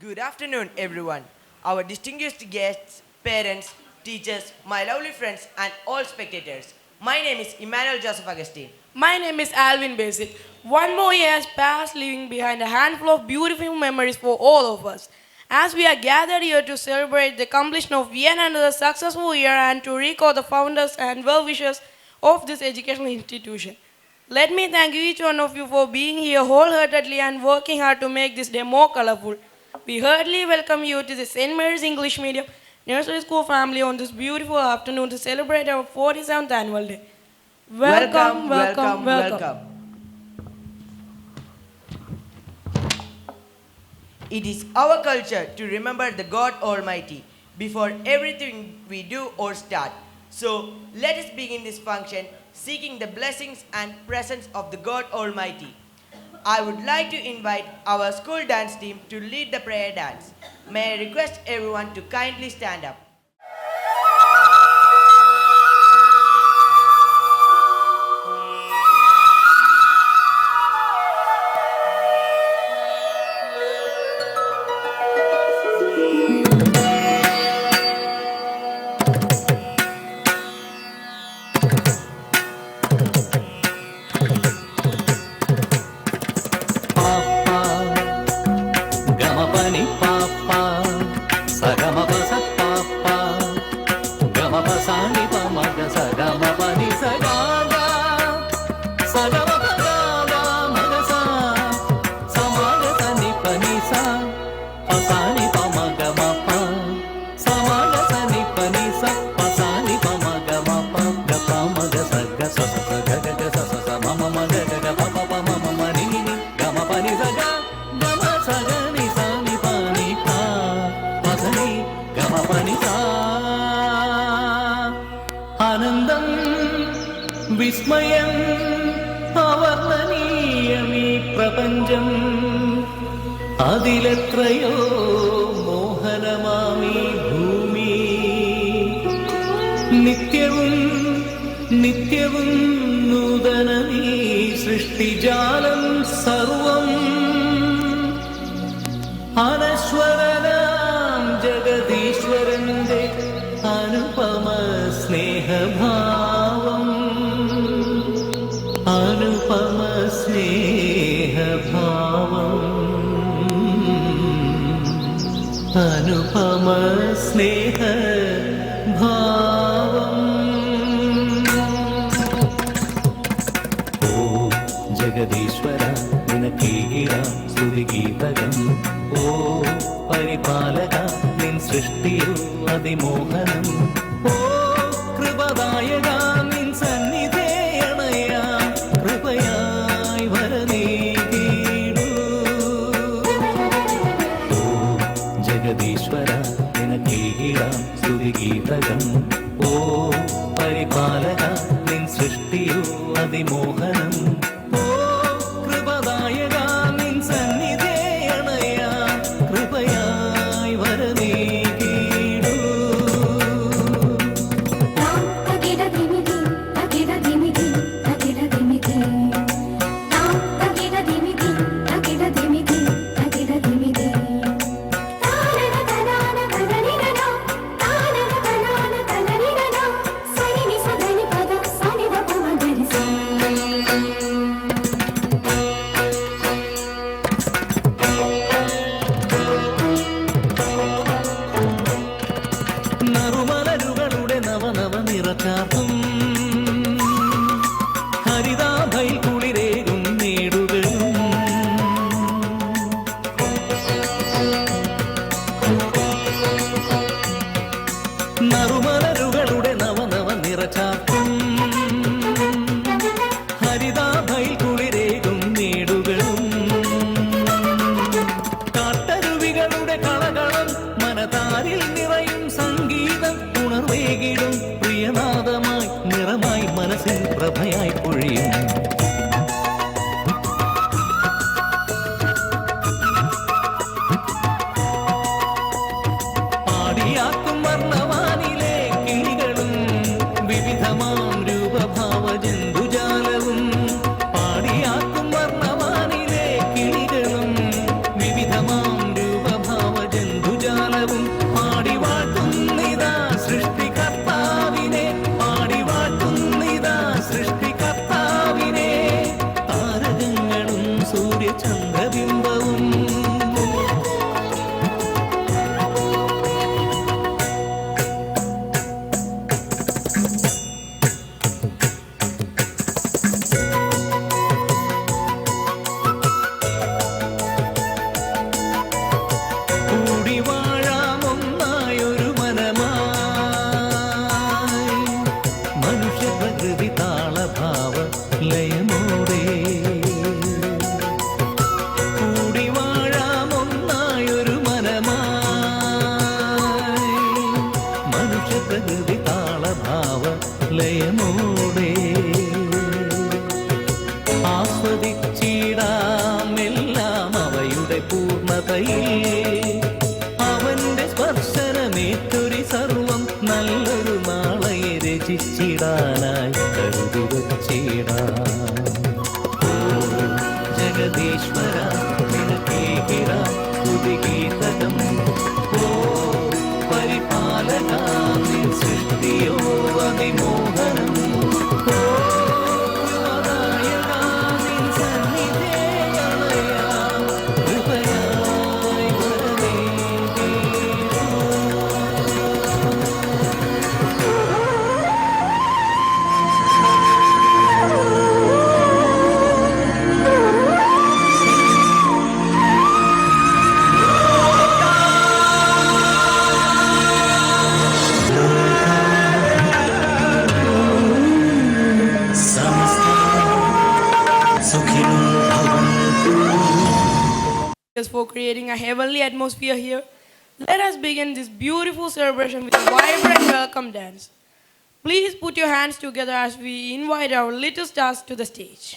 Good afternoon, everyone. Our distinguished guests, parents, teachers, my lovely friends, and all spectators. My name is Emmanuel Joseph Agustin. My name is Alvin Basit. One more year has passed, leaving behind a handful of beautiful memories for all of us. As we are gathered here to celebrate the completion of yet another successful year and to recall the founders and well-wishers of this educational institution. Let me thank each one of you for being here wholeheartedly and working hard to make this day more colorful. We heartily welcome you to the St. Mary's English Medium Nursery School family on this beautiful afternoon to celebrate our 47th annual day. Welcome. It is our culture to remember the God Almighty before everything we do or start. So let us begin this function seeking the blessings and presence of the God Almighty. I would like to invite our school dance team to lead the prayer dance. May I request everyone to kindly stand up. ആനന്ദം വിസ്മയം അവർണ്ണനീയമീ പ്രപഞ്ചം അതിലെത്രയോ മോഹനമാമീ ഭൂമി നിത്യവും നിത്യവും നൂതനമീ സൃഷ്ടിജാലം സർവം അനശ്വരനാം ജഗദീശ്വരന്റെ അനുപമ സ്നേഹഭാവം അനുപമ സ്നേഹഭാവം അനുപമ സ്നേഹഭാവം ഓ ജഗദീശ്വര നിനക്കീകിടാം സ്തുതിഗീതകം ഓ പരിപാലക നിൻ സൃഷ്ടിയോ അതിമോഹനം ഓ കൃപദായക നിൻ സന്നിധേയണയാം കൃപയായി വരനീടൂ ഓ ജഗദീശ്വര നിനക്കീകിടാം സ്തുതിഗീതകം ഓ പരിപാലക നിൻ സൃഷ്ടിയോ അതിമോഹനം ഓ കൃപദായക നിൻ സന്നിധേയണയാം കൃപയായി വരനീടൂ അവന്റെ സ്പർശനമേറ്റൊരു സർവം നല്ലൊരു നാളെ രചിച്ചിടാനായി കരുതി വച്ചിടാം. ഓ ജഗദീശ്വര നിനക്കേകിടാം സ്തുതിഗീതകം. ഓ പരിപാലക നിൻ സൃഷ്ടിയോ അതിമോഹനം. ഓ നായക നിൻ സന്നിധേ കളയാം കൃപയായി വരമേകി. For creating a heavenly atmosphere here, let us begin this beautiful celebration with a vibrant welcome dance. Please put your hands together as we invite our little stars to the stage.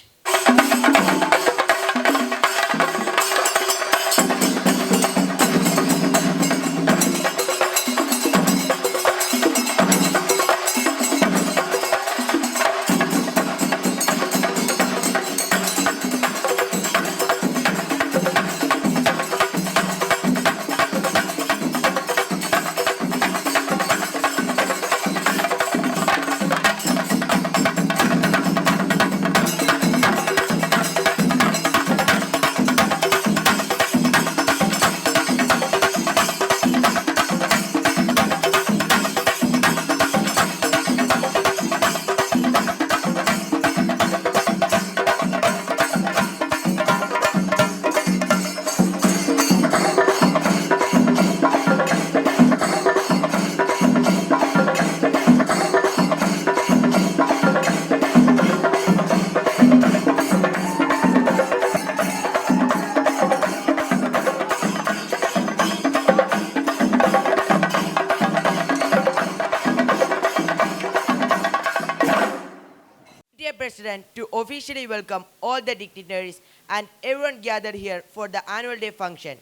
President to officially welcome all the dignitaries and everyone gathered here for the annual day function.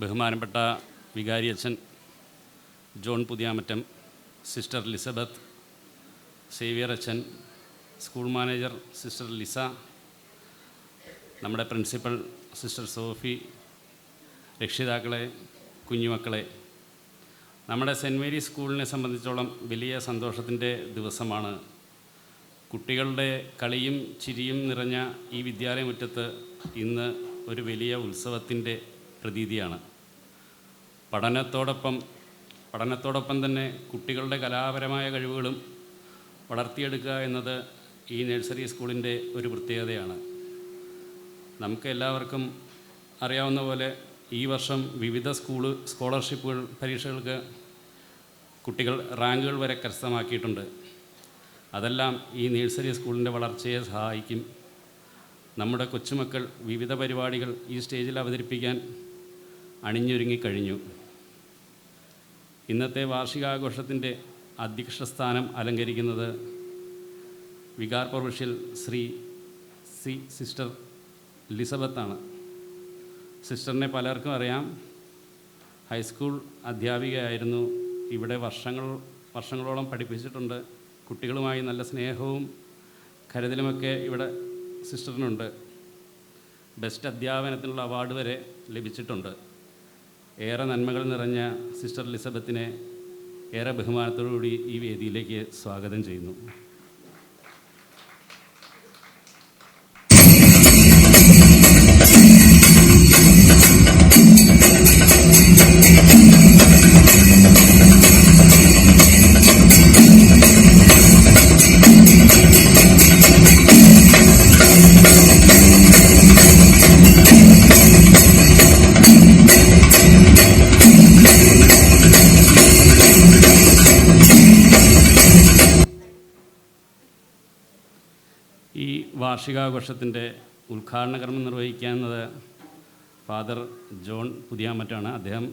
ബഹുമാനപ്പെട്ട വികാരി അച്ഛൻ John പുതിയാമറ്റം, sister Lisabeth, Xavier അച്ഛൻ, school manager sister Lisa, നമ്മുടെ principal sister Sophy, രക്ഷിതാക്കളെ, കുഞ്ഞുമക്കളെ, നമ്മുടെ cent Mary's സ്കൂളിനെ സംബന്ധിച്ചോളം വലിയ സന്തോഷത്തിൻ്റെ ദിവസമാണ്. കുട്ടികളുടെ കളിയും ചിരിയും നിറഞ്ഞ ഈ വിദ്യാലയമുറ്റത്ത് ഇന്ന് ഒരു വലിയ ഉത്സവത്തിൻ്റെ പ്രതീതിയാണ്. പഠനത്തോടൊപ്പം തന്നെ കുട്ടികളുടെ കലാപരമായ കഴിവുകളും വളർത്തിയെടുക്കുക എന്നത് ഈ നഴ്സറി സ്കൂളിൻ്റെ ഒരു പ്രത്യേകതയാണ്. നമുക്ക് എല്ലാവർക്കും അറിയാവുന്ന പോലെ ഈ വർഷം വിവിധ സ്കോളർഷിപ്പുകൾ പരീക്ഷകൾക്ക് കുട്ടികൾ റാങ്കുകൾ വരെ കരസ്ഥമാക്കിയിട്ടുണ്ട്. അതെല്ലാം ഈ നഴ്സറി സ്കൂളിൻ്റെ വളർച്ചയെ സഹായിക്കും. നമ്മുടെ കൊച്ചുമക്കൾ വിവിധ പരിപാടികൾ ഈ സ്റ്റേജിൽ അവതരിപ്പിക്കാൻ അണിഞ്ഞൊരുങ്ങിക്കഴിഞ്ഞു. ഇന്നത്തെ വാർഷികാഘോഷത്തിൻ്റെ അധ്യക്ഷസ്ഥാനം അലങ്കരിക്കുന്നത് വികാർ പ്രൊവിൻഷ്യൽ ശ്രീ സിസ്റ്റർ ലിസബത്താണ്. സിസ്റ്ററിനെ പലർക്കും അറിയാം. ഹൈസ്കൂൾ അധ്യാപികയായിരുന്നു. ഇവിടെ വർഷങ്ങളോളം പഠിപ്പിച്ചിട്ടുണ്ട്. കുട്ടികളുമായി നല്ല സ്നേഹവും കരുതലുമൊക്കെ ഇവിടെ സിസ്റ്ററിനുണ്ട്. ബെസ്റ്റ് അധ്യാപനത്തിനുള്ള അവാർഡ് വരെ ലഭിച്ചിട്ടുണ്ട്. ഏറെ നന്മകൾ നിറഞ്ഞ സിസ്റ്റർ ലിസബത്തിനെ ഏറെ ബഹുമാനത്തോടുകൂടി ഈ വേദിയിലേക്ക് സ്വാഗതം ചെയ്യുന്നു. ഈ വാർഷികാഘോഷത്തിൻ്റെ ഉദ്ഘാടന കർമ്മം നിർവഹിക്കുന്നത് ഫാദർ ജോൺ പുതിയാമറ്റാണ്. അദ്ദേഹം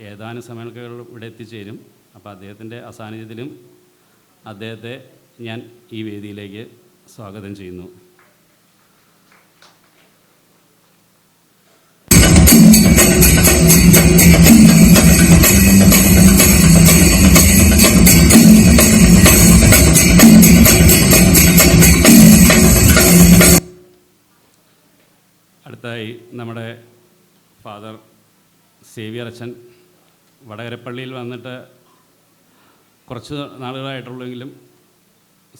ഏതാനും സമയങ്ങൾ ഇവിടെ എത്തിച്ചേരും. അപ്പോൾ അദ്ദേഹത്തിൻ്റെ അസാന്നിധ്യത്തിലും അദ്ദേഹത്തെ ഞാൻ ഈ വേദിയിലേക്ക് സ്വാഗതം ചെയ്യുന്നു. അടുത്തതായി നമ്മുടെ ഫാദർ സേവിയർ അച്ഛൻ വടകരപ്പള്ളിയിൽ വന്നിട്ട് കുറച്ച് നാളുകളായിട്ടുള്ളെങ്കിലും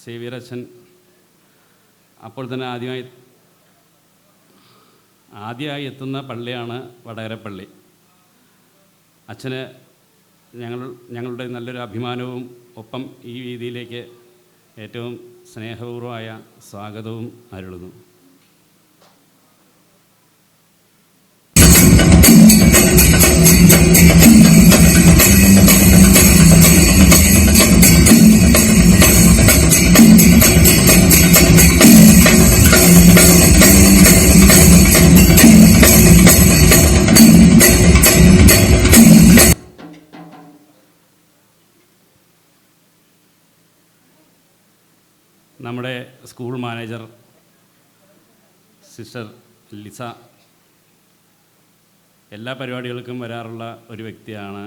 സേവിയർ അച്ഛൻ അപ്പോൾ തന്നെ ആദ്യമായി എത്തുന്ന പള്ളിയാണ് വടകരപ്പള്ളി. അച്ഛന് ഞങ്ങളുടെ നല്ലൊരു അഭിമാനവും ഒപ്പം ഈ രീതിയിലേക്ക് ഏറ്റവും സ്നേഹപൂർവമായ സ്വാഗതവും അരുളുന്നു. നമ്മുടെ സ്കൂൾ മാനേജർ സിസ്റ്റർ ലിസ എല്ലാ പരിപാടികൾക്കും വരാറുള്ള ഒരു വ്യക്തിയാണ്.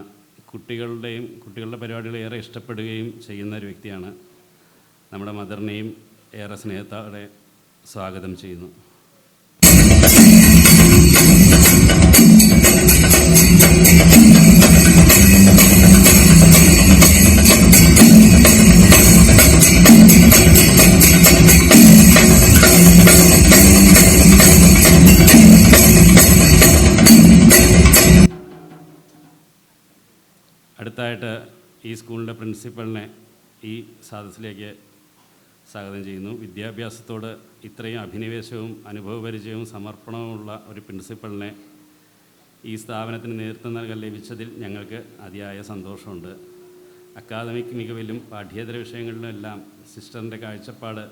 കുട്ടികളുടെ പരിപാടികൾ ഏറെ ഇഷ്ടപ്പെടുകയും ചെയ്യുന്ന ഒരു വ്യക്തിയാണ്. നമ്മുടെ മദറിനെയും ഏറെ സ്നേഹത്തോടെ സ്വാഗതം ചെയ്യുന്നു. അടുത്തായിട്ട് ഈ സ്കൂളിൻ്റെ പ്രിൻസിപ്പളിനെ ഈ സദസ്സിലേക്ക് സ്വാഗതം ചെയ്യുന്നു. വിദ്യാഭ്യാസത്തോട് ഇത്രയും അഭിനിവേശവും അനുഭവപരിചയവും സമർപ്പണവുമുള്ള ഒരു പ്രിൻസിപ്പളിനെ ഈ സ്ഥാപനത്തിന് നേതൃത്വം നൽകാൻ ലഭിച്ചതിൽ ഞങ്ങൾക്ക് അതിയായ സന്തോഷമുണ്ട്. അക്കാദമിക് മികവിലും പാഠ്യേതര വിഷയങ്ങളിലുമെല്ലാം സിസ്റ്ററിൻ്റെ കാഴ്ചപ്പാട്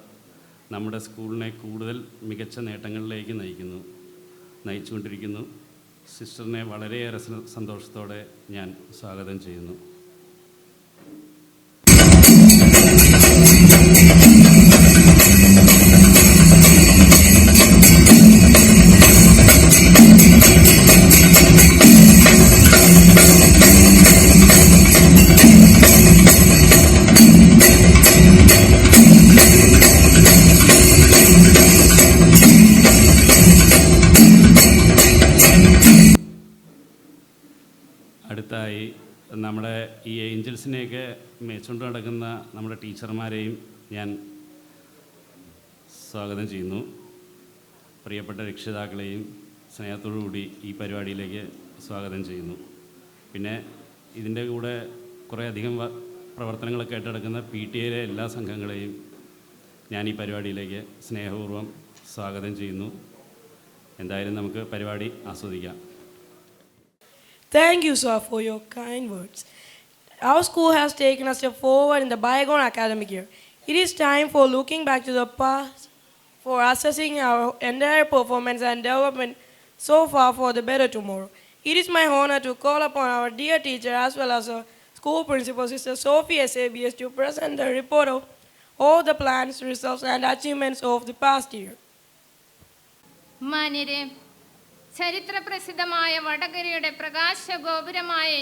നമ്മുടെ സ്കൂളിനെ കൂടുതൽ മികച്ച നേട്ടങ്ങളിലേക്ക് നയിച്ചുകൊണ്ടിരിക്കുന്നു. സിസ്റ്ററിനെ വളരെയേറെ സന്തോഷത്തോടെ ഞാൻ സ്വാഗതം ചെയ്യുന്നു. അടുത്തായി നമ്മുടെ ഈ ഏഞ്ചൽസിനെയൊക്കെ മേച്ചുകൊണ്ട് നടക്കുന്ന നമ്മുടെ ടീച്ചർമാരെയും ഞാൻ സ്വാഗതം ചെയ്യുന്നു. പ്രിയപ്പെട്ട രക്ഷിതാക്കളെയും സ്നേഹത്തോടു കൂടി ഈ പരിപാടിയിലേക്ക് സ്വാഗതം ചെയ്യുന്നു. പിന്നെ ഇതിൻ്റെ കൂടെ കുറേയധികം പ്രവർത്തനങ്ങളൊക്കെ ആയിട്ട് നടക്കുന്ന PTA എല്ലാ സംഘങ്ങളെയും ഞാൻ ഈ പരിപാടിയിലേക്ക് സ്നേഹപൂർവ്വം സ്വാഗതം ചെയ്യുന്നു. എന്തായാലും നമുക്ക് പരിപാടി ആസ്വദിക്കാം. Thank you, sir, for your kind words. Our school has taken a step forward in the bygone academic year. It is time for looking back to the past, for assessing our entire performance and development so far for the better tomorrow. It is my honor to call upon our dear teacher as well as our school principal, Sister Sophie SABS, to present the report of all the plans, results, and achievements of the past year. മാന്യരെ, ചരിത്രപ്രസിദ്ധമായ വടകരയുടെ പ്രകാശഗോപുരമായി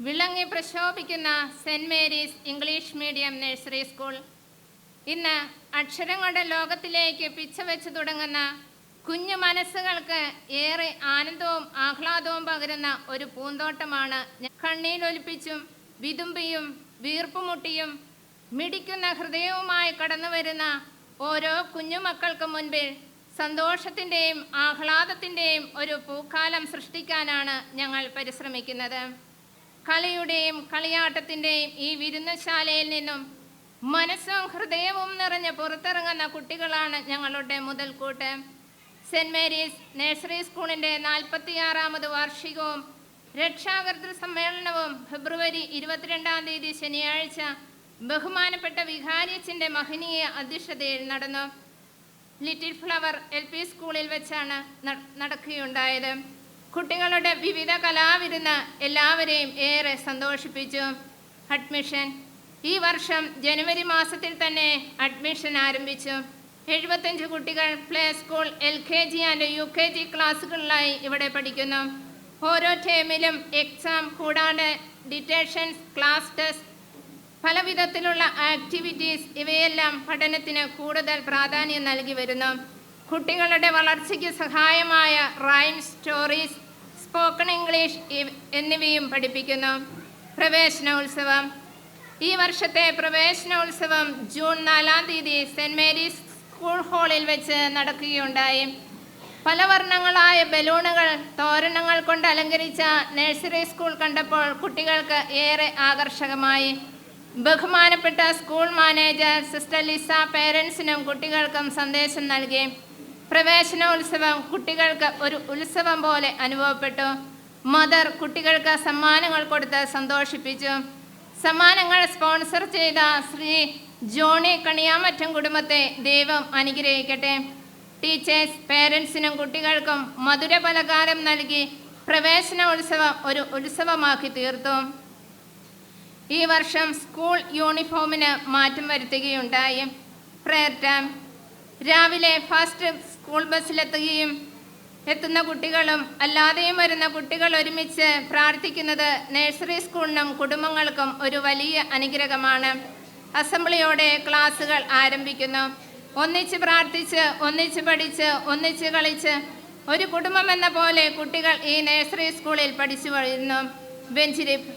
വിളങ്ങി പ്രശോഭിക്കുന്ന saint Mary's English medium nursery school ഇന്ന് അക്ഷരങ്ങളുടെ ലോകത്തിലേക്ക് പിച്ചവെച്ച് തുടങ്ങുന്ന കുഞ്ഞു മനസ്സുകൾക്ക് ഏറെ ആനന്ദവും ആഹ്ലാദവും പകരുന്ന ഒരു പൂന്തോട്ടമാണ്. കണ്ണീരൊലിപ്പിച്ചും വിതുമ്പിയും വീർപ്പുമുട്ടിയും മിടിക്കുന്ന ഹൃദയവുമായി കടന്നു വരുന്ന ഓരോ കുഞ്ഞുമക്കൾക്ക് മുൻപിൽ സന്തോഷത്തിൻ്റെയും ആഹ്ലാദത്തിൻ്റെയും ഒരു പൂക്കാലം സൃഷ്ടിക്കാനാണ് ഞങ്ങൾ പരിശ്രമിക്കുന്നത്. കളിയുടെയും കളിയാട്ടത്തിൻ്റെയും ഈ വിരുന്നുശാലയിൽ നിന്നും മനസ്സും ഹൃദയവും നിറഞ്ഞ് പുറത്തിറങ്ങുന്ന കുട്ടികളാണ് ഞങ്ങളുടെ മുതൽക്കൂട്ട്. സെൻറ് മേരീസ് നഴ്സറി സ്കൂളിൻ്റെ 46ാമത് വാർഷികവും രക്ഷാകർതൃ സമ്മേളനവും ഫെബ്രുവരി 22-ാം തീയതി ശനിയാഴ്ച ബഹുമാനപ്പെട്ട വികാരിയച്ഛൻ്റെ മഹനീയ അധ്യക്ഷതയിൽ നടന്നു. ലിറ്റിൽ ഫ്ലവർ LP സ്കൂളിൽ വെച്ചാണ് നടക്കുകയുണ്ടായത്. കുട്ടികളുടെ വിവിധ കലാവിരുന്ന് എല്ലാവരെയും ഏറെ സന്തോഷിപ്പിച്ചു. അഡ്മിഷൻ ഈ വർഷം ജനുവരി മാസത്തിൽ തന്നെ അഡ്മിഷൻ ആരംഭിച്ചു. 75 കുട്ടികൾ play school LKG and UKG ക്ലാസ്സുകളിലായി ഇവിടെ പഠിക്കുന്നു. ഓരോ ടേമിലും എക്സാം കൂടാതെ ഡിറ്റേഷൻസ്, ക്ലാസ് ടെസ്റ്റ്, പല വിധത്തിലുള്ള ആക്ടിവിറ്റീസ് ഇവയെല്ലാം പഠനത്തിന് കൂടുതൽ പ്രാധാന്യം നൽകി വരുന്നു. കുട്ടികളുടെ വളർച്ചയ്ക്ക് സഹായമായ റൈംസ്, സ്റ്റോറീസ്, സ്പോക്കൺ ഇംഗ്ലീഷ് എന്നിവയും പഠിപ്പിക്കുന്നു. പ്രവേശനോത്സവം. ഈ വർഷത്തെ പ്രവേശനോത്സവം ജൂൺ 4-ാം തീയതി സെൻറ് മേരീസ് സ്കൂൾ ഹാളിൽ വെച്ച് നടക്കുകയുണ്ടായി. പല വർണ്ണങ്ങളായ ബലൂണുകൾ, തോരണങ്ങൾ കൊണ്ട് അലങ്കരിച്ച നഴ്സറി സ്കൂൾ കണ്ടപ്പോൾ കുട്ടികൾക്ക് ഏറെ ആകർഷകമായി. ബഹുമാനപ്പെട്ട സ്കൂൾ മാനേജർ സിസ്റ്റർ ലിസ പേരൻസിനും കുട്ടികൾക്കും സന്ദേശം നൽകി. പ്രവേശനോത്സവം കുട്ടികൾക്ക് ഒരു ഉത്സവം പോലെ അനുഭവപ്പെട്ടു. മദർ കുട്ടികൾക്ക് സമ്മാനങ്ങൾ കൊടുത്ത് സന്തോഷിപ്പിച്ചു. സമ്മാനങ്ങൾ സ്പോൺസർ ചെയ്ത ശ്രീ ജോണി കണിയാമറ്റം കുടുംബത്തെ ദൈവം അനുഗ്രഹിക്കട്ടെ. ടീച്ചേഴ്സ് പേരൻസിനും കുട്ടികൾക്കും മധുര പലഹാരം നൽകി പ്രവേശനോത്സവം ഒരു ഉത്സവമാക്കി തീർത്തു. ഈ വർഷം സ്കൂൾ യൂണിഫോമിന് മാറ്റം വരുത്തുകയുണ്ടായി. Prayer time. രാവിലെ ഫസ്റ്റ് സ്കൂൾ എത്തുന്ന കുട്ടികളും അല്ലാതെയും വരുന്ന കുട്ടികൾ ഒരുമിച്ച് പ്രാർത്ഥിക്കുന്നത് നഴ്സറി സ്കൂളിനും കുടുംബങ്ങൾക്കും ഒരു വലിയ അനുഗ്രഹമാണ്. അസംബ്ലിയോടെ ക്ലാസുകൾ ആരംഭിക്കുന്നു. ഒന്നിച്ച് പ്രാർത്ഥിച്ച്, ഒന്നിച്ച് പഠിച്ച്, ഒന്നിച്ച് കളിച്ച് ഒരു കുടുംബം എന്ന പോലെ കുട്ടികൾ ഈ നഴ്സറി സ്കൂളിൽ പഠിച്ചു വരുന്നു. വെഞ്ചിരിപ്പ്.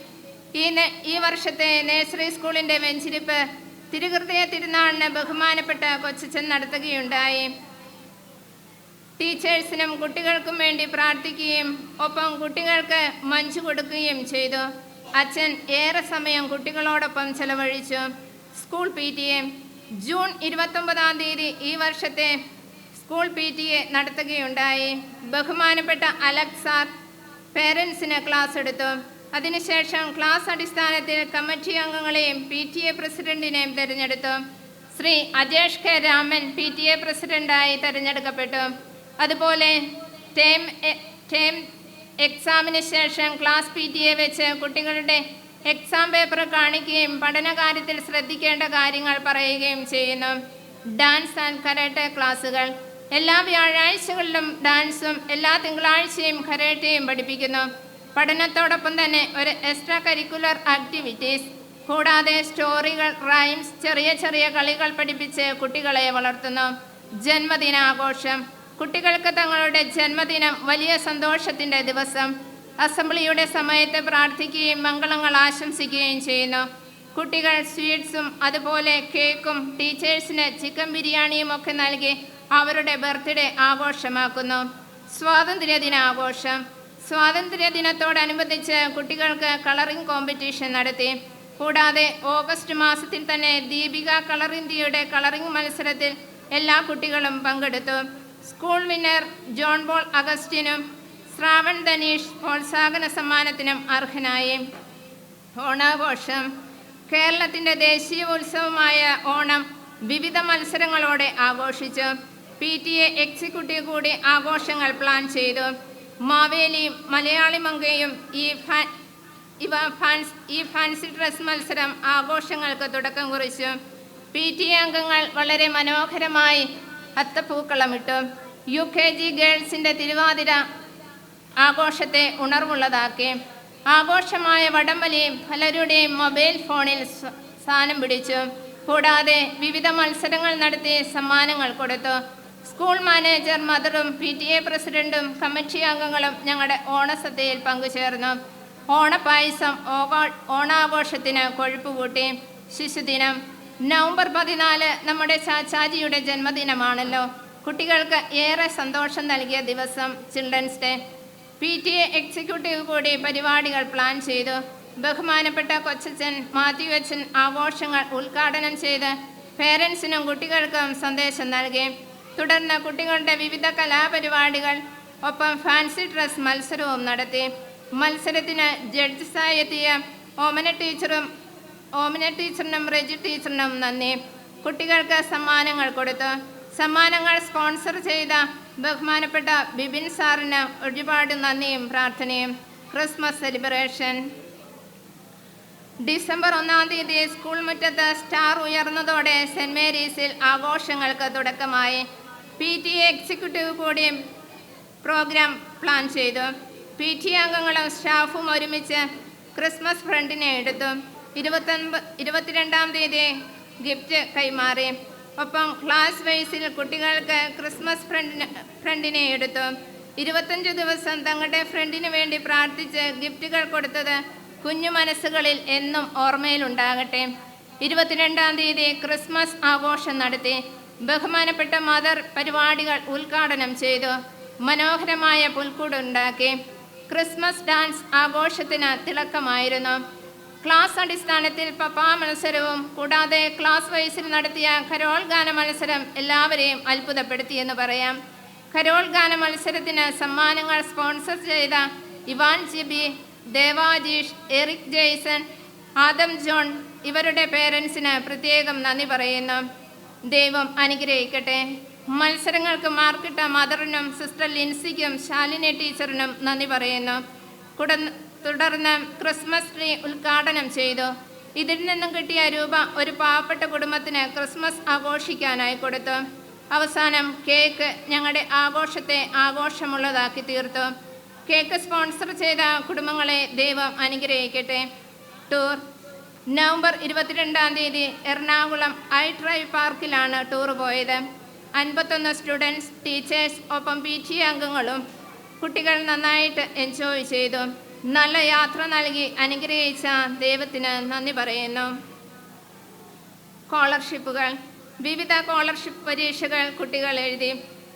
ഈ വർഷത്തെ നഴ്സറി സ്കൂളിൻ്റെ വെഞ്ചിരിപ്പ് തിരുഹൃദയ തിരുനാളിന് ബഹുമാനപ്പെട്ട കൊച്ചച്ഛൻ നടത്തുകയുണ്ടായി. ടീച്ചേഴ്സിനും കുട്ടികൾക്കും വേണ്ടി പ്രാർത്ഥിക്കുകയും ഒപ്പം കുട്ടികൾക്ക് മഞ്ചു കൊടുക്കുകയും ചെയ്തു. അച്ഛൻ ഏറെ സമയം കുട്ടികളോടൊപ്പം ചെലവഴിച്ചു. School PTA. ജൂൺ 29-ാം തീയതി ഈ വർഷത്തെ സ്കൂൾ PTA നടത്തുകയുണ്ടായി. ബഹുമാനപ്പെട്ട അലക്സ് സാർ പേരൻസിന് ക്ലാസ് എടുത്തു. അതിനുശേഷം ക്ലാസ് അടിസ്ഥാനത്തിൽ കമ്മിറ്റി അംഗങ്ങളെയും PTA പ്രസിഡന്റിനെയും തിരഞ്ഞെടുത്തു. ശ്രീ അജേഷ് കെ രാമൻ PTA പ്രസിഡന്റായി തിരഞ്ഞെടുക്കപ്പെട്ടു. അതുപോലെ ടേം എക്സാമിന് ശേഷം ക്ലാസ് PTA വെച്ച് കുട്ടികളുടെ എക്സാം പേപ്പർ കാണിക്കുകയും പഠനകാര്യത്തിൽ ശ്രദ്ധിക്കേണ്ട കാര്യങ്ങൾ പറയുകയും ചെയ്യുന്നു. ഡാൻസ് ആൻഡ് കരാട്ടെ ക്ലാസുകൾ. എല്ലാ വ്യാഴാഴ്ചകളിലും ഡാൻസും എല്ലാ തിങ്കളാഴ്ചയും കരാട്ടയും പഠിപ്പിക്കുന്നു. പഠനത്തോടൊപ്പം തന്നെ ഒരു എക്സ്ട്രാ കരിക്കുലർ ആക്ടിവിറ്റീസ് കൂടാതെ സ്റ്റോറികൾ, റൈംസ്, ചെറിയ ചെറിയ കളികൾ പഠിപ്പിച്ച് കുട്ടികളെ വളർത്തുന്നു. ജന്മദിനാഘോഷം. കുട്ടികൾക്ക് തങ്ങളുടെ ജന്മദിനം വലിയ സന്തോഷത്തിൻ്റെ ദിവസം. അസംബ്ലിയുടെ സമയത്ത് പ്രാർത്ഥിക്കുകയും മംഗളങ്ങൾ ആശംസിക്കുകയും ചെയ്യുന്നു. കുട്ടികൾ സ്വീറ്റ്സും അതുപോലെ കേക്കും ടീച്ചേഴ്സിന് ചിക്കൻ ബിരിയാണിയും ഒക്കെ നൽകി അവരുടെ ബർത്ത്ഡേ ആഘോഷമാക്കുന്നു. സ്വാതന്ത്ര്യദിനാഘോഷം. സ്വാതന്ത്ര്യദിനത്തോടനുബന്ധിച്ച് കുട്ടികൾക്ക് കളറിംഗ് കോമ്പറ്റീഷൻ നടത്തി. കൂടാതെ ഓഗസ്റ്റ് മാസത്തിൽ തന്നെ ദീപിക കളർ ഇന്ത്യയുടെ കളറിംഗ് മത്സരത്തിൽ എല്ലാ കുട്ടികളും പങ്കെടുത്തു. സ്കൂൾ വിന്നർ ജോൺ പോൾ അഗസ്റ്റിനും ശ്രാവൺ ധനീഷ് പ്രോത്സാഹന സമ്മാനത്തിനും അർഹനായി. ഓണാഘോഷം. കേരളത്തിൻ്റെ ദേശീയ ഉത്സവമായ ഓണം വിവിധ മത്സരങ്ങളോടെ ആഘോഷിച്ചു. PTA എക്സിക്യൂട്ടീവ് കൂടി ആഘോഷങ്ങൾ പ്ലാൻ ചെയ്തു. മാവേലിയും മലയാളി മങ്കയും ഈ ഫാൻസി ഡ്രസ് മത്സരം ആഘോഷങ്ങൾക്ക് തുടക്കം കുറിച്ചു. PTA അംഗങ്ങൾ വളരെ മനോഹരമായി അത്തപ്പൂക്കളമിട്ടു. UKG ഗേൾസിൻ്റെ തിരുവാതിര ആഘോഷത്തെ ഉണർവുള്ളതാക്കി. ആഘോഷമായ വടംവലിയും പലരുടെയും മൊബൈൽ ഫോണിൽ സ്ഥാനം പിടിച്ചു. കൂടാതെ വിവിധ മത്സരങ്ങൾ നടത്തി സമ്മാനങ്ങൾ കൊടുത്തു. സ്കൂൾ മാനേജർ മദറും PTA പ്രസിഡന്റും കമ്മിറ്റി അംഗങ്ങളും ഞങ്ങളുടെ ഓണസദ്യയിൽ പങ്കുചേർന്നു. ഓണപ്പായസം ഓണാഘോഷത്തിന് കൊഴുപ്പ് കൂട്ടി. ശിശുദിനം. നവംബർ 14 നമ്മുടെ ചാച്ചാജിയുടെ ജന്മദിനമാണല്ലോ. കുട്ടികൾക്ക് ഏറെ സന്തോഷം നൽകിയ ദിവസം ചിൽഡ്രൻസ് ഡേ. PTA എക്സിക്യൂട്ടീവ് കൂടി പരിപാടികൾ പ്ലാൻ ചെയ്തു. ബഹുമാനപ്പെട്ട കൊച്ചച്ഛൻ മാത്യു അച്ഛൻ ആഘോഷങ്ങൾ ഉദ്ഘാടനം ചെയ്ത് പേരൻസിനും കുട്ടികൾക്കും സന്ദേശം നൽകി. തുടർന്ന് കുട്ടികളുടെ വിവിധ കലാപരിപാടികൾ ഒപ്പം ഫാൻസി ഡ്രസ് മത്സരവും നടത്തി. മത്സരത്തിന് ജഡ്ജസായി എത്തിയ ഓമന ടീച്ചറിനും റെജി ടീച്ചറിനും നന്ദി. കുട്ടികൾക്ക് സമ്മാനങ്ങൾ കൊടുത്തു. സമ്മാനങ്ങൾ സ്പോൺസർ ചെയ്ത ബഹുമാനപ്പെട്ട ബിബിൻ സാറിന് ഒരുപാട് നന്ദിയും പ്രാർത്ഥനയും. Christmas celebration. ഡിസംബർ 1-ാം തീയതി സ്കൂൾ മുറ്റത്ത് സ്റ്റാർ ഉയർന്നതോടെ സെൻറ് മേരീസിൽ ആഘോഷങ്ങൾക്ക് തുടക്കമായി. PTA എക്സിക്യൂട്ടീവ് കൂടി പ്രോഗ്രാം പ്ലാൻ ചെയ്തു. PTA അംഗങ്ങളും സ്റ്റാഫും ഒരുമിച്ച് ക്രിസ്മസ് ഫ്രണ്ടിനെ എടുത്തു. 22-ാം തീയതി ഗിഫ്റ്റ് കൈമാറി. ഒപ്പം ക്ലാസ് വൈസിൽ കുട്ടികൾക്ക് ക്രിസ്മസ് ഫ്രണ്ടിനെ എടുത്തു. 25 ദിവസം തങ്ങളുടെ ഫ്രണ്ടിന് വേണ്ടി പ്രാർത്ഥിച്ച് ഗിഫ്റ്റുകൾ കൊടുത്തത് കുഞ്ഞു മനസ്സുകളിൽ എന്നും ഓർമ്മയിലുണ്ടാകട്ടെ. 22-ാം തീയതി ക്രിസ്മസ് ആഘോഷം നടത്തി. ബഹുമാനപ്പെട്ട മദർ പരിപാടികൾ ഉദ്ഘാടനം ചെയ്തു. മനോഹരമായ പുൽക്കൂടുണ്ടാക്കി. ക്രിസ്മസ് ഡാൻസ് ആഘോഷത്തിന് തിളക്കമായിരുന്നു. ക്ലാസ് അടിസ്ഥാനത്തിൽ പപ്പാ മത്സരവും കൂടാതെ ക്ലാസ് വൈസിൽ നടത്തിയ കരോൾ ഗാന മത്സരം എല്ലാവരെയും അത്ഭുതപ്പെടുത്തിയെന്ന് പറയാം. കരോൾ ഗാന മത്സരത്തിന് സമ്മാനങ്ങൾ സ്പോൺസർ ചെയ്ത Ivan Jibi, Devajeesh, Eric Jason, Adam John ഇവരുടെ പേരൻസിന് പ്രത്യേകം നന്ദി പറയുന്നു. ദൈവം അനുഗ്രഹിക്കട്ടെ. മത്സരങ്ങൾക്ക് മാർക്കിട്ട മദറിനും സിസ്റ്റർ ലിൻസിക്കും ശാലിനി ടീച്ചറിനും നന്ദി പറയുന്നു. തുടർന്ന് ക്രിസ്മസ് ട്രീ ഉദ്ഘാടനം ചെയ്തു. ഇതിൽ നിന്നും കിട്ടിയ രൂപ ഒരു പാവപ്പെട്ട കുടുംബത്തിന് ക്രിസ്മസ് ആഘോഷിക്കാനായി കൊടുത്തു. അവസാനം കേക്ക് ഞങ്ങളുടെ ആഘോഷത്തെ ആഘോഷമുള്ളതാക്കി തീർത്തു. കേക്ക് സ്പോൺസർ ചെയ്ത കുടുംബങ്ങളെ ദൈവം അനുഗ്രഹിക്കട്ടെ. ടൂർ നവംബർ 22-ാം തീയതി എറണാകുളം ഐ ഡ്രൈവ് പാർക്കിലാണ് ടൂർ പോയത്. 51 സ്റ്റുഡൻസ്, ടീച്ചേഴ്സ്, ഒപ്പം PTA അംഗങ്ങളും. കുട്ടികൾ നന്നായിട്ട് എൻജോയ് ചെയ്തു. നല്ല യാത്ര നൽകി അനുഗ്രഹിച്ച ദൈവത്തിന് നന്ദി പറയുന്നു. സ്കോളർഷിപ്പുകൾ. വിവിധ സ്കോളർഷിപ്പ് പരീക്ഷകൾ കുട്ടികൾ എഴുതി.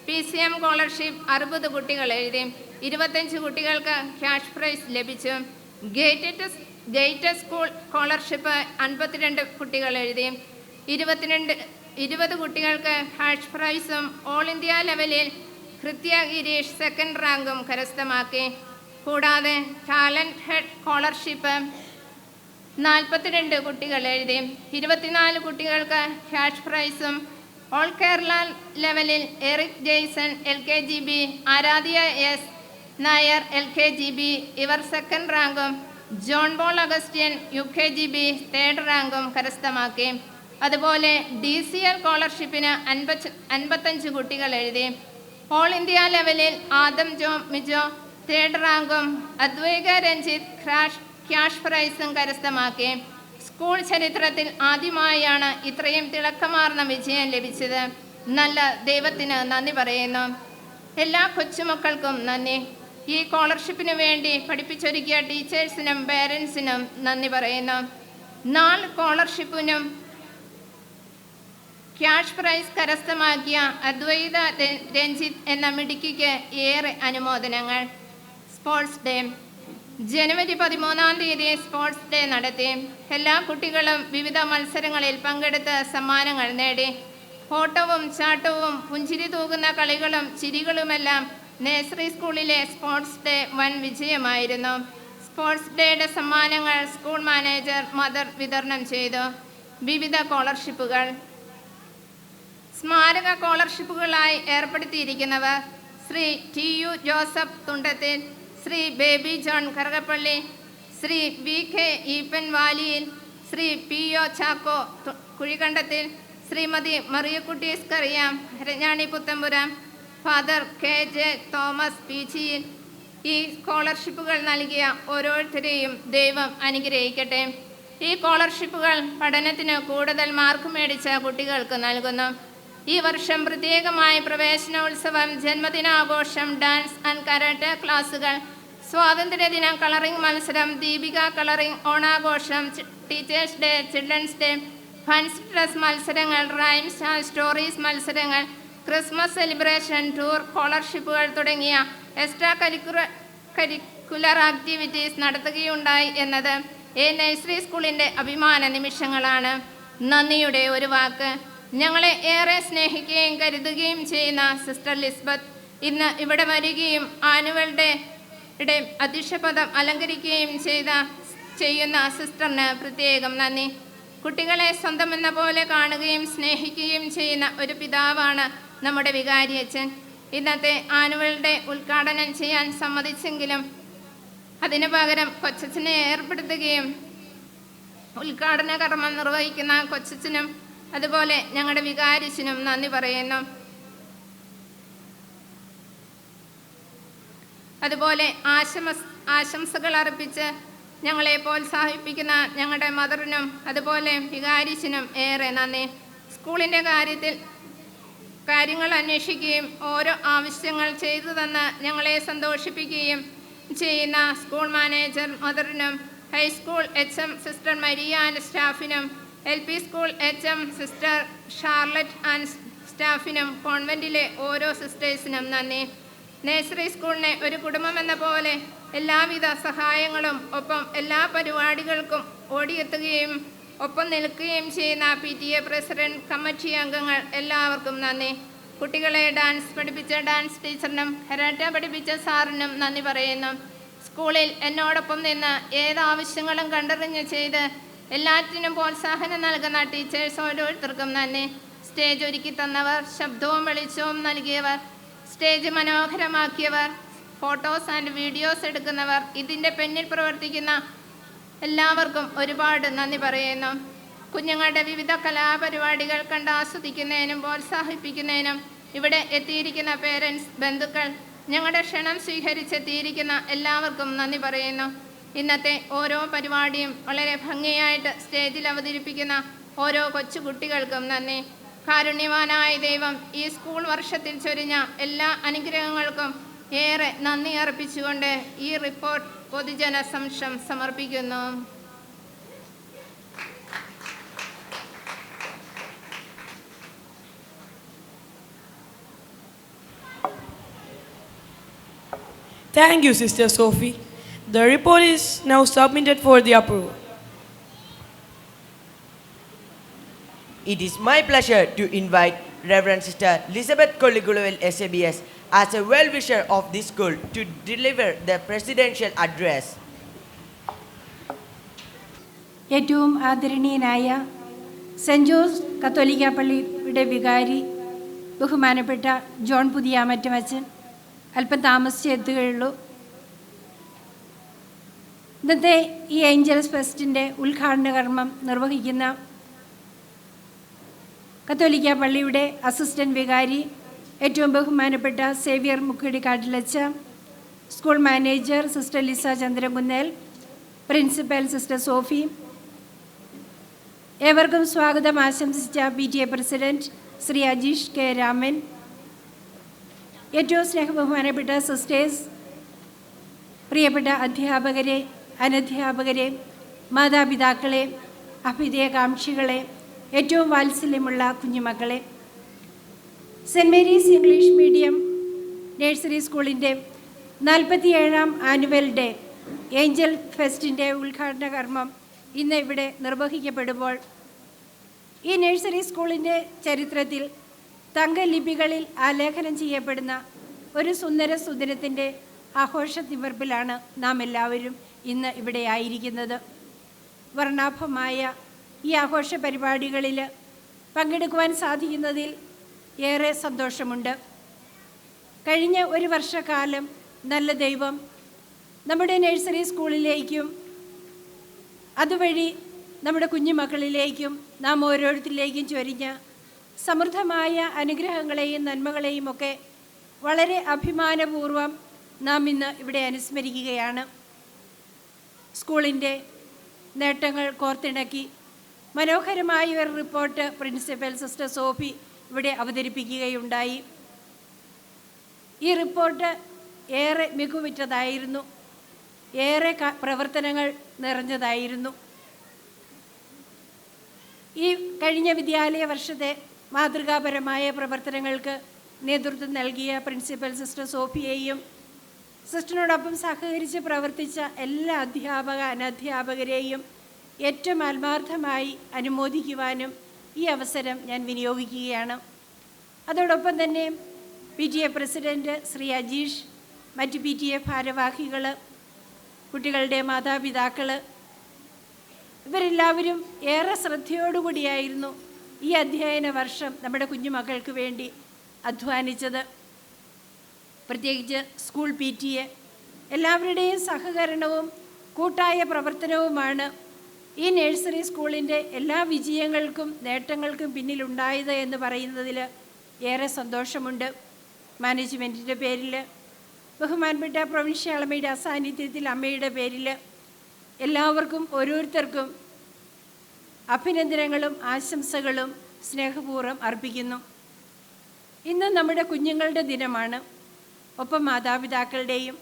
PCM സ്കോളർഷിപ്പ് 60 കുട്ടികൾ എഴുതി. 25 കുട്ടികൾക്ക് ക്യാഷ് പ്രൈസ് ലഭിച്ചു. ഗേറ്റഡ് സ്കൂൾ സ്കോളർഷിപ്പ് 52 കുട്ടികൾ എഴുതി. 20 കുട്ടികൾക്ക് ക്യാഷ് പ്രൈസും ഓൾ ഇന്ത്യ ലെവലിൽ കൃത്യ ഗിരീഷ് 2nd റാങ്കും കരസ്ഥമാക്കി. കൂടാതെ ടാലൻറ്റ് ഹെഡ് സ്കോളർഷിപ്പ് 42 കുട്ടികൾ എഴുതി. 24 കുട്ടികൾക്ക് ക്യാഷ് പ്രൈസും ഓൾ കേരള ലെവലിൽ Eric Jason LKGB, Aaradhya S Nair LKGB ഇവർ 2nd റാങ്കും John Paul Augustine UKGB 3rd റാങ്കും കരസ്ഥമാക്കി. അതുപോലെ DCL സ്കോളർഷിപ്പിന് 55 കുട്ടികൾ എഴുതി. ഓൾ ഇന്ത്യ ലെവലിൽ ആദം മിജോ 3rd റാങ്കും അദ്വൈക രഞ്ജിത്ത് ക്യാഷ് പ്രൈസും കരസ്ഥമാക്കി. സ്കൂൾ ചരിത്രത്തിൽ ആദ്യമായാണ് ഇത്രയും തിളക്കമാർന്ന വിജയം ലഭിച്ചത്. നല്ല ദൈവത്തിന് നന്ദി പറയുന്നു. എല്ലാ കൊച്ചുമക്കൾക്കും നന്ദി. ഈ സ്കോളർഷിപ്പിന് വേണ്ടി പഠിപ്പിച്ചൊരുക്കിയ ടീച്ചേഴ്സിനും പേരൻസിനും നന്ദി പറയുന്നു. 4 സ്കോളർഷിപ്പിനും ക്യാഷ് പ്രൈസ് കരസ്ഥമാക്കിയ അദ്വൈത രഞ്ജിത്ത് എന്ന മിടുക്കിക്ക് ഏറെ അനുമോദനങ്ങൾ. Sports day. ജനുവരി 13-ാം തീയതി സ്പോർട്സ് ഡേ നടത്തി. എല്ലാ കുട്ടികളും വിവിധ മത്സരങ്ങളിൽ പങ്കെടുത്ത് സമ്മാനങ്ങൾ നേടി. ഓട്ടവും ചാട്ടവും പുഞ്ചിരി തൂകുന്ന കളികളും ചിരികളുമെല്ലാം നഴ്സറി സ്കൂളിലെ സ്പോർട്സ് ഡേ വൻ വിജയമായിരുന്നു. സ്പോർട്സ് ഡേയുടെ സമ്മാനങ്ങൾ സ്കൂൾ മാനേജർ മദർ വിതരണം ചെയ്തു. വിവിധ സ്കോളർഷിപ്പുകൾ. സ്മാരക സ്കോളർഷിപ്പുകളായി ഏർപ്പെടുത്തിയിരിക്കുന്നവർ Shri TU Joseph Thundathil, Shri Baby John Karukappally, Shri VK Eappen Valiyil, Shri PO Chacko Kuzhikandathil, Shrimati Mariyakutty സ്കറിയാം രഞ്ഞാണി പുത്തമ്പുരം, ഫാദർ KJ തോമസ് പീച്ചിയിൽ. ഈ സ്കോളർഷിപ്പുകൾ നൽകിയ ഓരോരുത്തരെയും ദൈവം അനുഗ്രഹിക്കട്ടെ. ഈ സ്കോളർഷിപ്പുകൾ പഠനത്തിന് കൂടുതൽ മാർക്ക് മേടിച്ച കുട്ടികൾക്ക് നൽകുന്നു. ഈ വർഷം പ്രത്യേകമായി പ്രവേശനോത്സവം, ജന്മദിനാഘോഷം, ഡാൻസ് ആൻഡ് കരാട്ടെ ക്ലാസുകൾ, സ്വാതന്ത്ര്യദിന കളറിംഗ് മത്സരം, ദീപിക കളറിംഗ്, ഓണാഘോഷം, teachers day, children's day, fancy dress മത്സരങ്ങൾ, റൈംസ് ആൻഡ് സ്റ്റോറീസ് മത്സരങ്ങൾ, ക്രിസ്മസ് സെലിബ്രേഷൻ, ടൂർ, സ്കോളർഷിപ്പുകൾ തുടങ്ങിയ എക്സ്ട്രാ കരിക്കുലർ ആക്ടിവിറ്റീസ് നടത്തുകയുണ്ടായി എന്നത് ഈ നഴ്സറി സ്കൂളിൻ്റെ അഭിമാന നിമിഷങ്ങളാണ്. നന്ദിയുടെ ഒരു വാക്ക്. ഞങ്ങളെ ഏറെ സ്നേഹിക്കുകയും കരുതുകയും ചെയ്യുന്ന സിസ്റ്റർ ലിസ്ബത്ത് ഇന്ന് ഇവിടെ വരികയും ആനുവൽ ഡേയുടെ അധ്യക്ഷപദം അലങ്കരിക്കുകയും ചെയ്യുന്ന സിസ്റ്ററിന് പ്രത്യേകം നന്ദി. കുട്ടികളെ സ്വന്തമെന്ന പോലെ കാണുകയും സ്നേഹിക്കുകയും ചെയ്യുന്ന ഒരു പിതാവാണ് നമ്മുടെ വികാരി അച്ഛൻ. ഇന്നത്തെ ആനുവൽ ഡേ ഉദ്ഘാടനം ചെയ്യാൻ സമ്മതിച്ചെങ്കിലും അതിനു പകരം കൊച്ചച്ഛനെ ഏർപ്പെടുത്തുകയും ഉദ്ഘാടന കർമ്മം നിർവഹിക്കുന്ന കൊച്ചച്ഛനും അതുപോലെ ഞങ്ങളുടെ വികാരിച്ചനും നന്ദി പറയുന്നു. അതുപോലെ ആശംസകൾ അർപ്പിച്ച് ഞങ്ങളെ പ്രോത്സാഹിപ്പിക്കുന്ന ഞങ്ങളുടെ മദറിനും അതുപോലെ വികാരിച്ചനും ഏറെ നന്ദി. സ്കൂളിൻ്റെ കാര്യങ്ങൾ അന്വേഷിക്കുകയും ഓരോ ആവശ്യങ്ങൾ ചെയ്തു തന്ന് ഞങ്ങളെ സന്തോഷിപ്പിക്കുകയും ചെയ്യുന്ന സ്കൂൾ മാനേജർ മദറിനും high school HM sister Maria and സ്റ്റാഫിനും LP school HM sister Charlotte and സ്റ്റാഫിനും കോൺവെൻറ്റിലെ ഓരോ സിസ്റ്റേഴ്സിനും നന്ദി. നഴ്സറി സ്കൂളിനെ ഒരു കുടുംബമെന്ന പോലെ എല്ലാവിധ സഹായങ്ങളും ഒപ്പം എല്ലാ പരിപാടികൾക്കും ഓടിയെത്തുകയും ഒപ്പം നിൽക്കുകയും ചെയ്യുന്ന PTA പ്രസിഡന്റ്, കമ്മിറ്റി അംഗങ്ങൾ എല്ലാവർക്കും നന്ദി. കുട്ടികളെ ഡാൻസ് പഠിപ്പിച്ച ഡാൻസ് ടീച്ചറിനും കരാട്ട പഠിപ്പിച്ച സാറിനും നന്ദി പറയുന്നു. സ്കൂളിൽ എന്നോടൊപ്പം നിന്ന് ഏതാവശ്യങ്ങളും കണ്ടറിഞ്ഞ് ചെയ്ത് എല്ലാറ്റിനും പ്രോത്സാഹനം നൽകുന്ന ടീച്ചേഴ്സ് ഓരോരുത്തർക്കും നന്ദി. സ്റ്റേജ് ഒരുക്കി തന്നവർ, ശബ്ദവും വെളിച്ചവും നൽകിയവർ, സ്റ്റേജ് മനോഹരമാക്കിയവർ, ഫോട്ടോസ് ആൻഡ് വീഡിയോസ് എടുക്കുന്നവർ, ഇതിൻ്റെ പിന്നിൽ പ്രവർത്തിക്കുന്ന എല്ലാവർക്കും ഒരുപാട് നന്ദി പറയുന്നു. കുഞ്ഞുങ്ങളുടെ വിവിധ കലാപരിപാടികൾ കണ്ട് ആസ്വദിക്കുന്നതിനും പ്രോത്സാഹിപ്പിക്കുന്നതിനും ഇവിടെ എത്തിയിരിക്കുന്ന പേരൻസ്, ബന്ധുക്കൾ, ഞങ്ങളുടെ ക്ഷണം സ്വീകരിച്ചെത്തിയിരിക്കുന്ന എല്ലാവർക്കും നന്ദി പറയുന്നു. ഇന്നത്തെ ഓരോ പരിപാടിയും വളരെ ഭംഗിയായിട്ട് സ്റ്റേജിൽ അവതരിപ്പിക്കുന്ന ഓരോ കൊച്ചുകുട്ടികൾക്കും നന്ദി. കാരുണ്യവാനായ ദൈവം ഈ സ്കൂൾ വർഷത്തിൽ ചൊരിഞ്ഞ എല്ലാ അനുഗ്രഹങ്ങൾക്കും ഏറെ നന്ദി അർപ്പിച്ചുകൊണ്ട് ഈ റിപ്പോർട്ട് പൊതുജന സമക്ഷം സമർപ്പിക്കുന്നു. Thank you, Sister Sophie. The report is now submitted for the approval. It is my pleasure to invite Reverend Sister Elizabeth Kolliguluvel SABS as a well-wisher of this school to deliver the presidential address. ഏറ്റവും ആദരണീയനായ cent Jose കത്തോലിക്ക പള്ളിയുടെ വികാരി ബഹുമാനപ്പെട്ട John പുതിയാമറ്റം അച്ഛൻ അല്പം താമസിച്ചേ എത്തുകയുള്ളൂ. ഇന്നത്തെ ഈ ഏഞ്ചൽസ് ഫെസ്റ്റിൻ്റെ ഉദ്ഘാടന കർമ്മം നിർവഹിക്കുന്ന കത്തോലിക്ക പള്ളിയുടെ അസിസ്റ്റൻറ്റ് വികാരി ഏറ്റവും ബഹുമാനപ്പെട്ട സേവ്യർ മുക്കടിക്കാട്ടിലച്ച, school manager sister Lisa Chandrakunnel, principal sister Sophie, ഏവർക്കും സ്വാഗതം ആശംസിച്ച PTA president Shri Ajeesh K Raman, ഏറ്റവും സ്നേഹബഹുമാനപ്പെട്ട സിസ്റ്റേഴ്സ്, പ്രിയപ്പെട്ട അധ്യാപകരെ, അനധ്യാപകരെ, മാതാപിതാക്കളെ, അഭ്യുദയകാംക്ഷികളെ, ഏറ്റവും വാത്സല്യമുള്ള കുഞ്ഞുമക്കളെ, saint Mary's English medium nursery സ്കൂളിൻ്റെ 47ാം ആനുവൽ ഡേ ഏഞ്ചൽ ഫെസ്റ്റിൻ്റെ ഉദ്ഘാടന കർമ്മം ഇന്ന് ഇവിടെ നിർവഹിക്കപ്പെടുമ്പോൾ ഈ നഴ്സറി സ്കൂളിൻ്റെ ചരിത്രത്തിൽ തങ്കലിപികളിൽ ആലേഖനം ചെയ്യപ്പെടുന്ന ഒരു സുന്ദര സുദിനത്തിൻ്റെ ആഘോഷത്തിമിർപ്പിലാണ് നാം എല്ലാവരും ഇന്ന് ഇവിടെ ആയിരിക്കുന്നത്. വർണ്ണാഭമായ ഈ ആഘോഷ പരിപാടികളിൽ പങ്കെടുക്കുവാൻ സാധിക്കുന്നതിൽ ഏറെ സന്തോഷമുണ്ട്. കഴിഞ്ഞ ഒരു വർഷക്കാലം നല്ല ദൈവം നമ്മുടെ നഴ്സറി സ്കൂളിലേക്കും അതുവഴി നമ്മുടെ കുഞ്ഞുമക്കളിലേക്കും നാം ഓരോരുത്തരിലേക്കും ചൊരിഞ്ഞ സമൃദ്ധമായ അനുഗ്രഹങ്ങളെയും നന്മകളെയും ഒക്കെ വളരെ അഭിമാനപൂർവം നാം ഇന്ന് ഇവിടെ അനുസ്മരിക്കുകയാണ്. സ്കൂളിൻ്റെ നേട്ടങ്ങൾ കോർത്തിണക്കി മനോഹരമായ ഒരു റിപ്പോർട്ട് പ്രിൻസിപ്പൽ സിസ്റ്റർ സോഫി ഇവിടെ അവതരിപ്പിക്കുകയുണ്ടായി. ഈ റിപ്പോർട്ട് ഏറെ മികവുറ്റതായിരുന്നു, ഏറെ പ്രവർത്തനങ്ങൾ നിറഞ്ഞതായിരുന്നു. ഈ കഴിഞ്ഞ വിദ്യാലയ വർഷത്തെ മാതൃകാപരമായ പ്രവർത്തനങ്ങൾക്ക് നേതൃത്വം നൽകിയ പ്രിൻസിപ്പൽ സിസ്റ്റർ സോഫിയെയും സിസ്റ്ററിനോടൊപ്പം സഹകരിച്ച് പ്രവർത്തിച്ച എല്ലാ അധ്യാപക അനധ്യാപകരെയും ഏറ്റവും ആത്മാർത്ഥമായി അനുമോദിക്കുവാനും ഈ അവസരം ഞാൻ വിനിയോഗിക്കുകയാണ്. അതോടൊപ്പം തന്നെ PTA പ്രസിഡൻറ്റ് ശ്രീ അജീഷ്, മറ്റ് PTA ഭാരവാഹികൾ, കുട്ടികളുടെ മാതാപിതാക്കൾ, ഇവരെല്ലാവരും ഏറെ ശ്രദ്ധയോടുകൂടിയായിരുന്നു ഈ അധ്യയന വർഷം നമ്മുടെ കുഞ്ഞുമക്കൾക്ക് വേണ്ടി അധ്വാനിച്ചത്. പ്രത്യേകിച്ച് സ്കൂൾ PTA എല്ലാവരുടെയും സഹകരണവും കൂട്ടായ പ്രവർത്തനവുമാണ് ഈ നഴ്സറി സ്കൂളിൻ്റെ എല്ലാ വിജയങ്ങൾക്കും നേട്ടങ്ങൾക്കും പിന്നിലുണ്ടായത് എന്ന് പറയുന്നതിൽ ഏറെ സന്തോഷമുണ്ട്. മാനേജ്മെൻറ്റിൻ്റെ പേരിൽ, ബഹുമാനപ്പെട്ട പ്രൊവിൻഷ്യൽ അമ്മയുടെ അസാന്നിധ്യത്തിൽ അമ്മയുടെ പേരിൽ എല്ലാവർക്കും ഓരോരുത്തർക്കും അഭിനന്ദനങ്ങളും ആശംസകളും സ്നേഹപൂർവ്വം അർപ്പിക്കുന്നു. ഇന്ന് നമ്മുടെ കുഞ്ഞുങ്ങളുടെ ദിനമാണ്. ഒപ്പം മാതാപിതാക്കളുടെയും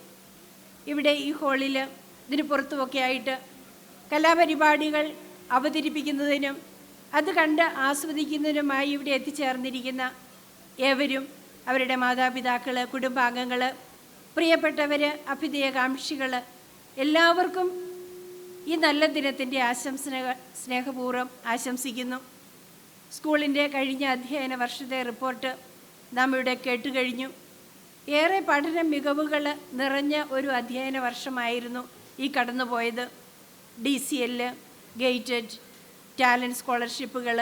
ഇവിടെ ഈ ഹാളിൽ ഇതിന് പുറത്തുമൊക്കെ ആയിട്ട് കലാപരിപാടികൾ അവതരിപ്പിക്കുന്നതിനും അത് കണ്ട് ആസ്വദിക്കുന്നതിനുമായി ഇവിടെ എത്തിച്ചേർന്നിരിക്കുന്ന ഏവരും, അവരുടെ മാതാപിതാക്കൾ, കുടുംബാംഗങ്ങൾ, പ്രിയപ്പെട്ടവർ, അഭ്യുദയകാംക്ഷികൾ എല്ലാവർക്കും ഈ നല്ല ദിനത്തിൻ്റെ ആശംസകൾ സ്നേഹപൂർവ്വം ആശംസിക്കുന്നു. സ്കൂളിൻ്റെ കഴിഞ്ഞ അധ്യയന വർഷത്തെ റിപ്പോർട്ട് നാം ഇവിടെ കേട്ടുകഴിഞ്ഞു. ഏറെ പഠന മികവുകൾ നിറഞ്ഞ ഒരു അധ്യയന വർഷമായിരുന്നു ഈ കടന്നുപോയത്. DCL, ഗേറ്റഡ്, ടാലൻറ്റ് സ്കോളർഷിപ്പുകൾ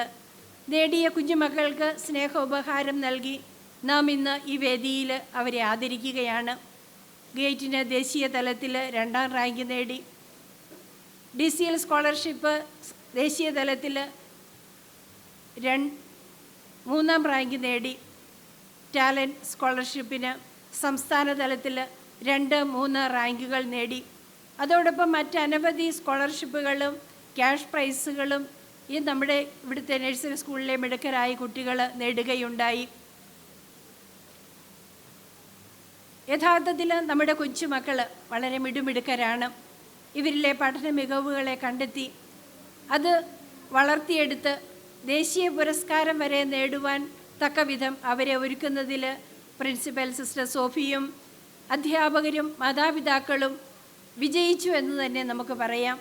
നേടിയ കുഞ്ഞുമക്കൾക്ക് സ്നേഹോപഹാരം നൽകി നാം ഇന്ന് ഈ വേദിയിൽ അവരെ ആദരിക്കുകയാണ്. ഗേറ്റിന് ദേശീയ തലത്തിൽ 2ാം റാങ്ക് നേടി, DCL സ്കോളർഷിപ്പ് ദേശീയ തലത്തിൽ 3ാം റാങ്ക് നേടി, ടാലൻറ്റ് സ്കോളർഷിപ്പിന് സംസ്ഥാന തലത്തിൽ 2, 3 റാങ്കുകൾ നേടി. അതോടൊപ്പം മറ്റനവധി സ്കോളർഷിപ്പുകളും ക്യാഷ് പ്രൈസുകളും ഈ നമ്മുടെ ഇവിടുത്തെ നഴ്സറി സ്കൂളിലെ മിടുക്കരായ കുട്ടികൾ നേടുകയുണ്ടായി. യഥാർത്ഥത്തിൽ നമ്മുടെ കൊച്ചുമക്കൾ വളരെ മിടുമിടുക്കരാണ്. ഇവരിലെ പഠന മികവുകളെ കണ്ടെത്തി അത് വളർത്തിയെടുത്ത് ദേശീയ പുരസ്കാരം വരെ നേടുവാൻ തക്കവിധം അവരെ ഒരുക്കുന്നതിൽ പ്രിൻസിപ്പൽ സിസ്റ്റർ സോഫിയും അധ്യാപകരും മാതാപിതാക്കളും വിജയിച്ചു എന്ന് തന്നെ നമുക്ക് പറയാം.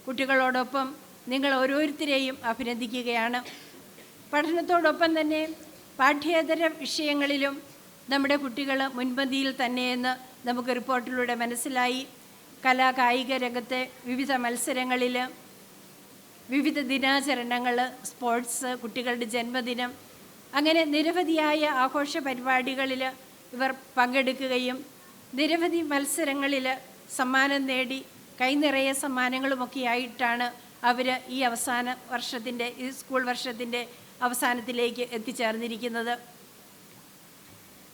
കുട്ടികളോടൊപ്പം നിങ്ങൾ ഓരോരുത്തരെയും അഭിനന്ദിക്കുകയാണ്. പഠനത്തോടൊപ്പം തന്നെ പാഠ്യേതര വിഷയങ്ങളിലും നമ്മുടെ കുട്ടികൾ മുൻപന്തിയിൽ തന്നെയെന്ന് നമുക്ക് റിപ്പോർട്ടിലൂടെ മനസ്സിലായി. കലാ കായിക രംഗത്തെ വിവിധ മത്സരങ്ങളിൽ, വിവിധ ദിനാചരണങ്ങൾ, സ്പോർട്സ്, കുട്ടികളുടെ ജന്മദിനം, അങ്ങനെ നിരവധിയായ ആഘോഷ പരിപാടികളിൽ ഇവർ പങ്കെടുക്കുകയും നിരവധി മത്സരങ്ങളിൽ സമ്മാനം നേടി കൈനിറയെ സമ്മാനങ്ങളുമൊക്കെ ആയിട്ടാണ് അവർ ഈ ഈ സ്കൂൾ വർഷത്തിൻ്റെ അവസാനത്തിലേക്ക് എത്തിച്ചേർന്നിരിക്കുന്നത്.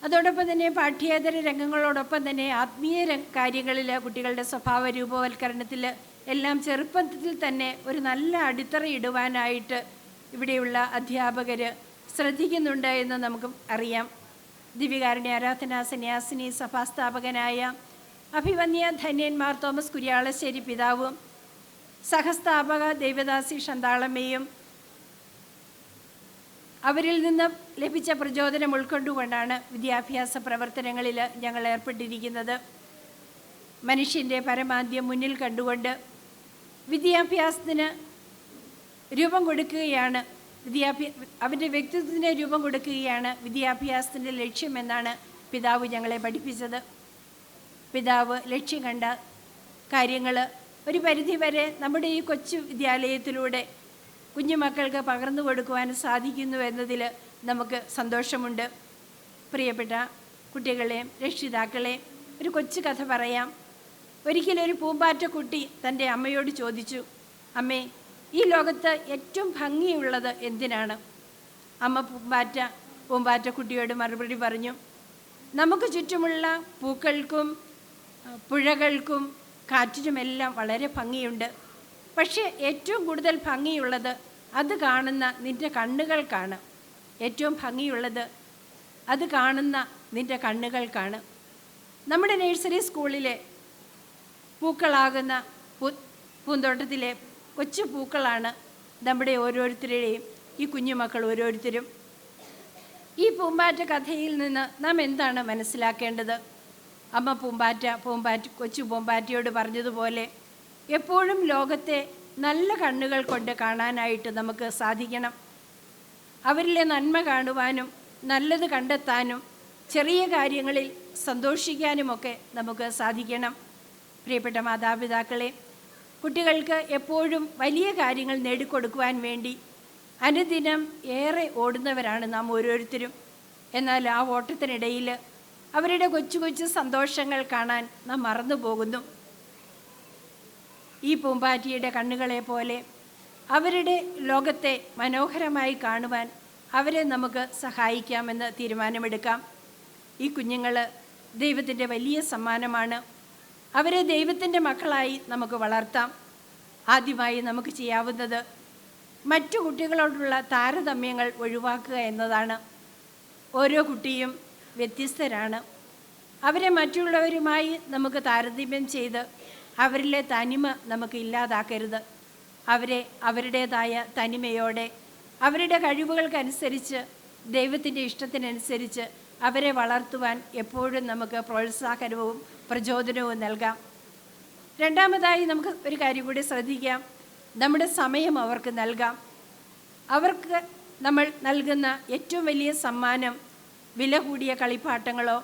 അതോടൊപ്പം തന്നെ പാഠ്യേതര രംഗങ്ങളോടൊപ്പം തന്നെ ആത്മീയ കാര്യങ്ങളിൽ കുട്ടികളുടെ സ്വഭാവ രൂപവൽക്കരണത്തിൽ എല്ലാം ചെറുപ്പത്തിൽ തന്നെ ഒരു നല്ല അടിത്തറ ഇടുവാനായിട്ട് ഇവിടെയുള്ള അധ്യാപകർ ശ്രദ്ധിക്കുന്നുണ്ട് എന്ന് നമുക്ക് അറിയാം. ദിവ്യകാരുണ്യ ആരാധനാ സന്യാസിനി സഭാസ്ഥാപകനായ അഭിവന്യ ധന്യൻ മാർ തോമസ് കുര്യാളശ്ശേരി പിതാവും സഹസ്ഥാപക ദേവദാസി ഷന്താളമ്മയും അവരിൽ നിന്ന് ലഭിച്ച പ്രചോദനം ഉൾക്കൊണ്ടുകൊണ്ടാണ് വിദ്യാഭ്യാസ പ്രവർത്തനങ്ങളിൽ ഞങ്ങൾ ഏർപ്പെട്ടിരിക്കുന്നത്. മനുഷ്യൻ്റെ പരമാന്ത്യം മുന്നിൽ കണ്ടുകൊണ്ട് വിദ്യാഭ്യാസത്തിന് രൂപം കൊടുക്കുകയാണ്, അവൻ്റെ വ്യക്തിത്വത്തിന് രൂപം കൊടുക്കുകയാണ് വിദ്യാഭ്യാസത്തിൻ്റെ ലക്ഷ്യമെന്നാണ് പിതാവ് ഞങ്ങളെ പഠിപ്പിച്ചത്. പിതാവ് ലക്ഷ്യം കണ്ട കാര്യങ്ങൾ ഒരു പരിധിവരെ നമ്മുടെ ഈ കൊച്ചു വിദ്യാലയത്തിലൂടെ കുഞ്ഞുമക്കൾക്ക് പകർന്നു കൊടുക്കുവാൻ സാധിക്കുന്നു എന്നതിൽ നമുക്ക് സന്തോഷമുണ്ട്. പ്രിയപ്പെട്ട കുട്ടികളെ, രക്ഷിതാക്കളെ, ഒരു കൊച്ചു കഥ പറയാം. ഒരിക്കലൊരു പൂമ്പാറ്റക്കുട്ടി തൻ്റെ അമ്മയോട് ചോദിച്ചു, അമ്മേ, ഈ ലോകത്ത് ഏറ്റവും ഭംഗിയുള്ളത് എന്തിനാണ്? അമ്മ പൂമ്പാറ്റക്കുട്ടിയോട് മറുപടി പറഞ്ഞു, നമുക്ക് ചുറ്റുമുള്ള പൂക്കൾക്കും പുഴകൾക്കും കാറ്റിനുമെല്ലാം വളരെ ഭംഗിയുണ്ട്. പക്ഷേ ഏറ്റവും കൂടുതൽ ഭംഗിയുള്ളത് അത് കാണുന്ന നിൻ്റെ കണ്ണുകൾക്കാണ്. ഏറ്റവും ഭംഗിയുള്ളത് അത് കാണുന്ന നിൻ്റെ കണ്ണുകൾക്കാണ്. നമ്മുടെ നഴ്സറി സ്കൂളിലെ പൂക്കളാകുന്ന പൂന്തോട്ടത്തിലെ കൊച്ചു പൂക്കളാണ് നമ്മുടെ ഓരോരുത്തരുടെയും ഈ കുഞ്ഞുമക്കൾ ഓരോരുത്തരും. ഈ പൂമ്പാറ്റ കഥയിൽ നിന്ന് നാം എന്താണ് മനസ്സിലാക്കേണ്ടത്? അമ്മ കൊച്ചു പൂമ്പാറ്റയോട് പറഞ്ഞതുപോലെ എപ്പോഴും ലോകത്തെ നല്ല കണ്ണുകൾ കൊണ്ട് കാണാനായിട്ട് നമുക്ക് സാധിക്കണം. അവരിലെ നന്മ കാണുവാനും നല്ലത് കണ്ടെത്താനും ചെറിയ കാര്യങ്ങളിൽ സന്തോഷിക്കാനുമൊക്കെ നമുക്ക് സാധിക്കണം. പ്രിയപ്പെട്ട മാതാപിതാക്കളെ, കുട്ടികൾക്ക് എപ്പോഴും വലിയ കാര്യങ്ങൾ നേടിക്കൊടുക്കുവാൻ വേണ്ടി അനുദിനം ഏറെ ഓടുന്നവരാണ് നാം ഓരോരുത്തരും. എന്നാൽ ആ ഓട്ടത്തിനിടയിൽ അവരുടെ കൊച്ചു കൊച്ചു സന്തോഷങ്ങൾ കാണാൻ നാം മറന്നു പോകുന്നു. ഈ പൂമ്പാറ്റിയുടെ കണ്ണുകളെ പോലെ അവരുടെ ലോകത്തെ മനോഹരമായി കാണുവാൻ അവരെ നമുക്ക് സഹായിക്കാമെന്ന് തീരുമാനമെടുക്കാം. ഈ കുഞ്ഞുങ്ങൾ ദൈവത്തിൻ്റെ വലിയ സമ്മാനമാണ്. അവരെ ദൈവത്തിൻ്റെ മക്കളായി നമുക്ക് വളർത്താം. ആദ്യമായി നമുക്ക് ചെയ്യാവുന്നത് മറ്റു കുട്ടികളോടുള്ള താരതമ്യങ്ങൾ ഒഴിവാക്കുക എന്നതാണ്. ഓരോ കുട്ടിയും വ്യത്യസ്തരാണ്. അവരെ മറ്റുള്ളവരുമായി നമുക്ക് താരതമ്യം ചെയ്ത് അവരിലെ തനിമ നമുക്ക് ഇല്ലാതാക്കരുത്. അവരെ അവരുടേതായ തനിമയോടെ അവരുടെ കഴിവുകൾക്കനുസരിച്ച് ദൈവത്തിൻ്റെ ഇഷ്ടത്തിനനുസരിച്ച് അവരെ വളർത്തുവാൻ എപ്പോഴും നമുക്ക് പ്രോത്സാഹനവും പ്രചോദനവും നൽകാം. രണ്ടാമതായി നമുക്ക് ഒരു കാര്യം കൂടി ശ്രദ്ധിക്കാം. നമ്മുടെ സമയം അവർക്ക് നൽകാം. അവർക്ക് നമ്മൾ നൽകുന്ന ഏറ്റവും വലിയ സമ്മാനം വില കൂടിയ കളിപ്പാട്ടങ്ങളോ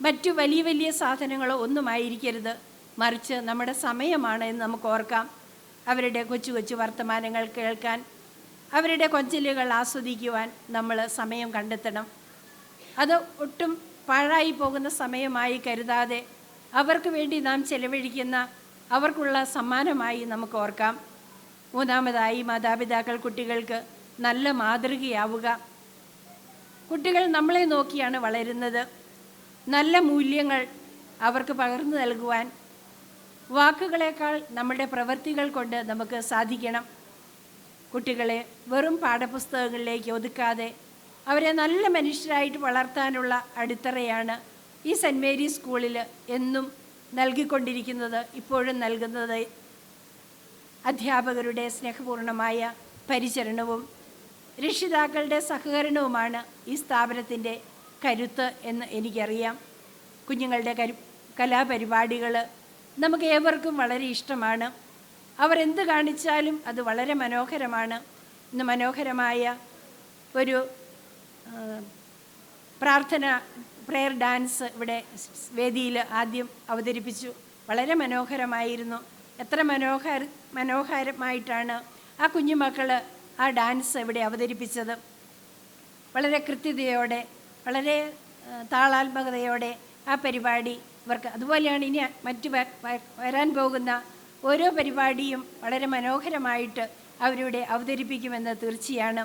മറ്റു വലിയ വലിയ സാധനങ്ങളോ ഒന്നുമായിരിക്കരുത്. മറിച്ച് നമ്മുടെ സമയമാണ് എന്ന് നമുക്ക് ഓർക്കാം. അവരുടെ കൊച്ചു കൊച്ചു വർത്തമാനങ്ങൾ കേൾക്കാൻ, അവരുടെ കൊഞ്ചലുകൾ ആസ്വദിക്കുവാൻ നമ്മൾ സമയം കണ്ടെത്തണം. അത് ഒട്ടും പാഴായി പോകുന്ന സമയമായി കരുതാതെ അവർക്ക് വേണ്ടി നാം ചെലവഴിക്കുന്ന അവർക്കുള്ള സമ്മാനമായി നമുക്ക് ഓർക്കാം. മൂന്നാമതായി, മാതാപിതാക്കൾ കുട്ടികൾക്ക് നല്ല മാതൃകയാവുക. കുട്ടികൾ നമ്മളെ നോക്കിയാണ് വളരുന്നത്. നല്ല മൂല്യങ്ങൾ അവർക്ക് പകർന്നു നൽകുവാൻ വാക്കുകളേക്കാൾ നമ്മുടെ പ്രവൃത്തികൾ കൊണ്ട് നമുക്ക് സാധിക്കണം. കുട്ടികളെ വെറും പാഠപുസ്തകങ്ങളിലേക്ക് ഒതുക്കാതെ അവരെ നല്ല മനുഷ്യരായിട്ട് വളർത്താനുള്ള അടിത്തറയാണ് ഈ സെൻറ്റ് മേരീസ് സ്കൂളിൽ എന്നും നൽകിക്കൊണ്ടിരിക്കുന്നത്. ഇപ്പോഴും നൽകുന്നത് അധ്യാപകരുടെ സ്നേഹപൂർണമായ പരിചരണവും രക്ഷിതാക്കളുടെ സഹകരണവുമാണ് ഈ സ്ഥാപനത്തിൻ്റെ കരുത്ത് എന്ന് എനിക്കറിയാം. കുഞ്ഞുങ്ങളുടെ കലാപരിപാടികൾ നമുക്ക് ഏവർക്കും വളരെ ഇഷ്ടമാണ്. അവരെന്ത് കാണിച്ചാലും അത് വളരെ മനോഹരമാണ്. ഇന്ന് മനോഹരമായ ഒരു പ്രയർ ഡാൻസ് ഇവിടെ വേദിയിൽ ആദ്യം അവതരിപ്പിച്ചു. വളരെ മനോഹരമായിരുന്നു. എത്ര മനോഹരമായിട്ടാണ് ആ കുഞ്ഞുമക്കൾ ആ ഡാൻസ് ഇവിടെ അവതരിപ്പിച്ചത്. വളരെ കൃത്യതയോടെ, വളരെ താളാത്മകതയോടെ ആ പരിപാടി ഇവർക്ക്, അതുപോലെയാണ് ഇനി മറ്റു വരാൻ പോകുന്ന ഓരോ പരിപാടിയും വളരെ മനോഹരമായിട്ട് അവരുടെ അവതരിപ്പിക്കുമെന്ന് തീർച്ചയാണ്.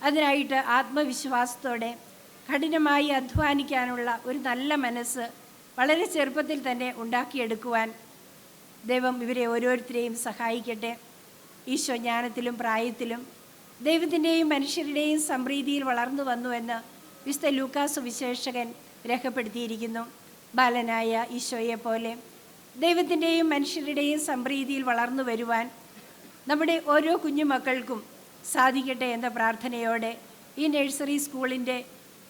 അതിനായിട്ട് ആത്മവിശ്വാസത്തോടെ കഠിനമായി അധ്വാനിക്കാനുള്ള ഒരു നല്ല മനസ്സ് വളരെ ചെറുപ്പത്തിൽ തന്നെ ഉണ്ടാക്കിയെടുക്കുവാൻ ദൈവം ഇവരെ ഓരോരുത്തരെയും സഹായിക്കട്ടെ. ഈശോ ജ്ഞാനത്തിലും പ്രായത്തിലും ദൈവത്തിൻ്റെയും മനുഷ്യരുടെയും സംപ്രീതിയിൽ വളർന്നു വന്നുവെന്ന് വിശുദ്ധ ലൂക്കാസ് സുവിശേഷകൻ രേഖപ്പെടുത്തിയിരിക്കുന്നു. ബാലനായ ഈശോയെ പോലെ ദൈവത്തിൻ്റെയും മനുഷ്യരുടെയും സംപ്രീതിയിൽ വളർന്നു വരുവാൻ നമ്മുടെ ഓരോ കുഞ്ഞുമക്കൾക്കും സാധിക്കട്ടെ എന്ന പ്രാർത്ഥനയോടെ ഈ നഴ്സറി സ്കൂളിൻ്റെ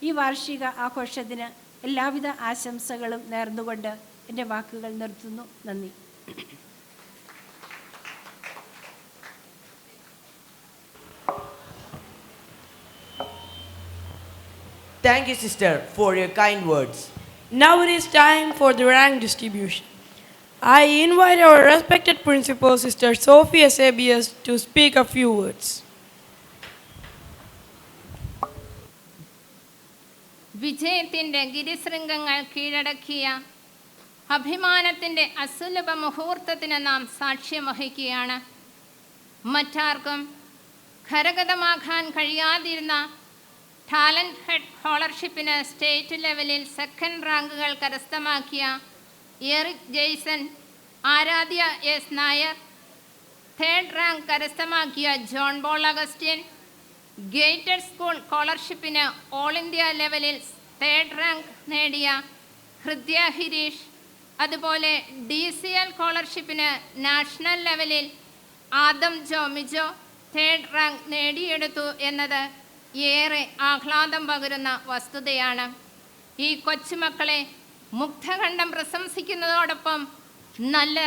ഈ വാർഷിക ആഘോഷത്തിന് എല്ലാവിധ ആശംസകളും നേർന്നുകൊണ്ട് എൻ്റെ വാക്കുകൾ നിർത്തുന്നു. നന്ദി. Thank you, sister, for your kind words. Now it is time for the rank distribution. I invite our respected principal, Sister Sophia Sabias, to speak a few words. വിജയത്തിൻ്റെ ഗിരിശൃംഗങ്ങൾ കീഴടക്കിയ അഭിമാനത്തിൻ്റെ അസുലഭ മുഹൂർത്തത്തിന് നാം സാക്ഷ്യം വഹിക്കുകയാണ്. മറ്റാർക്കും കരഗതമാക്കാൻ കഴിയാതിരുന്ന ടാലൻറ്റ് ഹെഡ് സ്കോളർഷിപ്പിന് സ്റ്റേറ്റ് ലെവലിൽ സെക്കൻഡ് റാങ്കുകൾ കരസ്ഥമാക്കിയ Eric Jason, Aradhya S Nair, third rank കരസ്ഥമാക്കിയ ജോൺ ബോൾ അഗസ്റ്റിൻ, ഗേറ്റഡ് സ്കൂൾ സ്കോളർഷിപ്പിന് ഓൾ ഇന്ത്യ ലെവലിൽ തേർഡ് റാങ്ക് നേടിയ ഹൃദ്യ ഹരീഷ്, അതുപോലെ DCL സ്കോളർഷിപ്പിന് നാഷണൽ ലെവലിൽ Adam Jo Mijo third rank നേടിയെടുത്തു എന്നത് ഏറെ ആഹ്ലാദം പകരുന്ന വസ്തുതയാണ്. ഈ കൊച്ചുമക്കളെ മുഗ്ധകണ്ഠം പ്രശംസിക്കുന്നതോടൊപ്പം നല്ല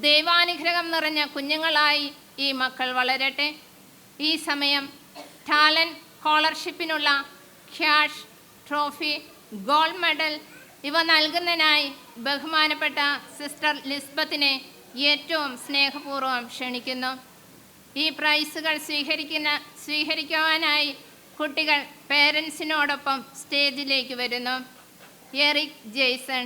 ദൈവാനുഗ്രഹം നിറഞ്ഞ കുഞ്ഞുങ്ങളായി ഈ മക്കൾ വളരട്ടെ. ഈ സമയം ടാലൻറ്റ് സ്കോളർഷിപ്പിനുള്ള ക്യാഷ്, ട്രോഫി, ഗോൾഡ് മെഡൽ ഇവ നൽകുന്നതിനായി ബഹുമാനപ്പെട്ട സിസ്റ്റർ ലിസ്ബത്തിനെ ഏറ്റവും സ്നേഹപൂർവ്വം ക്ഷണിക്കുന്നു. ഈ പ്രൈസുകൾ സ്വീകരിക്കുവാനായി കുട്ടികൾ പേരൻസിനോടൊപ്പം സ്റ്റേജിലേക്ക് വരുന്നു. Eric Jason.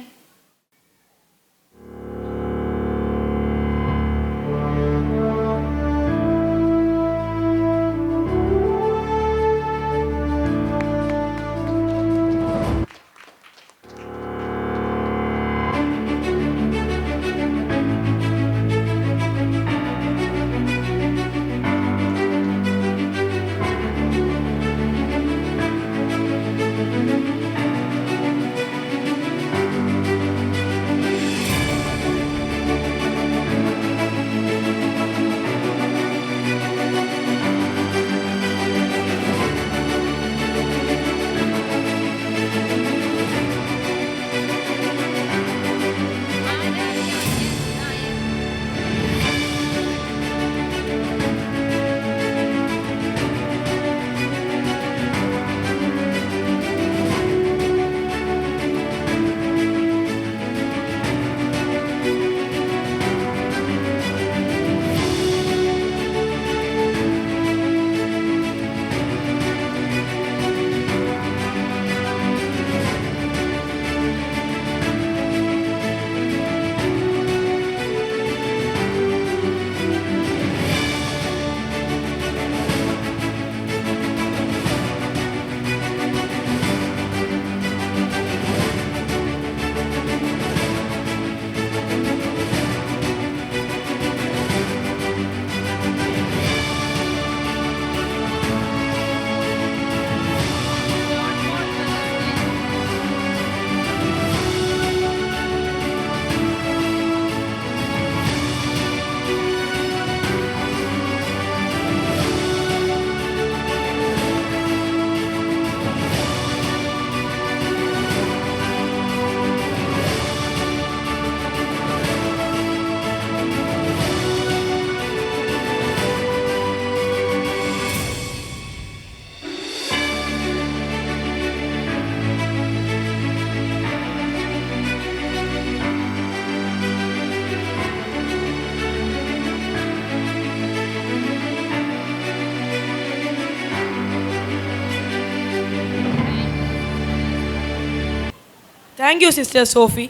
Thank you, Sister Sophie.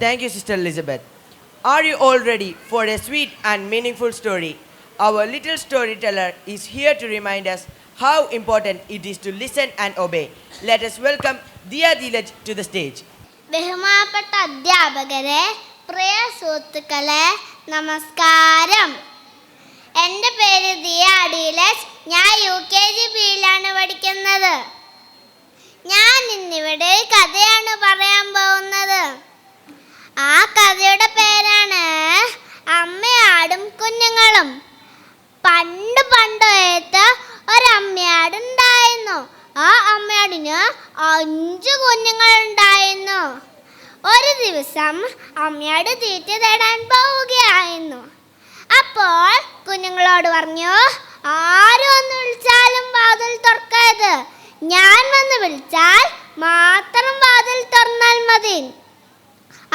Thank you, Sister Elizabeth. Are you all ready for a sweet and meaningful story? Our little storyteller is here to remind us how important it is to listen and obey. Let us welcome Diya Dilaj to the stage. ബഹുമാനപ്പെട്ട അധ്യാപകരെ, പ്രിയ സുഹൃത്തുക്കളെ, നമസ്കാരം. എൻ്റെ പേര് ദിയ ഡീലജ്. ഞാൻ UKG ബിയിലാണ് പഠിക്കുന്നത്. ഞാൻ ഇന്നിവിടെ കഥയാണ് പറയാൻ പോകുന്നത്. ആ കഥയുടെ പേരാണ് അമ്മയാടും കുഞ്ഞുങ്ങളും. പണ്ട് പണ്ടേത്ത് ഒരമ്മയാടുണ്ടായിരുന്നു. ആ അമ്മയാടിന് 5 കുഞ്ഞുങ്ങളുണ്ടായിരുന്നു. ഒരു ദിവസം അമ്മയാട് തീറ്റ തേടാൻ പോവുകയായിരുന്നു. അപ്പോൾ കുഞ്ഞുങ്ങളോട് പറഞ്ഞു, ആരും ഒന്ന് വിളിച്ചാലും വാതിൽ തുറക്കരുത്. ഞാൻ വന്ന് വിളിച്ചാൽ മാത്രം വാതിൽ തുറന്നാൽ മതി.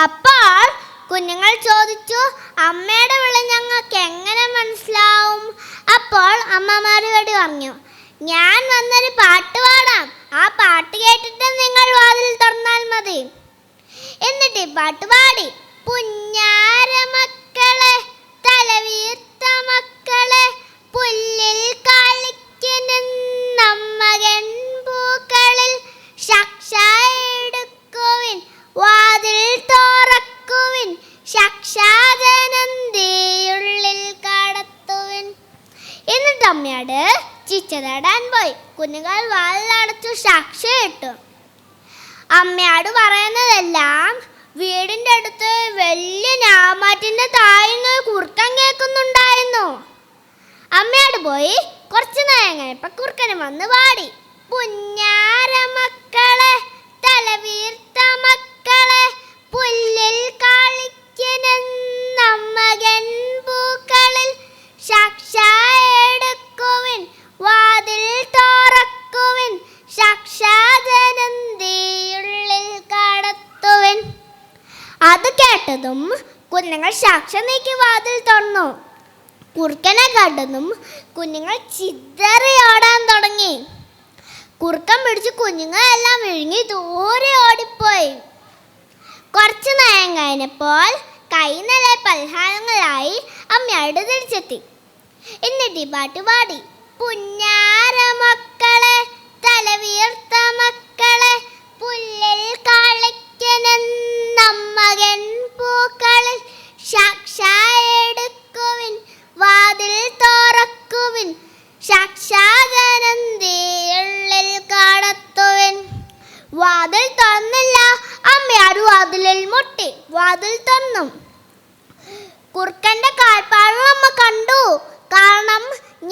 അപ്പോൾ കുഞ്ഞുങ്ങൾ ചോദിച്ചു, അമ്മയുടെ വിളി ഞങ്ങൾക്ക് എങ്ങനെ മനസ്സിലാവും? അപ്പോൾ അമ്മ മറുപടി പറഞ്ഞു, ഞാൻ വന്നൊരു പാട്ട് പാടാം. ആ പാട്ട് കേട്ടിട്ട് നിങ്ങൾ വാതിൽ തുറന്നാൽ മതി. എന്നിട്ട് ഈ പാട്ട് പാടി. പുഞ്ഞാര മക്കളെ, തലവീർത്ത മക്കളെ, പുല്ലിൽ കളിക്കുന്നമ്മകൻ പൂക്കളിൽ ശക്ഷയെടുക്കുവിൻ, വാതിൽ തുറക്കുവിൻ, ശക്ഷാജനന്തിയുള്ളിൽ കടത്തുവിൻ. എന്നിട്ട് അമ്മയോട് ചിച്ച തേടാൻ പോയി. കുഞ്ഞുങ്ങൾ വാതിലടച്ചു സാക്ഷിയിട്ടു. അമ്മയോട് പറയുന്നതെല്ലാം വീടിൻ്റെ അടുത്ത് വലിയ ഞാമാറ്റിൻ്റെ താഴ്ന്ന് കുറുക്കൻ കേൾക്കുന്നുണ്ടായിരുന്നു. അമ്മയോട് പോയി കുറച്ച് നേരം കഴിഞ്ഞപ്പോൾ കുറുക്കന് വന്ന് പാടി. പുഞ്ഞാര മക്കളെ, തലവീർത്ത മക്കളെ, പുല്ലിൽ കളിക്കുന്നമ്മകൻ പൂക്കളിൽ ശക്ഷയെടുക്കുവിൻ, വാതിൽ തുറക്കുവിൻ, ശക്ഷാജനന്തിയുള്ളിൽ കടത്തുവിൻ. അത് കേട്ടതും കുഞ്ഞുങ്ങൾ ശക്ഷ നീക്കി വാതിൽ തുറന്നു. കുറുക്കനെ കണ്ടതും കുഞ്ഞുങ്ങൾ ചിതറി ഓടാൻ തുടങ്ങി. കുറുക്കൻ പിടിച്ച് കുഞ്ഞുങ്ങളെല്ലാം വിഴുങ്ങി ദൂരെ ഓടിപ്പോയി. കുറച്ചു നേരം കഴിഞ്ഞപ്പോൾ കൈ നിറയെ പലഹാരങ്ങളായി അമ്മയോട് തിരിച്ചെത്തി. എന്നിട്ട് ഈ പാട്ട് പാടി. പുഞ്ഞാര മക്കളെ, തലവീർത്ത മക്കളെ, പുല്ലിൽ കളിക്കുന്നമ്മകൻ പൂക്കളിൽ ശക്ഷയെടുക്കുവിൻ, വാതിൽ തുറക്കുവിൻ, ശക്ഷാജനന്തിയുള്ളിൽ കടത്തുവിൻ. വാതിൽ തുറന്നില്ല. അമ്മയാട് വാതിലിൽ മുട്ടി. വാതിൽ തുറന്നു. കുറുക്കന്റെ കാൽപ്പാടുകൾ അമ്മ കണ്ടു. കാരണം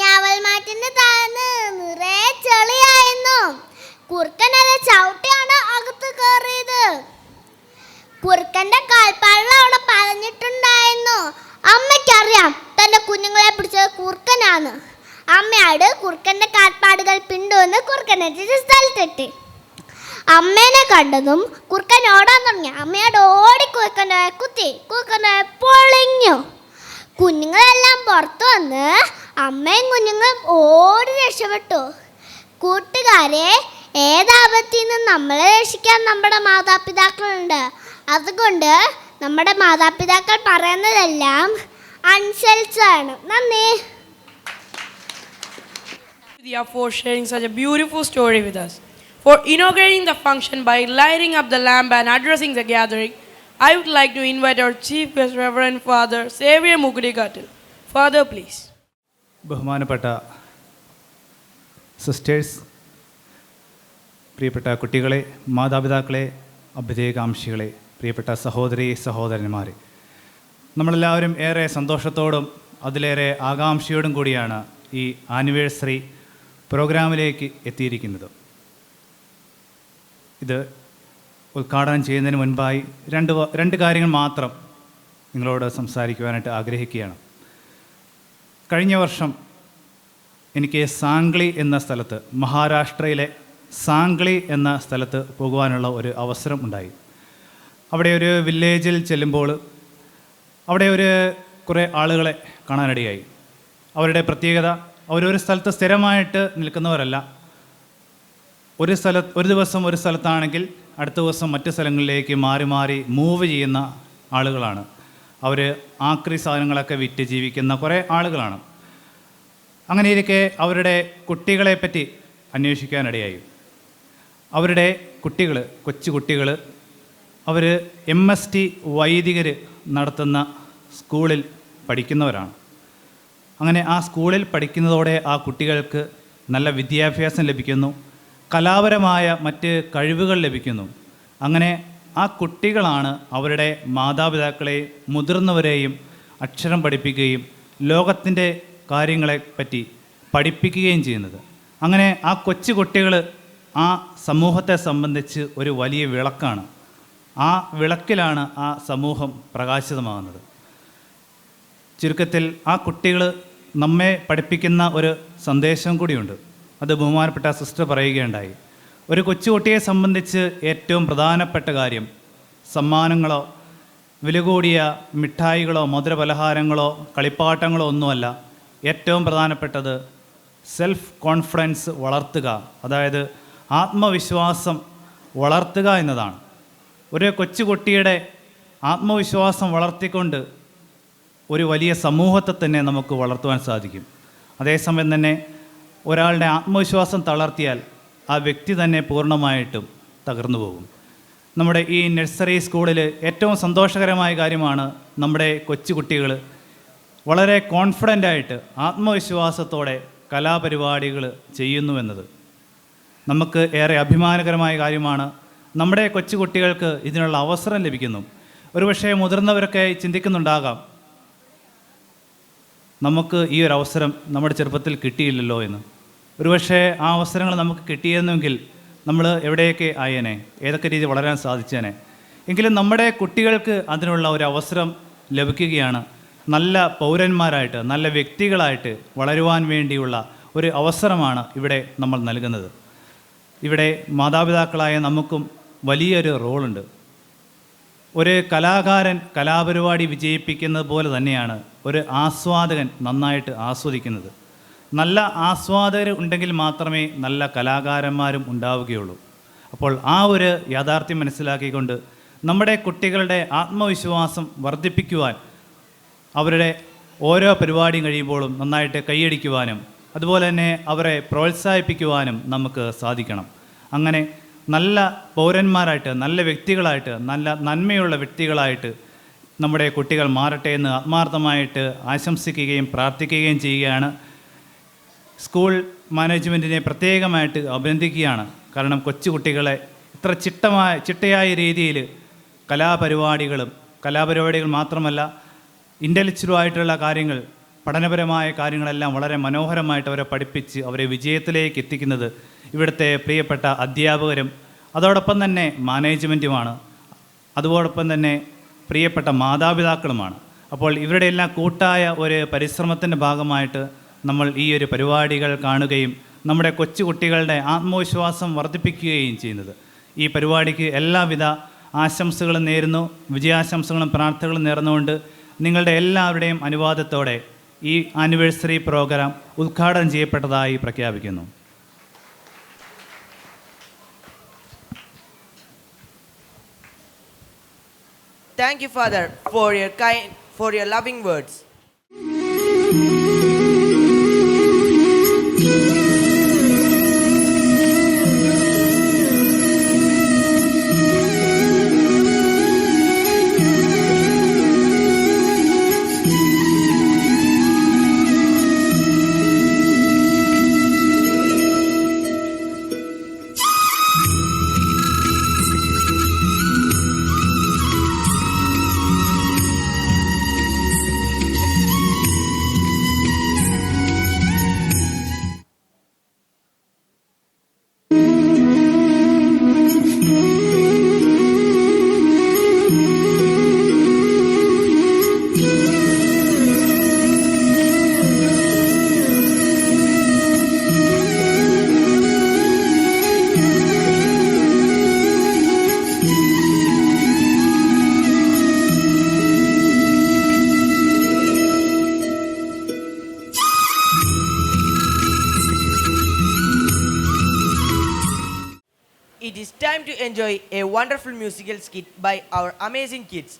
ഞാവൽ മാറ്റിന്റെ താഴ്ന്ന് നിറയെ ചെളിയായിരുന്നു. കുറുക്കൻ അത് ചവിട്ടിയാണ് അകത്ത് കയറിയത്. കുറുക്കന്റെ കാൽപ്പാടുകൾ അവിടെ പറഞ്ഞിട്ടുണ്ടായിരുന്നു. അമ്മയ്ക്കറിയാം തന്റെ കുഞ്ഞുങ്ങളെ പിടിച്ചത് കുറുക്കനാണ്. അമ്മയോട് കുറുക്കന്റെ കാൽപ്പാടുകൾ പിണ്ടുവന്ന് കുറുക്കനെ സ്ഥലത്തെത്തി. അമ്മേനെ കണ്ടതും കുറുക്കൻ ഓടാൻ തുടങ്ങി. അമ്മയോട് ഓടി കുറുക്കൻ്റെ കുത്തി. കുറുക്കൻ്റെ പൊളിഞ്ഞു. കുഞ്ഞുങ്ങളെല്ലാം പുറത്തു വന്ന് അമ്മയും കുഞ്ഞുങ്ങളും ഓടി രക്ഷപ്പെട്ടു. കൂട്ടുകാരെ, ഏതാപത്തിൽ നിന്നും നമ്മളെ രക്ഷിക്കാൻ നമ്മുടെ മാതാപിതാക്കളുണ്ട്. അതുകൊണ്ട് നമ്മുടെ മാതാപിതാക്കൾ പറയുന്നതെല്ലാം അനുസരിച്ചാണ്. നന്ദി. For sharing such a beautiful story with us. For inaugurating the function by lighting up the lamp and addressing the gathering, I would like to invite our Chief Guest, Reverend Father Xavier Mugudi-Kattil. Father, please. ബഹുമാനപ്പെട്ട sisters, പ്രിയപ്പെട്ട കുട്ടികളെ, മാതാപിതാക്കളെ, അഭ്യുദയകാംക്ഷികളെ, പ്രിയപ്പെട്ട സഹോദരി സഹോദരന്മാരെ, നമ്മളെല്ലാവരും ഏറെ സന്തോഷത്തോടും അതിലേറെ ആകാംക്ഷയോടും കൂടിയാണ് ഈ ആനിവേഴ്സറി പ്രോഗ്രാമിലേക്ക് എത്തിയിരിക്കുന്നത്. ഇത് ഉദ്ഘാടനം ചെയ്യുന്നതിന് മുൻപായി രണ്ട് കാര്യങ്ങൾ മാത്രം നിങ്ങളോട് സംസാരിക്കുവാനായിട്ട് ആഗ്രഹിക്കുകയാണ്. കഴിഞ്ഞ വർഷം എനിക്ക് സാംഗ്ലി എന്ന സ്ഥലത്ത്, മഹാരാഷ്ട്രയിലെ സാംഗ്ലി എന്ന സ്ഥലത്ത് പോകുവാനുള്ള ഒരു അവസരം ഉണ്ടായി. അവിടെ ഒരു വില്ലേജിൽ ചെല്ലുമ്പോൾ അവിടെ കുറേ ആളുകളെ കാണാനിടയായി. അവരുടെ പ്രത്യേകത, അവരൊരു സ്ഥലത്ത് സ്ഥിരമായിട്ട് നിൽക്കുന്നവരല്ല. ഒരു ദിവസം ഒരു സ്ഥലത്താണെങ്കിൽ അടുത്ത ദിവസം മറ്റ് സ്ഥലങ്ങളിലേക്ക് മാറി മാറി മൂവ് ചെയ്യുന്ന ആളുകളാണ്. അവർ ആക്രി സാധനങ്ങളൊക്കെ വിറ്റ് ജീവിക്കുന്ന കുറേ ആളുകളാണ്. അങ്ങനെയിരിക്കെ അവരുടെ കുട്ടികളെപ്പറ്റി അന്വേഷിക്കാനിടയായി. അവരുടെ കുട്ടികൾ, കൊച്ചു കുട്ടികൾ, അവർ MST വൈദികർ നടത്തുന്ന സ്കൂളിൽ പഠിക്കുന്നവരാണ്. അങ്ങനെ ആ സ്കൂളിൽ പഠിക്കുന്നതോടെ ആ കുട്ടികൾക്ക് നല്ല വിദ്യാഭ്യാസം ലഭിക്കുന്നു, കലാപരമായ മറ്റ് കഴിവുകൾ ലഭിക്കുന്നു. അങ്ങനെ ആ കുട്ടികളാണ് അവരുടെ മാതാപിതാക്കളെയും മുതിർന്നവരെയും അക്ഷരം പഠിപ്പിക്കുകയും ലോകത്തിൻ്റെ കാര്യങ്ങളെപ്പറ്റി പഠിപ്പിക്കുകയും ചെയ്യുന്നത്. അങ്ങനെ ആ കൊച്ചു കുട്ടികൾ ആ സമൂഹത്തെ സംബന്ധിച്ച് ഒരു വലിയ വിളക്കാണ്. ആ വിളക്കിലാണ് ആ സമൂഹം പ്രകാശിതമാകുന്നത്. ചുരുക്കത്തിൽ ആ കുട്ടികൾ നമ്മെ പഠിപ്പിക്കുന്ന ഒരു സന്ദേശം കൂടിയുണ്ട്. അത് ബഹുമാനപ്പെട്ട സിസ്റ്റർ പറയുകയുണ്ടായി. ഒരു കൊച്ചുകുട്ടിയെ സംബന്ധിച്ച് ഏറ്റവും പ്രധാനപ്പെട്ട കാര്യം സമ്മാനങ്ങളോ വില കൂടിയ മിഠായികളോ മധുരപലഹാരങ്ങളോ കളിപ്പാട്ടങ്ങളോ ഒന്നുമല്ല. ഏറ്റവും പ്രധാനപ്പെട്ടത് സെൽഫ് കോൺഫിഡൻസ് വളർത്തുക, അതായത് ആത്മവിശ്വാസം വളർത്തുക എന്നതാണ്. ഒരു കൊച്ചുകുട്ടിയുടെ ആത്മവിശ്വാസം വളർത്തിക്കൊണ്ട് ഒരു വലിയ സമൂഹത്തെ തന്നെ നമുക്ക് വളർത്തുവാൻ സാധിക്കും. അതേസമയം തന്നെ ഒരാളുടെ ആത്മവിശ്വാസം തളർത്തിയാൽ ആ വ്യക്തി തന്നെ പൂർണ്ണമായിട്ടും തകർന്നു പോകും. നമ്മുടെ ഈ നഴ്സറി സ്കൂളിൽ ഏറ്റവും സന്തോഷകരമായ കാര്യമാണ് നമ്മുടെ കൊച്ചുകുട്ടികൾ വളരെ കോൺഫിഡൻ്റായിട്ട് ആത്മവിശ്വാസത്തോടെ കലാപരിപാടികൾ ചെയ്യുന്നുവെന്നത് നമുക്ക് ഏറെ അഭിമാനകരമായ കാര്യമാണ്. നമ്മുടെ കൊച്ചുകുട്ടികൾക്ക് ഇതിനുള്ള അവസരം ലഭിക്കുന്നു. ഒരുപക്ഷെ മുതിർന്നവരൊക്കെ ചിന്തിക്കുന്നുണ്ടാകാം, നമുക്ക് ഈ ഒരു അവസരം നമ്മുടെ ചെറുപ്പത്തിൽ കിട്ടിയില്ലല്ലോ എന്ന്. ഒരുപക്ഷെ ആ അവസരങ്ങൾ നമുക്ക് കിട്ടിയിരുന്നെങ്കിൽ നമ്മൾ എവിടെയൊക്കെ ആയേനെ, ഏതൊക്കെ രീതി വളരാൻ സാധിച്ചേനെ. എങ്കിലും നമ്മുടെ കുട്ടികൾക്ക് അതിനുള്ള ഒരു അവസരം ലഭിക്കുകയാണ്. നല്ല പൗരന്മാരായിട്ട്, നല്ല വ്യക്തികളായിട്ട് വളരുവാൻ വേണ്ടിയുള്ള ഒരു അവസരമാണ് ഇവിടെ നമ്മൾ നൽകുന്നത്. ഇവിടെ മാതാപിതാക്കളായ നമുക്കും വലിയൊരു റോളുണ്ട്. ഒരു കലാകാരൻ കലാപരിപാടി വിജയിപ്പിക്കുന്നത് പോലെ തന്നെയാണ് ഒരു ആസ്വാദകൻ നന്നായിട്ട് ആസ്വദിക്കുന്നത്. നല്ല ആസ്വാദകർ ഉണ്ടെങ്കിൽ മാത്രമേ നല്ല കലാകാരന്മാരും ഉണ്ടാവുകയുള്ളൂ. അപ്പോൾ ആ ഒരു യാഥാർത്ഥ്യം മനസ്സിലാക്കിക്കൊണ്ട് നമ്മുടെ കുട്ടികളുടെ ആത്മവിശ്വാസം വർദ്ധിപ്പിക്കുവാൻ, അവരുടെ ഓരോ പരിപാടിയും കഴിയുമ്പോഴും നന്നായിട്ട് കൈയടിക്കുവാനും അതുപോലെ തന്നെ അവരെ പ്രോത്സാഹിപ്പിക്കുവാനും നമുക്ക് സാധിക്കണം. അങ്ങനെ നല്ല പൗരന്മാരായിട്ട്, നല്ല വ്യക്തികളായിട്ട്, നല്ല നന്മയുള്ള വ്യക്തികളായിട്ട് നമ്മുടെ കുട്ടികൾ മാറട്ടെ എന്ന് ആത്മാർത്ഥമായിട്ട് ആശംസിക്കുകയും പ്രാർത്ഥിക്കുകയും ചെയ്യുകയാണ്. സ്കൂൾ മാനേജ്മെൻറ്റിനെ പ്രത്യേകമായിട്ട് അഭിനന്ദിക്കുകയാണ്. കാരണം കൊച്ചു കുട്ടികളെ ഇത്ര ചിട്ടയായ രീതിയിൽ കലാപരിപാടികൾ മാത്രമല്ല, ഇൻ്റലക്ച്വലായിട്ടുള്ള കാര്യങ്ങൾ, പഠനപരമായ കാര്യങ്ങളെല്ലാം വളരെ മനോഹരമായിട്ട് അവരെ പഠിപ്പിച്ച് അവരെ വിജയത്തിലേക്ക് എത്തിക്കുന്നത് ഇവിടുത്തെ പ്രിയപ്പെട്ട അധ്യാപകരും അതോടൊപ്പം തന്നെ മാനേജ്മെൻറ്റുമാണ്. അതോടൊപ്പം തന്നെ പ്രിയപ്പെട്ട മാതാപിതാക്കളുമാണ്. അപ്പോൾ ഇവരുടെ എല്ലാം കൂട്ടായ ഒരു പരിശ്രമത്തിൻ്റെ ഭാഗമായിട്ട് നമ്മൾ ഈ ഒരു പരിപാടികൾ കാണുകയും നമ്മുടെ കൊച്ചുകുട്ടികളുടെ ആത്മവിശ്വാസം വർദ്ധിപ്പിക്കുകയും ചെയ്യുന്നത്. ഈ പരിപാടിക്ക് എല്ലാവിധ ആശംസകളും നേരുന്നു, വിജയാശംസകളും പ്രാർത്ഥനകളും നേർന്നുകൊണ്ട് നിങ്ങളുടെ എല്ലാവരുടെയും അനുവാദത്തോടെ ഈ ആനിവേഴ്സറി പ്രോഗ്രാം ഉദ്ഘാടനം ചെയ്യപ്പെട്ടതായി പ്രഖ്യാപിക്കുന്നു. Thank you, Father, for your loving words. time to enjoy a wonderful musical skit by our amazing kids.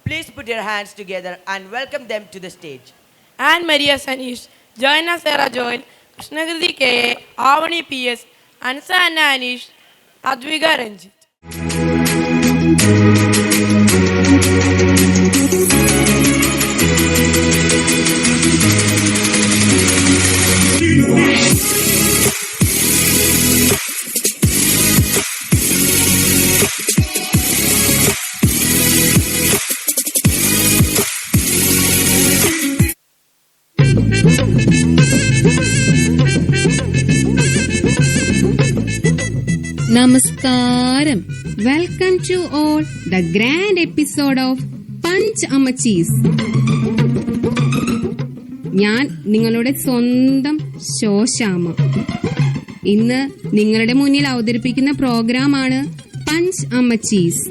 Please put your hands together and welcome them to the stage. Anne Maria Sanish, Joanna Sarah Joel, Krishnagirthi K.A., Avani P.S., Ansa Anna Anish, Adviga Ranjit. Namaskaram. Welcome to all the grand episode of Punch Amachis. ഞാൻ നിങ്ങളുടെ സ്വന്തം ശോശാമ. ഇന്ന് നിങ്ങളുടെ മുന്നിൽ അവതരിപ്പിക്കുന്ന പ്രോഗ്രാമാണ് punch അമ്മച്ചീസ്.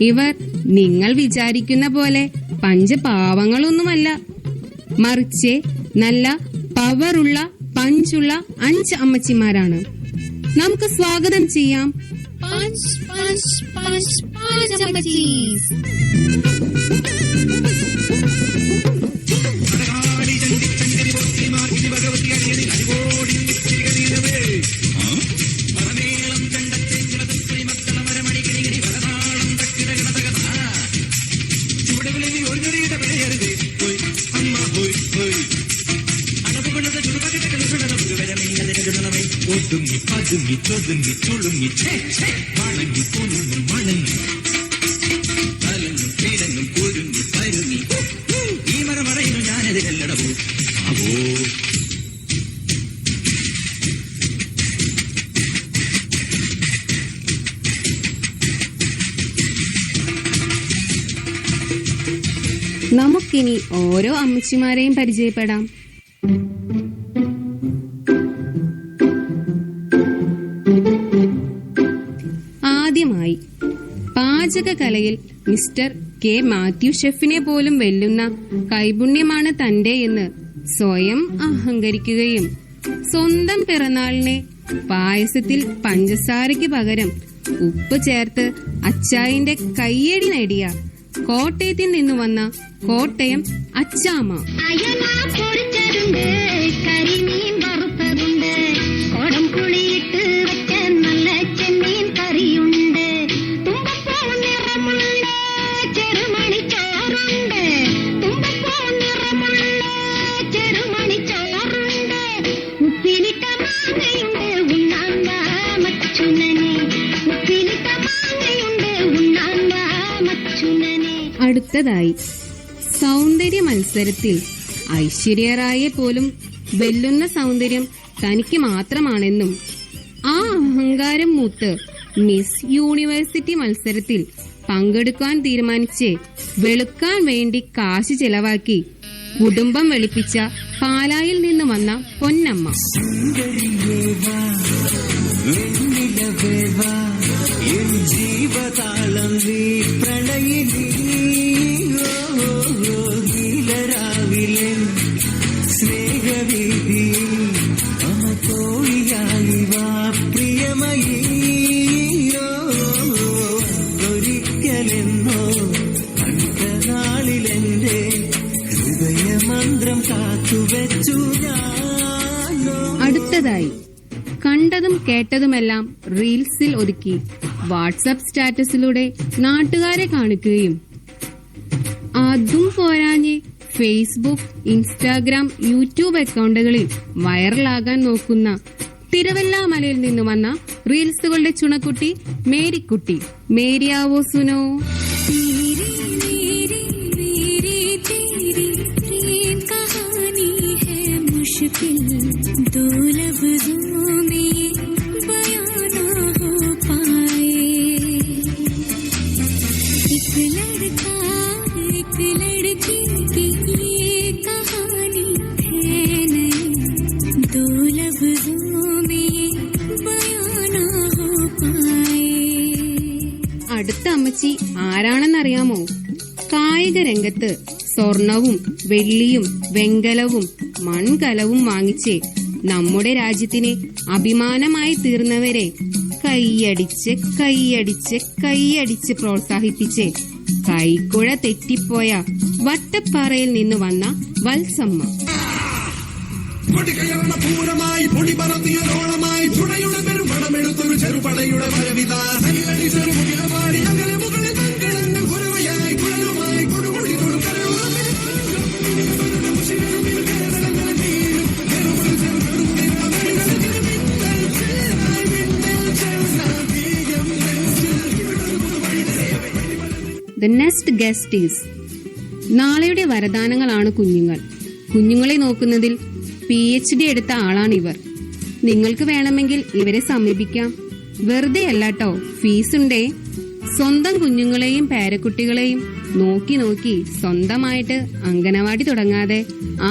ഇവർ നിങ്ങൾ വിചാരിക്കുന്ന പോലെ പഞ്ചപാവങ്ങളൊന്നുമല്ല, മറിച്ച് നല്ല പവറുള്ള പഞ്ചുള്ള 5 അമ്മച്ചിമാരാണ്. നമുക്ക് സ്വാഗതം ചെയ്യാം പഞ്ച് പഞ്ച് പഞ്ച് പഞ്ച് അമ്മച്ചീസ്. ഒതുങ്ങി പതുങ്ങി ചൊതുങ്ങി ചുളുങ്ങി മണങ്ങി പൊന്നുങ്ങും മണങ്ങി തലങ്ങും പിടങ്ങും കുരുങ്ങി പരുങ്ങി ഈ മറമറയുന്നു ഞാനതിലെല്ലടവോ അവോ. നമുക്കിനി ഓരോ അമ്മച്ചിമാരെയും പരിചയപ്പെടാം. ആദ്യമായി പാചകകലയിൽ മിസ്റ്റർ കെ മാത്യു ഷെഫിനെ പോലും വെല്ലുന്ന കൈപുണ്യമാണ് തന്റെ എന്ന് സ്വയം അഹങ്കരിക്കുകയും സ്വന്തം പിറന്നാളിനെ പായസത്തിൽ പഞ്ചസാരയ്ക്ക് പകരം ഉപ്പ് ചേർത്ത് അച്ചായന്റെ കയ്യടി നേടിയ കോട്ടയത്തിൽ നിന്നു വന്ന കോട്ടയം അച്ചാമ്മ. അടുത്തതായി സൗന്ദര്യ മത്സരത്തിൽ ഐശ്വര്യറായെ പോലും വെല്ലുന്ന സൗന്ദര്യം തനിക്ക് മാത്രമാണെന്നും ആ അഹങ്കാരം മൂത്ത് മിസ് യൂണിവേഴ്സിറ്റി മത്സരത്തിൽ പങ്കെടുക്കാൻ തീരുമാനിച്ച് വെളുക്കാൻ വേണ്ടി കാശ് ചെലവാക്കി കുടുംബം വെളുപ്പിച്ച പാലായിൽ നിന്ന് വന്ന പൊന്നമ്മ. ജീവതാളം നീ പ്രണയിനി രാവിലെ സ്നേഹവീതി അമതോഴിയായി വാ പ്രിയമയീ. ഒരിക്കലെന്നോ അടുത്തനാളിലെന്റെ ഹൃദയമന്ത്രം കാത്തുവെച്ചു ഞാനോ. അടുത്തതായി കണ്ടതും കേട്ടതുമെല്ലാം റീൽസിൽ ഒതുക്കി വാട്സാപ്പ് സ്റ്റാറ്റസിലൂടെ നാട്ടുകാരെ കാണിക്കുകയും അതും പോരാഞ്ഞ് ഫേസ്ബുക്ക്, ഇൻസ്റ്റാഗ്രാം, യൂട്യൂബ് അക്കൗണ്ടുകളിൽ വൈറലാകാൻ നോക്കുന്ന തിരുവല്ലാമലയിൽ നിന്ന് വന്ന റീൽസുകളുടെ ചുണക്കുട്ടി മേരിക്കുട്ടി. മേരിയാവോ സുനോ. അടുത്ത അമ്മച്ചി ആരാണെന്നറിയാമോ? കായിക രംഗത്ത് സ്വർണവും വെള്ളിയും വെങ്കലവും മൺകലവും വാങ്ങിച്ച് നമ്മുടെ രാജ്യത്തിന് അഭിമാനമായി തീർന്നവരെ കൈയടിച്ച് കൈയടിച്ച് കൈയടിച്ച് പ്രോത്സാഹിപ്പിച്ച് കൈക്കുഴ തെറ്റിപ്പോയ വട്ടപ്പാറയിൽ നിന്ന് വന്ന വത്സമ്മ. പൂരമായി പൊടി പറത്തിയോളമായി ചുടയുടെ പെരുമ്പടമെടുത്തൊരു ചെറുപടയുടെ വരവിത The next guest is നാളെയുടെ വരദാനങ്ങളാണ് കുഞ്ഞുങ്ങൾ. കുഞ്ഞുങ്ങളെ നോക്കുന്നതിൽ PhD എടുത്ത ആളാണിവർ. നിങ്ങൾക്ക് വേണമെങ്കിൽ ഇവരെ സമീപിക്കാം. വെറുതെ അല്ലാട്ടോ, ഫീസ് ഉണ്ടേ. സ്വന്തം കുഞ്ഞുങ്ങളെയും പേരക്കുട്ടികളെയും നോക്കി നോക്കി സ്വന്തമായിട്ട് അംഗനവാടി തുടങ്ങാതെ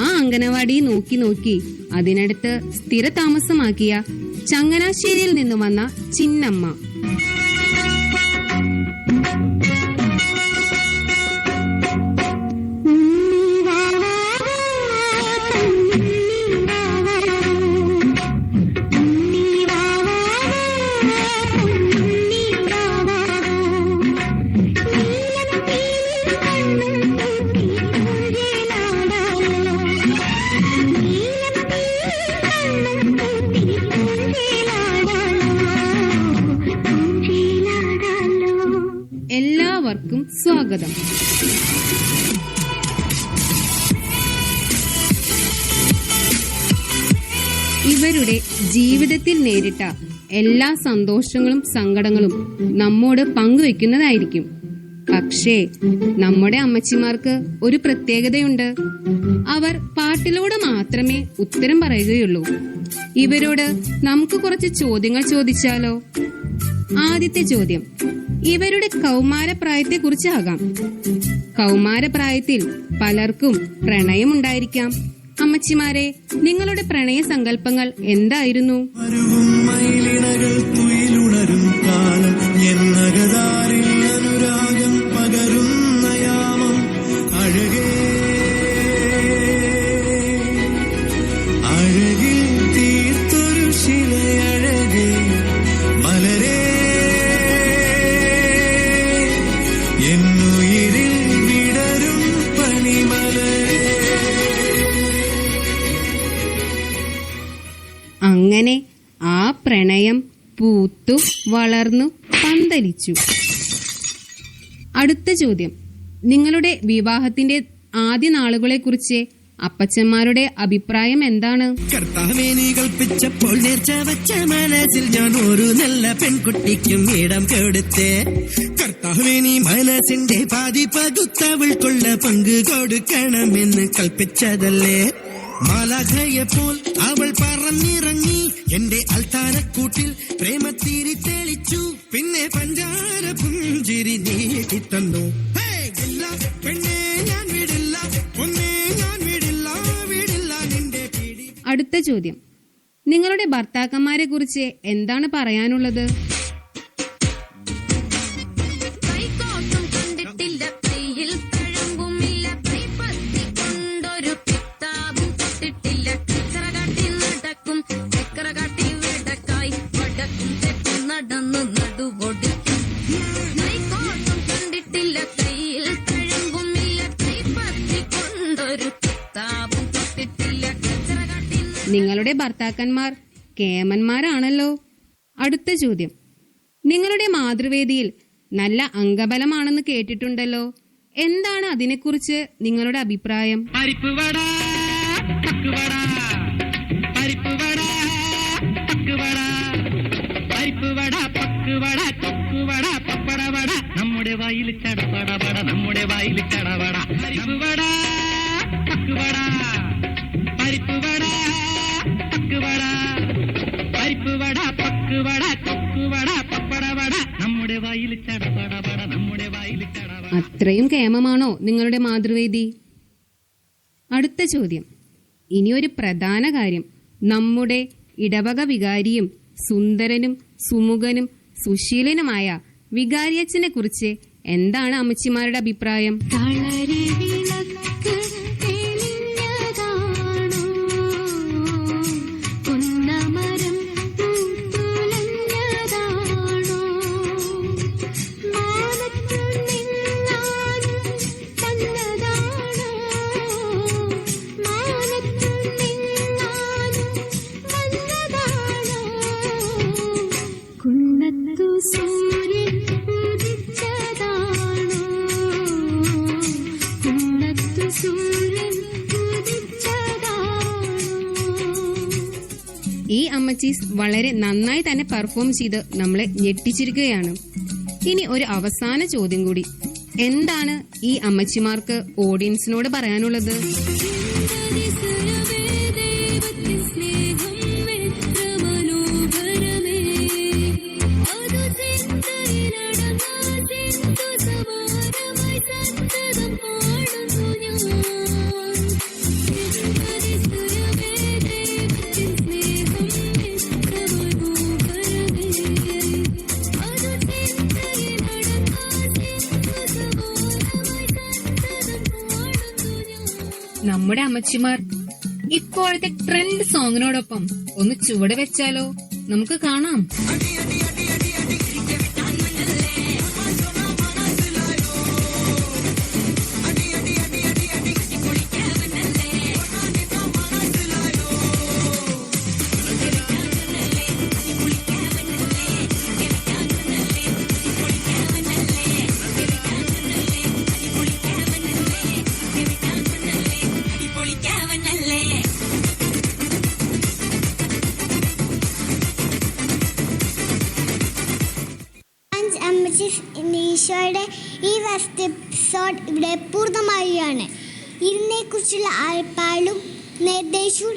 ആ അംഗനവാടി നോക്കി നോക്കി അതിനടുത്ത് സ്ഥിര താമസമാക്കിയ ചങ്ങനാശ്ശേരിയിൽ നിന്ന് വന്ന ചിന്നമ്മ. എല്ലാവർക്കും സ്വാഗതം. ഇവരുടെ ജീവിതത്തിൽ നേരിട്ട എല്ലാ സന്തോഷങ്ങളും സങ്കടങ്ങളും നമ്മോട് പങ്കുവെക്കുന്നതായിരിക്കും. പക്ഷേ നമ്മുടെ അമ്മച്ചിമാർക്ക് ഒരു പ്രത്യേകതയുണ്ട്. അവർ പാട്ടിലൂടെ മാത്രമേ ഉത്തരം പറയുകയുള്ളൂ. ഇവരോട് നമുക്ക് കുറച്ച് ചോദ്യങ്ങൾ ചോദിച്ചാലോ? ആദ്യത്തെ ചോദ്യം ഇവരുടെ കൗമാരപ്രായത്തെ കുറിച്ചാകാം. കൗമാരപ്രായത്തിൽ പലർക്കും പ്രണയമുണ്ടായിരിക്കാം. അമ്മച്ചിമാരെ, നിങ്ങളുടെ പ്രണയ സങ്കല്പങ്ങൾ എന്തായിരുന്നു? അങ്ങനെ ആ പ്രണയം പൂത്തു വളർന്നു പന്തലിച്ചു. അടുത്ത ചോദ്യം നിങ്ങളുടെ വിവാഹത്തിന്റെ ആദ്യ നാളുകളെ കുറിച്ച് അപ്പച്ചന്മാരുടെ അഭിപ്രായം എന്താണ്? കർത്താവേ നീ കൽപ്പിച്ചപ്പോൾ നേർച്ച വച്ച മനസ്സിൽ ഞാൻ ഒരു നല്ല പെൺകുട്ടിക്കും ഇടം കൊടുത്തേ. കർത്താവേ നീ മനസ്സിന്റെ പാതി പകുത്തവൾക്കുള്ള പങ്ക് കൊടുക്കണമെന്ന് കൽപ്പിച്ചതല്ലേ. മാലാഖയെപ്പോൾ അവൾ പറന്നിറങ്ങി എന്റെ അൽത്താരക്കൂട്ടിൽ പ്രേമത്തിരി തെളിച്ചു. പിന്നെ പഞ്ചാര പുഞ്ചിരി നീട്ടി തന്നു. പെണ്ണേ ഞാൻ വിടില്ല, പൊന്നേ ഞാൻ വിടില്ല, വിടില്ല നിന്റെ പിടി. അടുത്ത ചോദ്യം നിങ്ങളുടെ ഭർത്താക്കന്മാരെ കുറിച്ച് എന്താണ് പറയാനുള്ളത്? നിങ്ങളുടെ ഭർത്താക്കന്മാർ കേമന്മാരാണല്ലോ. അടുത്ത ചോദ്യം നിങ്ങളുടെ മാതൃവേദിയിൽ നല്ല അംഗബലമാണെന്ന് കേട്ടിട്ടുണ്ടല്ലോ. എന്താണ് അതിനെക്കുറിച്ച് നിങ്ങളുടെ അഭിപ്രായം? നമ്മുടെ വായിൽ ചടപടപട, നമ്മുടെ വായിൽ ചടപട. പരിപ്പുവട പക്കുവട, പരിപ്പുവട പക്കുവട, പരിപ്പുവട പക്കുവട, കൊക്കുവട പപ്പടവട. നമ്മുടെ വായിൽ ചടപടപട, നമ്മുടെ വായിൽ ചടപട. അത്രയും കേമമാണോ നിങ്ങളുടെ മാതൃവേദി? അടുത്ത ചോദ്യം ഇനിയൊരു പ്രധാന കാര്യം. നമ്മുടെ ഇടവക വികാരിയും സുന്ദരനും സുമുഖനും സുശീലനുമായ വികാരിയച്ഛനെ കുറിച്ച് എന്താണ് അമ്മച്ചിമാരുടെ അഭിപ്രായം? അമ്മച്ചീസ് വളരെ നന്നായി തന്നെ പെർഫോം ചെയ്ത് നമ്മളെ ഞെട്ടിച്ചിരിക്കുകയാണ്. ഇനി ഒരു അവസാന ചോദ്യം കൂടി. എന്താണ് ഈ അമ്മച്ചിമാർക്ക് ഓഡിയൻസിനോട് പറയാനുള്ളത്? നമ്മുടെ അമ്മച്ചിമാർ ഇപ്പോഴത്തെ ട്രെൻഡ് സോങ്ങിനോടൊപ്പം ഒന്ന് ചുവട് വെച്ചാലോ? നമുക്ക് കാണാം. ഈശോയുടെ ഈ ഫസ്റ്റ് എപ്പിസോഡ് ഇവിടെ പൂർണ്ണമാവുകയാണ്. ഇതിനെക്കുറിച്ചുള്ള അഭിപ്രായവും നിർദ്ദേശവും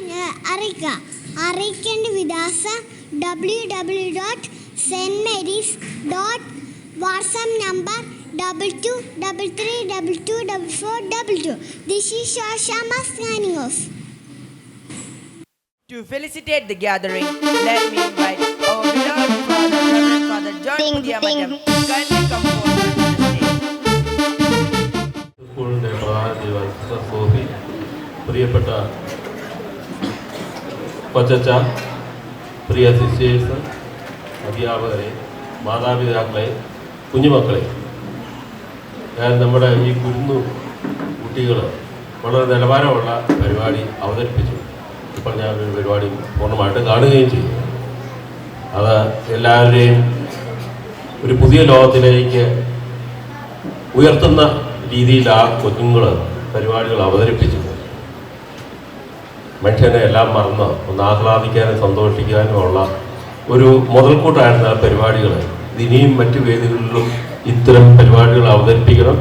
അറിയിക്കേണ്ട വിലാസം www.stmarys.whatsapp number 2233224422. This is Shama signing off. To felicitate the gathering, let me invite our beloved Father, Reverend Father John Pudiamatam, kindly come forward to the stage. സ്കൂളിൻ്റെ പ്രധാന സോഫി, പ്രിയപ്പെട്ട കൊച്ചച്ച, പ്രിയ സിസ്റ്റേഴ്സ്, അധ്യാപകരെ, മാതാപിതാക്കളെ, കുഞ്ഞുമക്കളെ, ഞാൻ നമ്മുടെ ഈ കുട്ടികൾ വളരെ നിലവാരമുള്ള പരിപാടി അവതരിപ്പിച്ചു. ഇപ്പോൾ ഞാൻ ഒരു പരിപാടി പൂർണ്ണമായിട്ട് കാണുകയും ചെയ്തു. അത് എല്ലാവരെയും ഒരു പുതിയ ലോകത്തിലേക്ക് ഉയർത്തുന്ന രീതിയിൽ ആ കുഞ്ഞുങ്ങൾ പരിപാടികൾ അവതരിപ്പിച്ചു. മനുഷ്യനെ എല്ലാം മറന്ന് ഒന്ന് ആഹ്ലാദിക്കാനും സന്തോഷിക്കാനുമുള്ള ഒരു മുതൽക്കൂട്ടായിരുന്നു ആ പരിപാടികൾ. ഇനിയും മറ്റു വേദികളിലും ഇത്തരം പരിപാടികൾ അവതരിപ്പിക്കണം.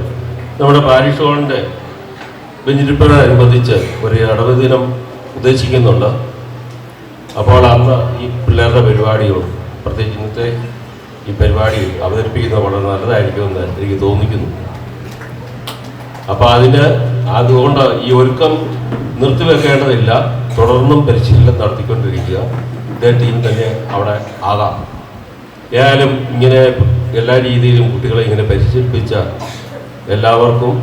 നമ്മുടെ പാരിഷ് ഹാളിൻ്റെ ബെഞ്ചിരിപ്പിനോടനുബന്ധിച്ച് ഒരു ഇടവ ദിനം ഉദ്ദേശിക്കുന്നുണ്ട്. അപ്പോൾ അന്ന് ഈ പിള്ളേരുടെ പരിപാടികളും പ്രത്യേകിച്ച് ഇന്നത്തെ ഈ പരിപാടി അവതരിപ്പിക്കുന്നത് വളരെ നല്ലതായിരിക്കുമെന്ന് എനിക്ക് തോന്നിക്കുന്നു. അപ്പോൾ അതുകൊണ്ട് ഈ ഒരുക്കം നിർത്തിവെക്കേണ്ടതില്ല, തുടർന്നും പരിശീലനം നടത്തിക്കൊണ്ടിരിക്കുക. ഇതേ ടീം തന്നെ അവിടെ ആകാം. ഏതായാലും ഇങ്ങനെ എല്ലാ രീതിയിലും കുട്ടികളെ ഇങ്ങനെ പരിശീലിപ്പിച്ച എല്ലാവർക്കും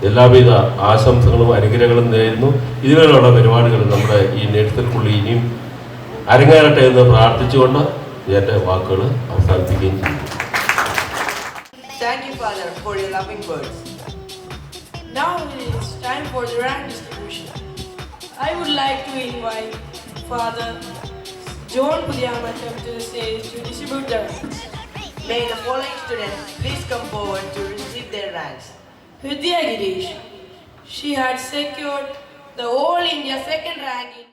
എല്ലാവിധ ആശംസകളും അനുഗ്രഹങ്ങളും നേരുന്നു. ഇതുപോലുള്ള പരിപാടികൾ നമ്മുടെ ഈ നേഴ്സറിക്കുള്ളിൽ ഇനിയും അരങ്ങേറട്ടെ എന്ന് പ്രാർത്ഥിച്ചുകൊണ്ട് എൻ്റെ വാക്കുകൾ അവസാനിപ്പിക്കുകയും ചെയ്യും. Thank you, Father, for your loving words. Now it is time for the rank distribution. I would like to invite Father John Pudiamatam to the stage to distribute the ranks. May the following students please come forward to receive their ranks. Vidya Girish. She had secured the All India second rank in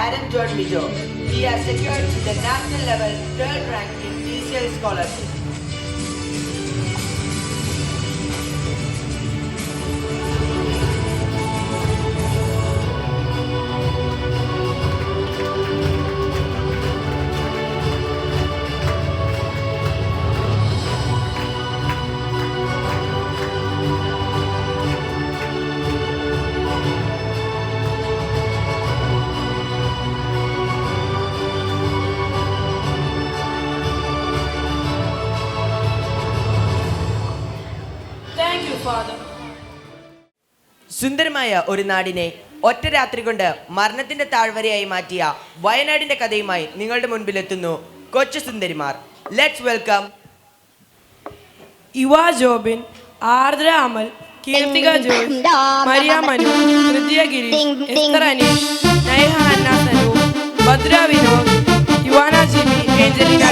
Adam John Mijo. He has secured the national level third rank in TCL scholarship. സുന്ദരമായ ഒരു നാടിനെ ഒറ്റ രാത്രി കൊണ്ട് മരണത്തിന്റെ താഴ്വരയായി മാറ്റിയ വയനാടിന്റെ കഥയുമായി നിങ്ങളുടെ മുൻപിലെത്തുന്നു കൊച്ചു സുന്ദരിമാർ. Let's welcome Iva Jobin, Ardra Amal, Keerthika Joyce, Maria Manu, Hridaya Gireesh, Esther Aneesh, Naiha Anna Sanu, Bhadra Vinod, Yuvana Jibi, Angelina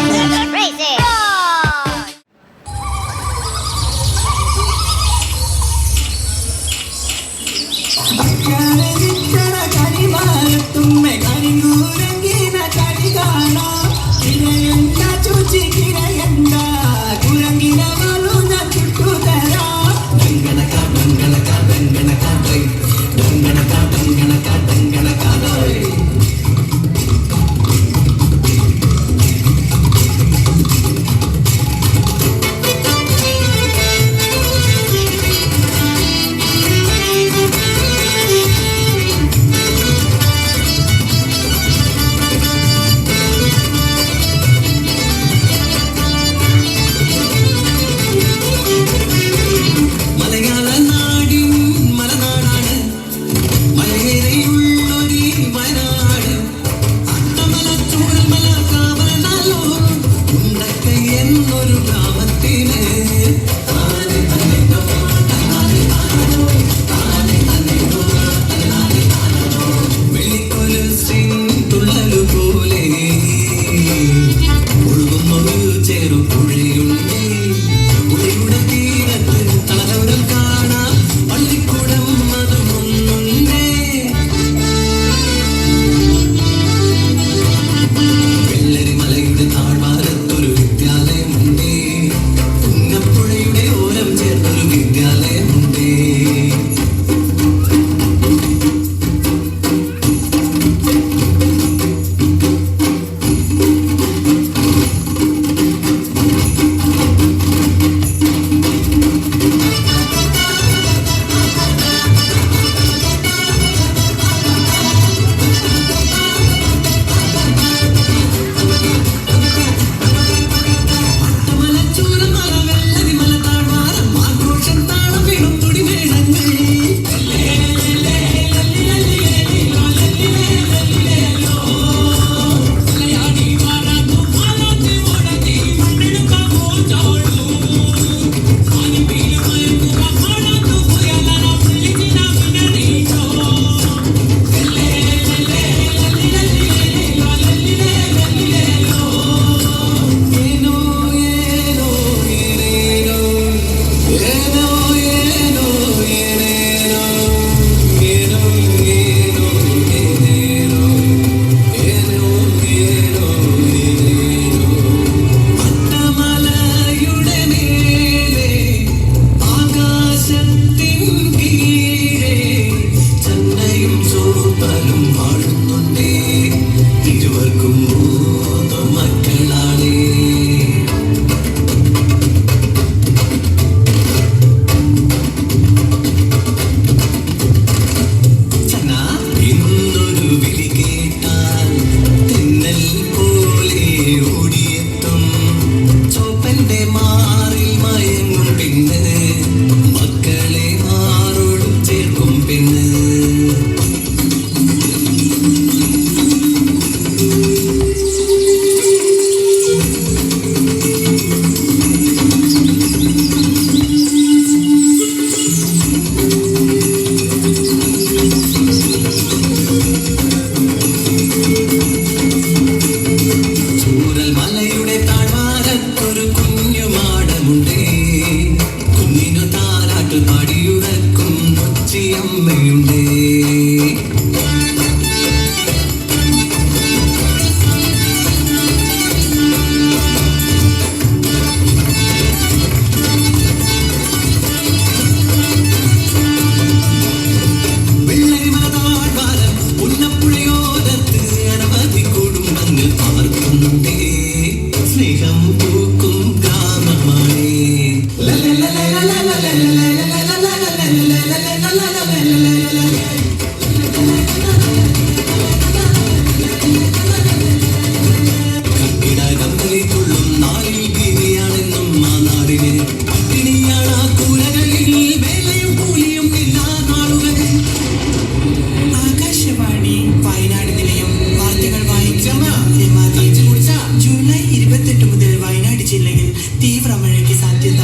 July 28 മുതൽ വയനാട് ജില്ലയിൽ തീവ്ര മഴയ്ക്ക് സാധ്യത.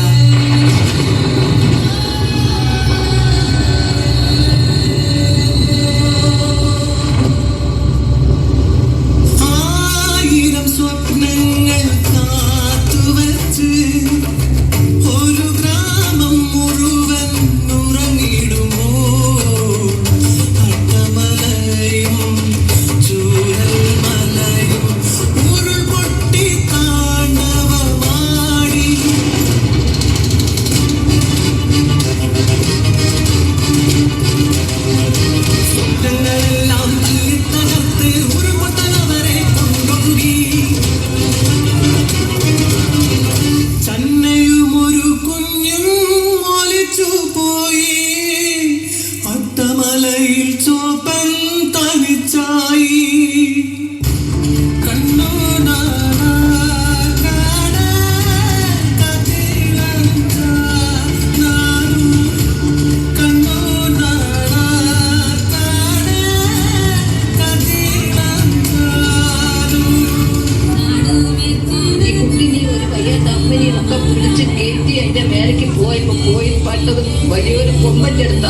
കുന്നിന്റെ മേലേക്ക് പോയപ്പോ പോയി പട്ടത് വലിയൊരു കൊമ്പന്റെ അടുത്ത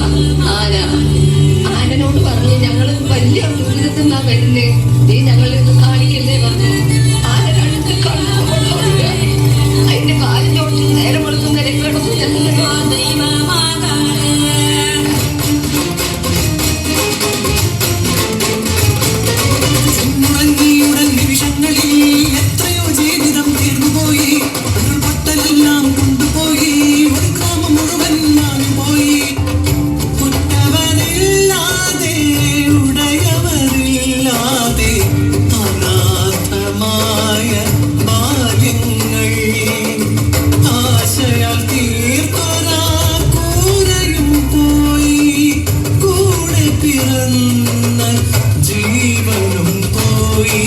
ആനനോട് പറഞ്ഞു, ഞങ്ങള് വലിയ ദുരിതത്തിൽ നിന്നാ വരുന്നേ, നീ ഞങ്ങളിൽ നിന്ന് കാണിക്കുന്നേ പറഞ്ഞു. ആന രണ്ട് കണ്ണു കൊണ്ടോടുക, അതിന്റെ കാലിനോട്ട് നേരെ വെളുക്കുന്ന കിടന്നു. എത്രയോ ജീവിതം തീർന്നുപോയി, പൊട്ടലെല്ലാം കൊണ്ടുപോയി, ഒരു ഗ്രാമം മുഴുവൻ പോയി. കുറ്റവരില്ലാതെ ഉടയവരില്ലാതെ അനാഥമായ ബാല്യങ്ങൾ, ആശയാൽ തീർത്തൊരാ കൂരയും പോയി, കൂടെ പിറന്ന ജീവനും പോയി.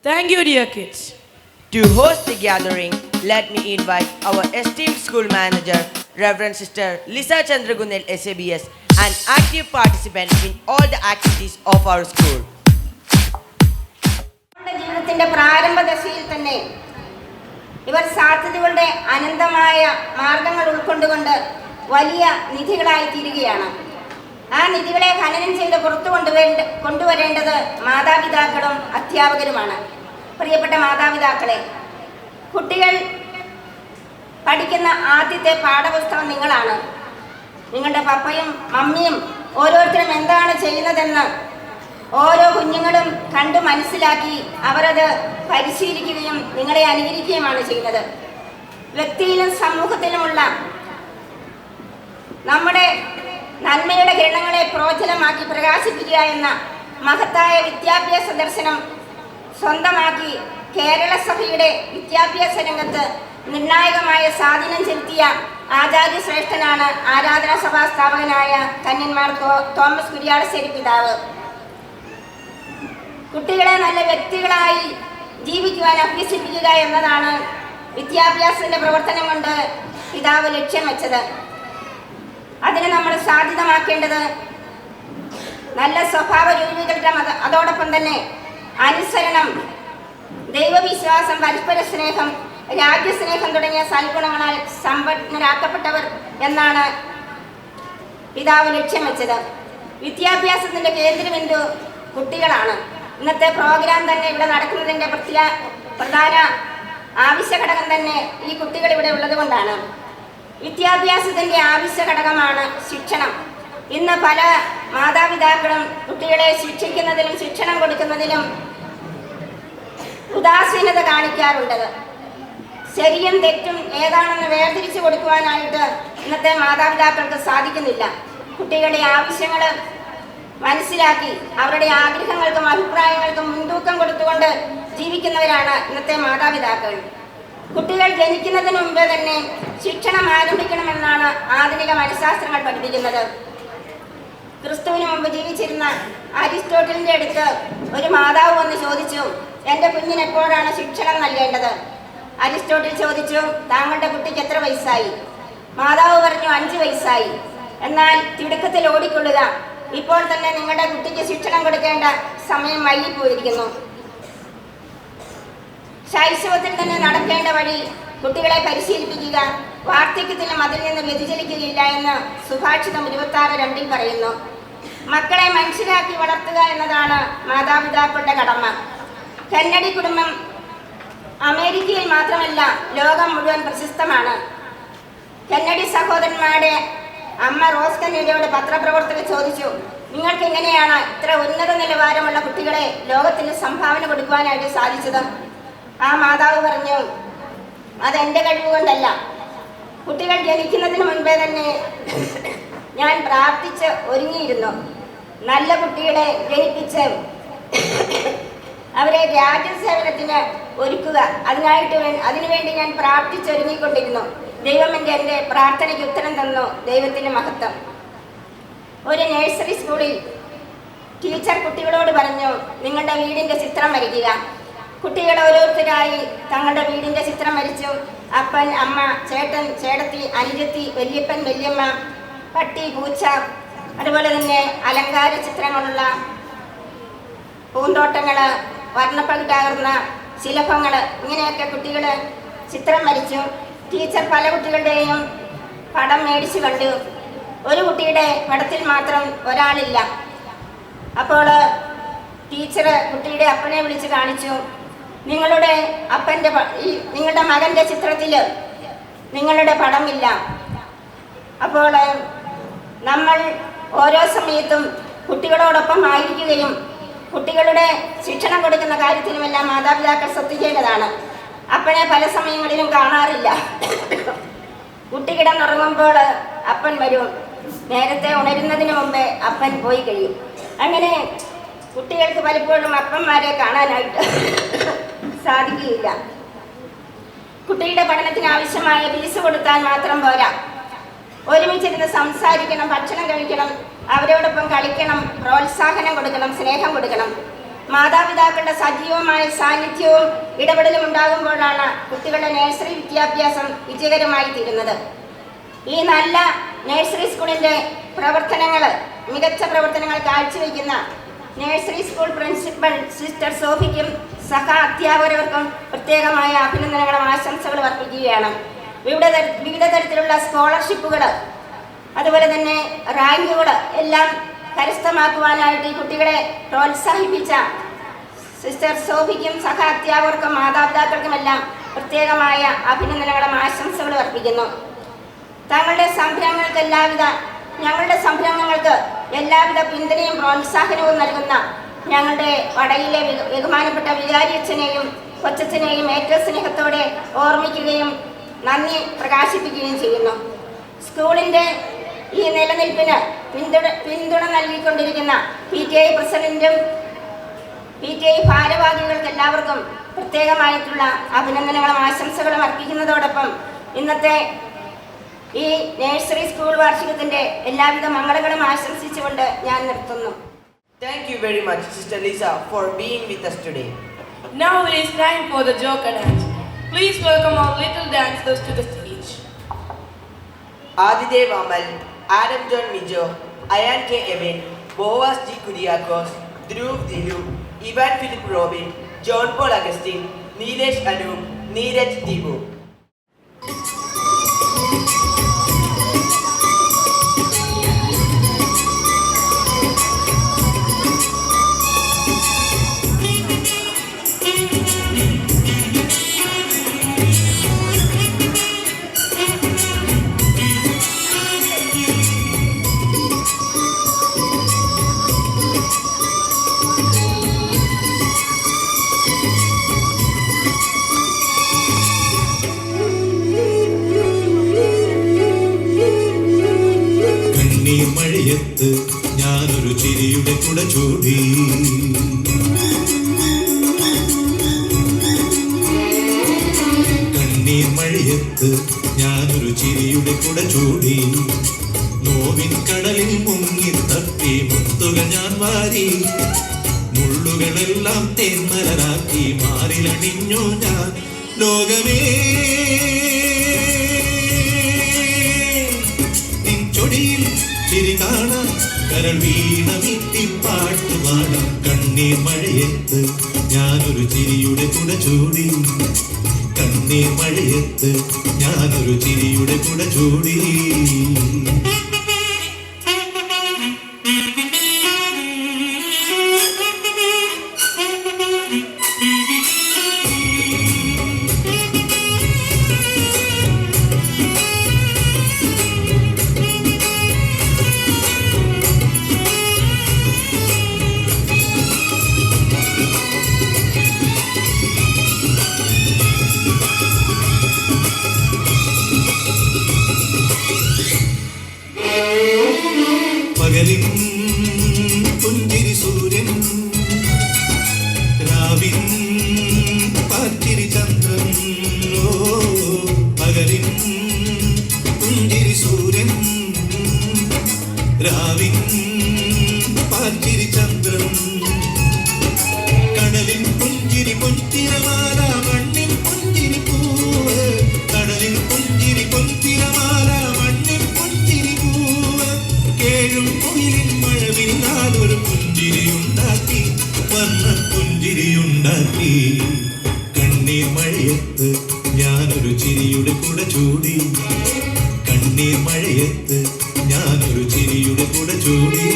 Thank you, dear kids. To host the gathering, let me invite our esteemed school manager, Reverend Sister Lisa Chandragunel SABS, an active participant in all the activities of our school. ജീവിതത്തിന്റെ പ്രാരംഭ ദശയിൽ തന്നെ ഇവർ സാധ്യതകളുടെ അനന്തമായ മാർഗങ്ങൾ ഉൾക്കൊണ്ടുകൊണ്ട് വലിയ നിധികളായി തീരുകയാണ്. ആ നിധികളെ ഖനനം ചെയ്ത് പുറത്തു കൊണ്ടുവരേണ്ടത് മാതാപിതാക്കളും അധ്യാപകരുമാണ്. പ്രിയപ്പെട്ട മാതാപിതാക്കളെ, കുട്ടികൾ പഠിക്കുന്ന ആദ്യത്തെ പാഠപുസ്തകം നിങ്ങളാണ്. നിങ്ങളുടെ പപ്പയും മമ്മിയും ഓരോരുത്തരും എന്താണ് ചെയ്യുന്നതെന്ന് ഓരോ കുഞ്ഞുങ്ങളും കണ്ടു മനസ്സിലാക്കി അവരത് പരിശീലിക്കുകയും നിങ്ങളെ അനുകരിക്കുകയുമാണ് ചെയ്യുന്നത്. വ്യക്തിയിലും സമൂഹത്തിലുമുള്ള നമ്മുടെ നന്മയുടെ കിരണങ്ങളെ പ്രോജ്വലമാക്കി പ്രകാശിപ്പിക്കുക എന്ന മഹത്തായ വിദ്യാഭ്യാസ ദർശനം സ്വന്തമാക്കി കേരള സഭയുടെ വിദ്യാഭ്യാസ രംഗത്ത് നിർണായകമായ സ്വാധീനം ചെലുത്തിയ ആചാര്യശ്രേഷ്ഠനാണ് ആരാധനാ സഭാ സ്ഥാപകനായ കന്യന്മാർ തോമസ് കുര്യാളശ്ശേരി പിതാവ്. കുട്ടികളെ നല്ല വ്യക്തികളായി ജീവിക്കുവാൻ അഭ്യസിപ്പിക്കുക എന്നതാണ് വിദ്യാഭ്യാസത്തിന്റെ പ്രവർത്തനം കൊണ്ട് പിതാവ് ലക്ഷ്യം വെച്ചത്. അതിന് നമ്മൾ സാധ്യതമാക്കേണ്ടത് നല്ല സ്വഭാവ രൂപീകരണം, അതോടൊപ്പം തന്നെ അനുസരണം, ദൈവവിശ്വാസം, പരസ്പര സ്നേഹം, രാജ്യസ്നേഹം തുടങ്ങിയ സൽഗുണങ്ങളാൽ സമ്പന്നരാക്കപ്പെട്ടവർ എന്നാണ് പിതാവ് ലക്ഷ്യം വെച്ചത്. വിദ്യാഭ്യാസത്തിന്റെ കേന്ദ്രബിന്ദു കുട്ടികളാണ്. ഇന്നത്തെ പ്രോഗ്രാം തന്നെ ഇവിടെ നടക്കുന്നതിൻ്റെ പ്രധാന ആവശ്യ ഘടകം തന്നെ ഈ കുട്ടികൾ ഇവിടെ ഉള്ളത് കൊണ്ടാണ്. വിദ്യാഭ്യാസത്തിന്റെ ആവശ്യ ഘടകമാണ് ശിക്ഷണം. ഇന്ന് പല മാതാപിതാക്കളും കുട്ടികളെ ശിക്ഷിക്കുന്നതിലും ശിക്ഷണം കൊടുക്കുന്നതിലും ഉദാസീനത കാണിക്കാറുണ്ട്. ശരിയും തെറ്റും ഏതാണെന്ന് വേർതിരിച്ചു കൊടുക്കുവാനായിട്ട് ഇന്നത്തെ മാതാപിതാക്കൾക്ക് സാധിക്കുന്നില്ല. കുട്ടികളുടെ ആവശ്യങ്ങൾ മനസ്സിലാക്കി അവരുടെ ആഗ്രഹങ്ങൾക്കും അഭിപ്രായങ്ങൾക്കും മുൻതൂക്കം കൊടുത്തുകൊണ്ട് ജീവിക്കുന്നവരാണ് ഇന്നത്തെ മാതാപിതാക്കൾ. കുട്ടികൾ ജനിക്കുന്നതിന് മുമ്പ് തന്നെ ശിക്ഷണം ആരംഭിക്കണമെന്നാണ് ആധുനിക മനഃശാസ്ത്രങ്ങൾ പഠിപ്പിക്കുന്നത്. ക്രിസ്തുവിന് മുമ്പ് ജീവിച്ചിരുന്ന അരിസ്റ്റോട്ടലിന്റെ അടുത്ത് ഒരു മാതാവ് വന്ന് ചോദിച്ചു, എൻ്റെ കുഞ്ഞിന് എപ്പോഴാണ് ശിക്ഷണം നൽകേണ്ടത്? അരിസ്റ്റോട്ടിൽ ചോദിച്ചു, താങ്കളുടെ കുട്ടിക്ക് എത്ര വയസ്സായി? മാതാവ് പറഞ്ഞു, 5 വയസ്സായി. എന്നാൽ തിടുക്കത്തിൽ ഓടിക്കൊള്ളുക, ഇപ്പോൾ തന്നെ നിങ്ങളുടെ കുട്ടിക്ക് ശിക്ഷണം കൊടുക്കേണ്ട സമയം വൈകിപ്പോയിരിക്കുന്നു. ശൈശവത്തിൽ തന്നെ നടക്കേണ്ട വഴി കുട്ടികളെ പരിശീലിപ്പിക്കുക, വാർദ്ധക്യത്തിലും അതിൽ നിന്ന് വ്യതിചലിക്കുകയില്ല എന്ന് സുഭാഷിതം 26:2 പറയുന്നു. മക്കളെ മനുഷ്യരാക്കി വളർത്തുക എന്നതാണ് മാതാപിതാക്കളുടെ കടമ. കെന്നഡി കുടുംബം അമേരിക്കയിൽ മാത്രമല്ല ലോകം മുഴുവൻ പ്രശസ്തമാണ്. കെന്നഡി സഹോദരന്മാരുടെ അമ്മ റോസ് കെന്നഡിയോട് പത്രപ്രവർത്തകർ ചോദിച്ചു, നിങ്ങൾക്ക് എങ്ങനെയാണ് ഇത്ര ഉന്നത നിലവാരമുള്ള കുട്ടികളെ ലോകത്തിന് സംഭാവന കൊടുക്കുവാനായിട്ട് സാധിച്ചത്? ആ മാതാവ് പറഞ്ഞു, അതെൻ്റെ കഴിവുകൊണ്ടല്ല. കുട്ടികൾ ജനിക്കുന്നതിന് മുൻപേ തന്നെ ഞാൻ പ്രാർത്ഥിച്ച് ഒരുങ്ങിയിരുന്നു. നല്ല കുട്ടികളെ ജനിപ്പിച്ച് അവരെ രാജ്യസേവനത്തിന് ഒരുക്കുക, അതിനുവേണ്ടി ഞാൻ പ്രാർത്ഥിച്ചൊരുങ്ങിക്കൊണ്ടിരുന്നു. ദൈവം എൻ്റെ പ്രാർത്ഥനയ്ക്ക് ഉത്തരം തന്നു. ദൈവത്തിൻ്റെ മഹത്വം. ഒരു നഴ്സറി സ്കൂളിൽ ടീച്ചർ കുട്ടികളോട് പറഞ്ഞു, നിങ്ങളുടെ വീടിൻ്റെ ചിത്രം വരയ്ക്കുക. കുട്ടികൾ ഓരോരുത്തരായി തങ്ങളുടെ വീടിൻ്റെ ചിത്രം വരച്ചു. അപ്പൻ, അമ്മ, ചേട്ടൻ, ചേട്ടത്തി, അനുജത്തി, വല്യപ്പൻ, വല്യമ്മ, പട്ടി, പൂച്ച, അതുപോലെ തന്നെ അലങ്കാര ചിത്രങ്ങളുള്ള പൂന്തോട്ടങ്ങൾ, വർണ്ണപ്പകിട്ടാകുന്ന ശിലഭങ്ങൾ, ഇങ്ങനെയൊക്കെ കുട്ടികൾ ചിത്രം വരച്ചു. ടീച്ചർ പല കുട്ടികളുടെയും പടം മേടിച്ചു കണ്ടു. ഒരു കുട്ടിയുടെ പടത്തിൽ മാത്രം ഒരാളില്ല. അപ്പോൾ ടീച്ചർ കുട്ടിയുടെ അപ്പനെ വിളിച്ച് കാണിച്ചു, നിങ്ങളുടെ നിങ്ങളുടെ മകൻ്റെ ചിത്രത്തിൽ നിങ്ങളുടെ പടമില്ല. അപ്പോൾ നമ്മൾ ഓരോ സമയത്തും കുട്ടികളോടൊപ്പം ആയിരിക്കുകയും കുട്ടികളുടെ ശിക്ഷണം കൊടുക്കുന്ന കാര്യത്തിനുമെല്ലാം മാതാപിതാക്കൾ ശ്രദ്ധിക്കേണ്ടതാണ്. അപ്പനെ പല സമയങ്ങളിലും കാണാറില്ല. കുട്ടി കിടന്നുറങ്ങുമ്പോൾ അപ്പൻ വരും. നേരത്തെ ഉണരുന്നതിന് മുമ്പേ അപ്പൻ പോയി കഴിയും. അങ്ങനെ കുട്ടികൾക്ക് പലപ്പോഴും അപ്പന്മാരെ കാണാനായിട്ട് സാധിക്കുകയില്ല. കുട്ടിയുടെ പഠനത്തിന് ആവശ്യമായ ഫീസ് കൊടുത്താൽ മാത്രം പോരാ. ഒരുമിച്ചിരുന്ന് സംസാരിക്കണം, ഭക്ഷണം കഴിക്കണം, അവരോടൊപ്പം കളിക്കണം, പ്രോത്സാഹനം കൊടുക്കണം, സ്നേഹം കൊടുക്കണം. മാതാപിതാക്കളുടെ സജീവമായ സാന്നിധ്യവും ഇടപെടലും ഉണ്ടാകുമ്പോഴാണ് കുട്ടികളുടെ നഴ്സറി വിദ്യാഭ്യാസം വിജയകരമായി തീരുന്നത്. ഈ നല്ല നഴ്സറി സ്കൂളിൻ്റെ മികച്ച പ്രവർത്തനങ്ങൾ കാഴ്ചവെക്കുന്ന നഴ്സറി സ്കൂൾ പ്രിൻസിപ്പൽ സിസ്റ്റർ സോഫിക്കും സഹ അധ്യാപകർക്കും പ്രത്യേകമായ അഭിനന്ദനങ്ങളും ആശംസകളും അർപ്പിക്കുകയാണ്. വിവിധ തരത്തിലുള്ള സ്കോളർഷിപ്പുകൾ, അതുപോലെ തന്നെ റാങ്കുകൾ എല്ലാം കരസ്ഥമാക്കുവാനായിട്ട് ഈ കുട്ടികളെ പ്രോത്സാഹിപ്പിച്ച സിസ്റ്റർ സോഫിക്കും സഹ അധ്യാപകർക്കും മാതാപിതാക്കൾക്കുമെല്ലാം പ്രത്യേകമായ അഭിനന്ദനങ്ങളും ആശംസകളും അർപ്പിക്കുന്നു. ഞങ്ങളുടെ സംരംഭങ്ങൾക്ക് എല്ലാവിധ പിന്തുണയും പ്രോത്സാഹനവും നൽകുന്ന ഞങ്ങളുടെ വടയിലെ ബഹുമാനപ്പെട്ട വികാരിയച്ഛനെയും കൊച്ചച്ഛനെയും ഏറ്റവും സ്നേഹത്തോടെ ഓർമ്മിക്കുകയും നന്ദി പ്രകാശിപ്പിക്കുകയും ചെയ്യുന്നു. സ്കൂളിൻ്റെ ഈ നിലനിൽപ്പിന് പിന്തുണ നൽകിക്കൊണ്ടിരിക്കുന്ന PTA പ്രസിഡന്റും PTA ഭാരവാഹികൾക്ക് എല്ലാവർക്കും പ്രത്യേകമായിട്ടുള്ള അഭിനന്ദനങ്ങളും ആശംസകളും അർപ്പിക്കുന്നതോടൊപ്പം ഇന്നത്തെ ഈ നഴ്സറി സ്കൂൾ വാർഷികത്തിൻ്റെ എല്ലാവിധ മംഗളങ്ങളും ആശംസിച്ചുകൊണ്ട് ഞാൻ നിർത്തുന്നു. Thank you very much, Sister Lisa, for being with us today. Now it is time for the Joker dance. Please welcome our little dancers to the stage. Adidev Amal, Adam John Mijo, Ayan K. Evan, Boaz G. Kuriakos, Dhruv Dilu, Ivan Philip Robin, John Paul Augustine, Nilesh Anup, Neeraj Dibu. മഴയത്ത് ഞാനൊരു ചിരിയുടെ കുട ചൂടി, കണ്ണീർ മഴയത്ത് ഞാനൊരു ചിരിയുടെ കുട ചൂടി, നോവിൻ കടലിൽ മുങ്ങി തപ്പി മുത്തുകൾ ഞാൻ വാരി, മുള്ളുകളെല്ലാം തേന്മലരാക്കി മാറിലണിഞ്ഞു ഞാൻ. ലോകമേ നിൻ ചൊടിയിൽ ചിരി കാണാൻ, കരൾ വീണ വിത്തി പാട്ടുപാടാം. കണ്ണീർ മഴയത്ത് ഞാനൊരു ചിരിയുടെ കുട ചൂടി, കണ്ണീർ മഴയത്ത് ഞാനൊരു ചിരിയുടെ കുട ചൂടി. പുഞ്ചിരി സൂര്യൻ രാവിൻ പാത്തിരി ചന്ദ്രൻ പകലിൻ പുഞ്ചിരി സൂര്യൻ രാവിൻ പാത്തിരി ചന്ദ്രൻ കടലിൻ പുഞ്ചിരി പൊൻതിരമാല മണ്ണിൻ പുഞ്ചിരി പൂവ് കടലിൻ പുഞ്ചിരി പൊൻതിരമാല മണ്ണിൻ പുഞ്ചിരി പൂവ് കേഴും കുയിലിൻ മഴവില്ലാൽ ഒരു പുഞ്ചിരിയുണ്ടാക്കി വർണ്ണ പുഞ്ചിരിയുണ്ടാക്കി കണ്ണീർ മഴയത്ത് ഞാനൊരു ചിരിയുടെ കുട ചൂടി കണ്ണീർ മഴയത്ത് ഞാനൊരു ചിരിയുടെ കുട ചൂടി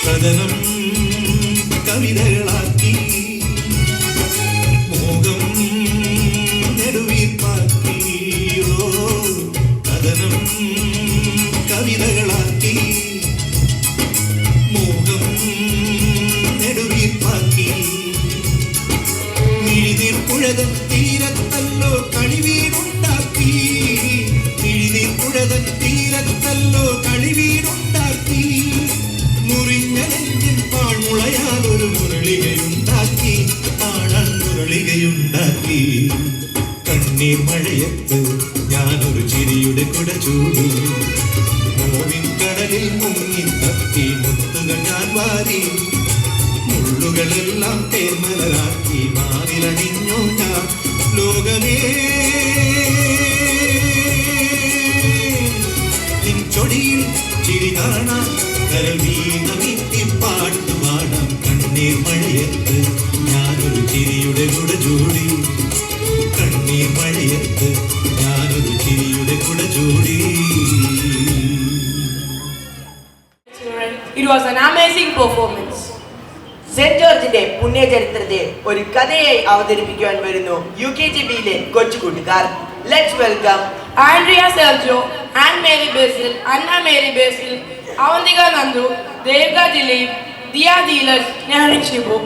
കഥനം കവിതകളാക്കി മോഹം നെടുവീർപ്പാക്കി കഥനം കവിതകളാക്കി മോഹം നെടുവീർപ്പാക്കി മിഴിനീർ പുഴതൻ തീരത്തല്ലോ കളിവീടുണ്ടാക്കി മിഴിനീർ പുഴതൻ തീരത്തല്ലോ കളിവീടുണ്ടാക്കി മുറിഞ്ഞ നെഞ്ചിൻ പാഴ്മുളയാൽ ഒരു മുരളികയുണ്ടാക്കി പാടാൻ മുരളികയുണ്ടാക്കി കണ്ണീർ മഴയത്ത് ഞാനൊരു ചിരിയുടെ കുട ചൂടി നോവിൻ കടലിൽ മുങ്ങി തപ്പി മുത്തുകൾ ഞാൻ വാരി മുള്ളുകളെല്ലാം തേർമലരാക്കി മാറിലണിഞ്ഞു ഞാൻ ലോകമേ നിൻ ചൊടിയിൽ ചിരി കാണാൻ കരൾ വീണമിത്തി പാട്ടുപാടാം കണ്ണീർ മഴയത്ത് ഞാനൊരു ചിരിയുടെ കുട ചൂടി കണ്ണീർ മഴയത്ത് ഞാനൊരു ചിരിയുടെ കുട ചൂടി. It was an amazing performance. Saint ജോർജിന്റെ പുണ്യചരിത്രത്തെ ഒരു കഥയായി അവതരിപ്പിക്കുവാൻ വരുന്നു UKGBയിലെ കൊച്ചുകൂട്ടുകാർ. Let's welcome Andrea Sergio, Anne Mary Basil, Anna Mary Basil, Avantika Nandu, Devika Dilip, Diya Deelaj, Nehari Shibu.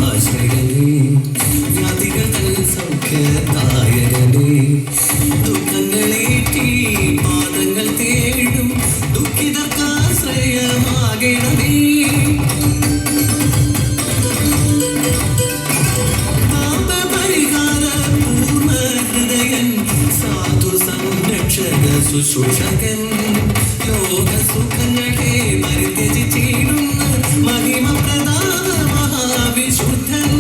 ആശ്രയനേ വ്യാധികൾ തൻ സൗഖ്യദായകനേ ദുഃഖങ്ങളേറ്റി പാദങ്ങൾ തേടും ദുഃഖിതർക്കാശ്രയമാകണമേ. പാപപരിഹാര പൂർണ്ണ ഹൃദയൻ സാധു സംരക്ഷക ശുശ്രൂഷകൻ ലോകസുഖങ്ങളെ പരിത്യജിച്ചിടുന്ന മഹിമപ്രദാന മഹാവിശുദ്ധൻ.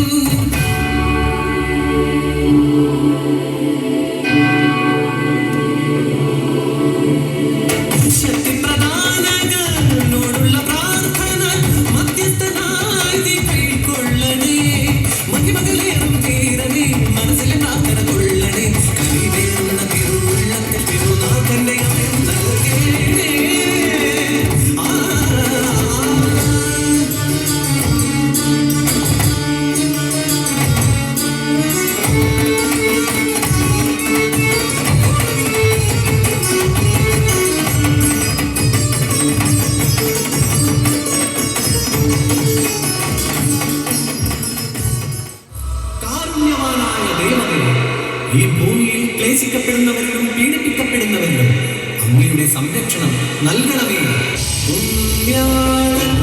ശക്തിപ്രദാനകളോടുള്ള പ്രാർത്ഥന മധ്യസ്ഥനായി നീ കൈക്കൊള്ളണേ. മഹിമകളേറും തീരനേ മനസ്സിലെ പ്രാർത്ഥന കൊള്ളണേ. കൈവേറുന്ന തിരുവുള്ളത്തിൽ തിരുനാഥന്റെ അഭയം നൽകേണേ. കാരുണ്യവാനായ ദൈവമേ, ഈ ഭൂമിയിൽ ക്ലേശിക്കപ്പെടുന്നവരിലും പീഡിപ്പിക്കപ്പെടുന്നവരിലും അങ്ങയുടെ സംരക്ഷണം നൽകണമേ. Punyalan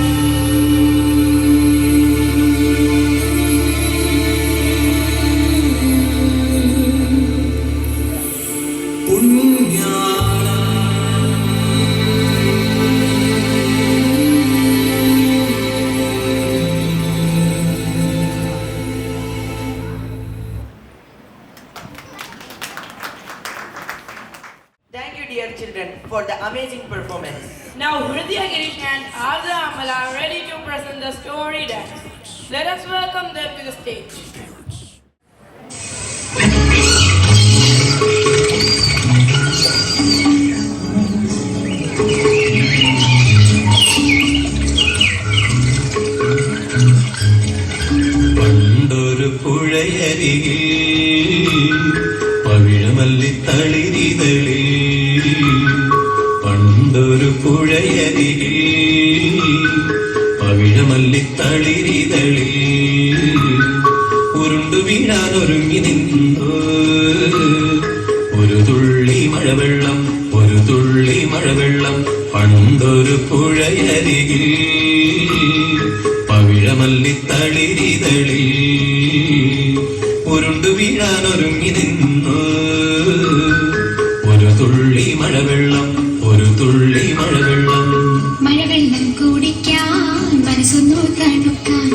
Thank you, dear children, for the amazing performance. Now Hridaya Girish and Arda Amal are ready to present the story dance. Let us welcome them to the stage. പണ്ടൊരു പുഴയരികെ പവിഴമല്ലിത്തളിരിതളി. പണ്ടൊരു പുഴയരികെ പവിഴമല്ലിത്തളിരിതളി. ഉരുണ്ടു വീഴാനൊരുങ്ങി നിന്നു ഒരു തുള്ളി മഴവെള്ളം, ഒരു തുള്ളി മഴവെള്ളം. പണ്ടൊരു പുഴയരികെ പവിഴമല്ലിത്തളിരിതളി. ഉരുണ്ടു വീഴാനൊരുങ്ങി നിന്നു ഒരു തുള്ളി മഴവെള്ളം, ഒരു തുള്ളി മഴവെള്ളം. മഴവെള്ളം കുടിക്കാൻ മനസ്സൊന്നു തണുക്കാൻ,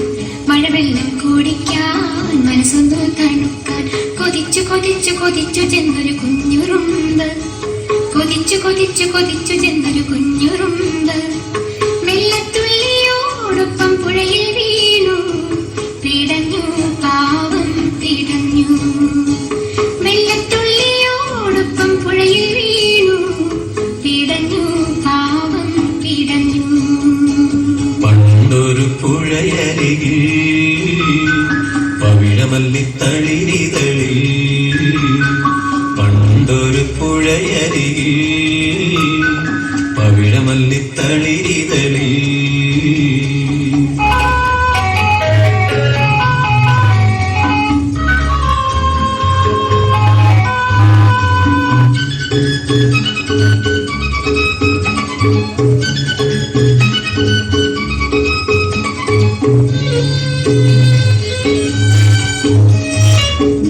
മഴവെള്ളം കുടിക്കാൻ മനസ്സൊന്നു തണുക്കാൻ. കൊതിച്ചു കൊതിച്ചു കൊതിച്ചു ചെന്നൊരു കുഞ്ഞുറുമ്പ്, കൊതിച്ചു കൊതിച്ചു കൊതിച്ചു ചെന്നൊരു കുഞ്ഞുറുമ്പ്. വെള്ളത്തുള്ളിയോടൊപ്പം പുഴയിൽ വീണു, പിടഞ്ഞു പാവം പിടഞ്ഞു. വെള്ളത്തുള്ളിയോടൊപ്പം പുഴയിൽ വീണു, പിടഞ്ഞു പാവം പിടഞ്ഞു. പണ്ടൊരു പുഴയരികെ പവിഴമല്ലിത്തളിരിതളി. പണ്ടൊരു പുഴയരികെ പവിഴമല്ലിത്തളിരിതളി.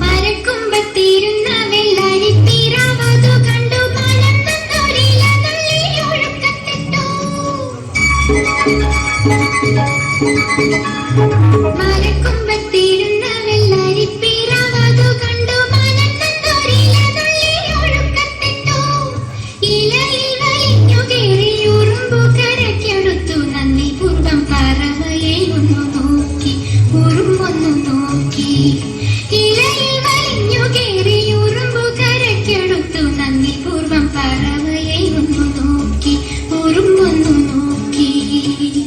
മരക്കൊമ്പത്തിരുന്ന വെള്ളരിപ്പിറാവതു കണ്ടു മനം നന്നൊരില നുള്ളി ഒഴുക്കത്തിട്ടു. മരക്കൊമ്പത്തിരുന്ന വെള്ളരിപ്പിറാവതു കണ്ടു മനം നന്നൊരില നുള്ളി ഒഴുക്കത്തിട്ടു. ഇലയിൽ വലിഞ്ഞു കയറി ഉറുമ്പു കരക്കെടുത്തു. നന്ദി പൂർവം പറവയെ ഒന്നു നോക്കി, ഉറുമ്പൊന്നു നോക്കി. ഇലയിൽ വലിഞ്ഞു കയറി ഉറുമ്പു കരക്കെടുത്തു. നന്ദി പൂർവം പറവയെ ഒന്നു നോക്കി, ഉറുമ്പൊന്നു നോക്കി.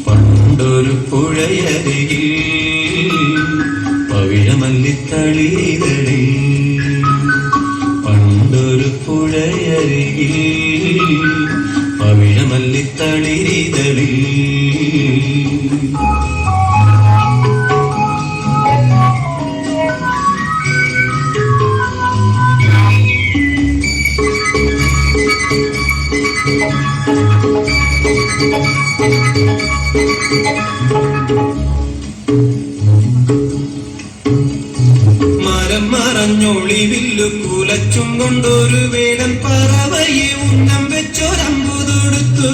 പണ്ടൊരു പുഴയരികെ പവിഴമല്ലിത്തളിരിതളി. പണ്ടൊരു പുഴയരികെ പവിഴമല്ലിത്തളിരിതളി. മരം മറഞ്ഞൊളിവില്ലു കുലച്ചും കൊണ്ടൊരു വേടൻ പറവയെ ഉന്നം വെച്ചൊരമ്പു തൊടുത്തു.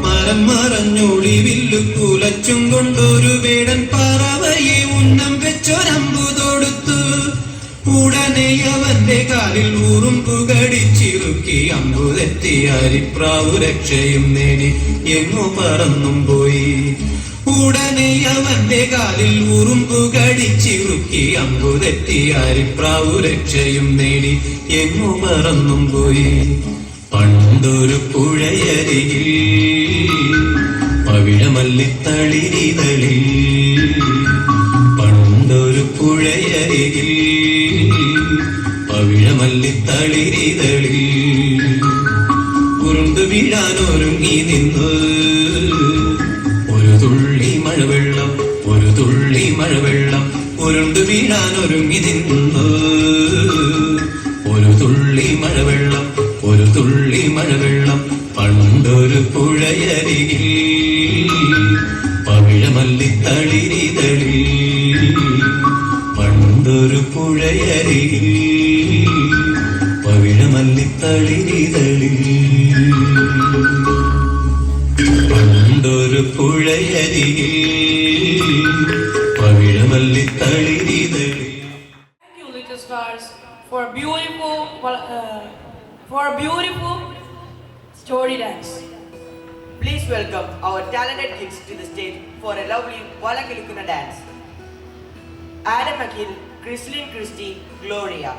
മരം മറഞ്ഞൊളിവില്ലു കുലച്ചും കൊണ്ടൊരു വേടൻ പറവയെ ഉന്നം വെച്ചൊരമ്പു തൊടുത്തു. ഉടനെ അവന്റെ കാലിൽ ഉറുമ്പു കടിച്ചിറുക്കി അമ്പു തെറ്റി അരിപ്രാവു രക്ഷയും നേടി എങ്ങു പറന്നും പോയി. ഉടനെ അവന്റെ കാലിൽ ഉറുമ്പു കടിച്ചിറുക്കി അമ്പു തെറ്റി അരിപ്രാവു രക്ഷയും നേടി എങ്ങു പറന്നും പോയി. പണ്ടൊരു പുഴയരികിൽ പവിഴമല്ലിത്തളിരിതളിൽ, പണ്ടൊരു പുഴയരികിൽ പവിഴമല്ലിത്തളിരിതളിൽ ഉരുണ്ടു വീഴാനൊരുങ്ങി നിന്നു ഒരു തുള്ളി മഴവെള്ളം, ഒരു തുള്ളി മഴവെള്ളം. ഉരുണ്ടു വീഴാനൊരുങ്ങി നിന്നു ഒരു തുള്ളി മഴവെള്ളം, ഒരു തുള്ളി മഴവെള്ളം. പണ്ടൊരു പുഴയരികിൽ പവിഴമല്ലിത്തളിരിതളിൽ, പണ്ടൊരു പുഴയരികിൽ പവിഴമല്ലിത്തളിരിതളിൽ, പണ്ടൊരു പുഴയരികിൽ പവിഴമല്ലിത്തളിരിതളിൽ. Thank you, little stars, for beautiful story dance. Please welcome our talented kids to the stage for a lovely Valakilikuna dance. Adam Akhil, Chrislyn Christie, Gloria.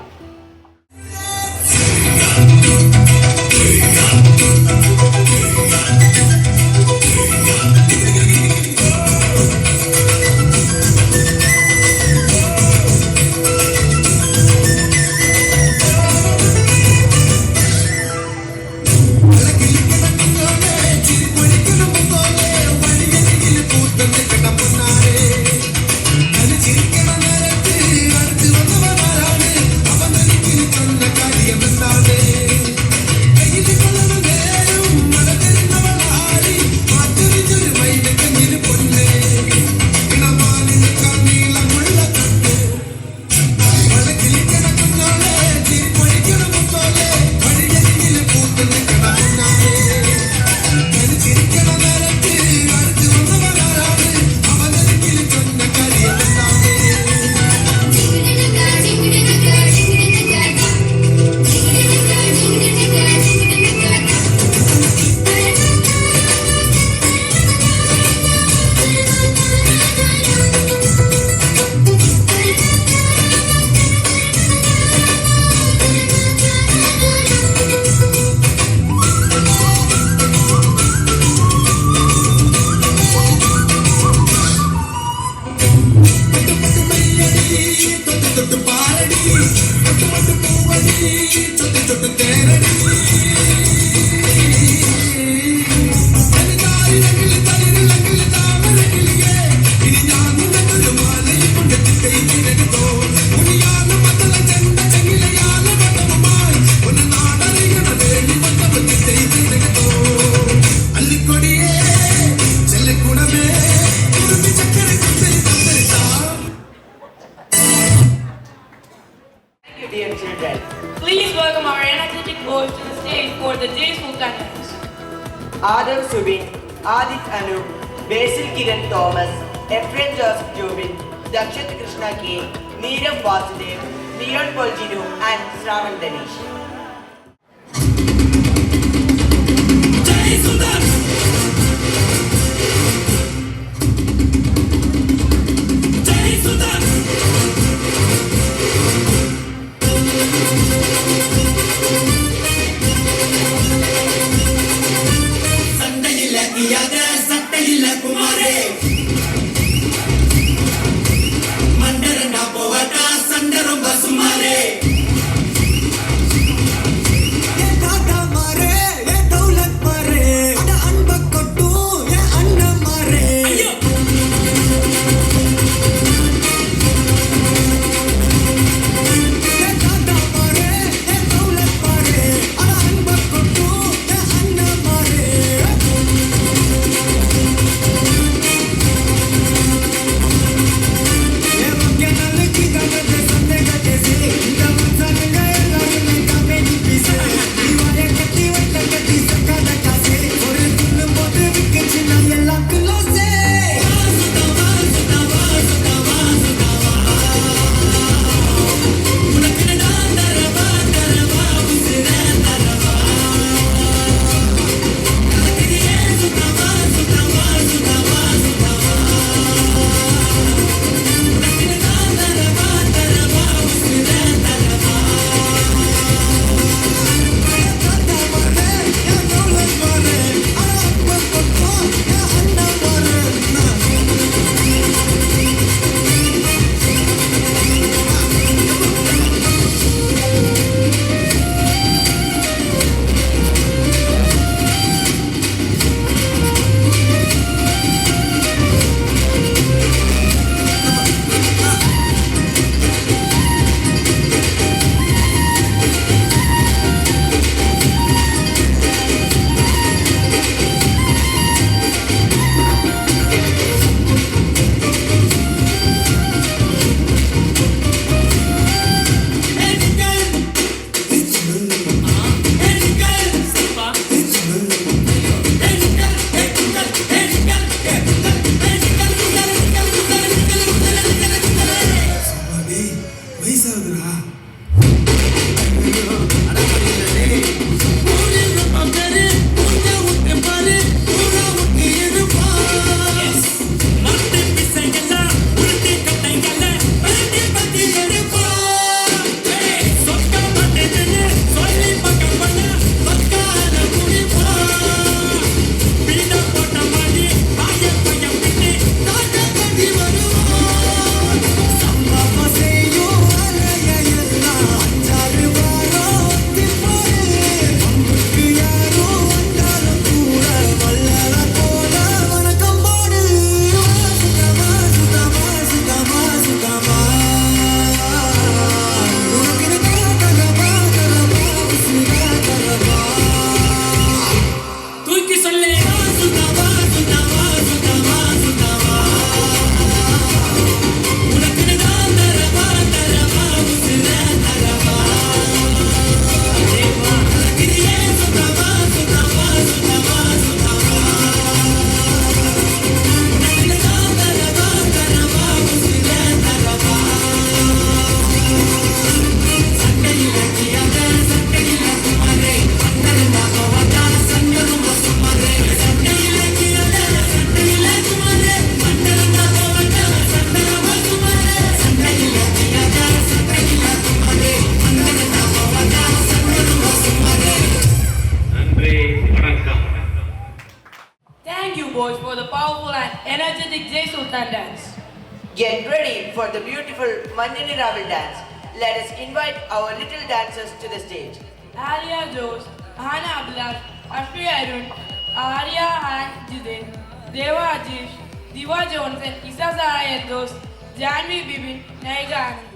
Dear children, Please welcome our energetic boys to the stage for the graceful dance. Adam Subin, Adit Anup, Basil Kiran Thomas, Ephraim Joseph Jobin, Dakshat Krishna K, Neeram Vasudev, Neon Poljinu, and Shravan Danish. Thank you, boys, for the powerful and energetic Jai Sultan dance. Get ready for the beautiful Mandini Ravel dance. Let us invite our little dancers to the stage. Alia Jose, Hana Abhilash, Ashwi Arun, Arya and Jiden, Deva Ajish, Diva Johnson, Isa Zara Endos, Janvi Bibin, Naiga Anand.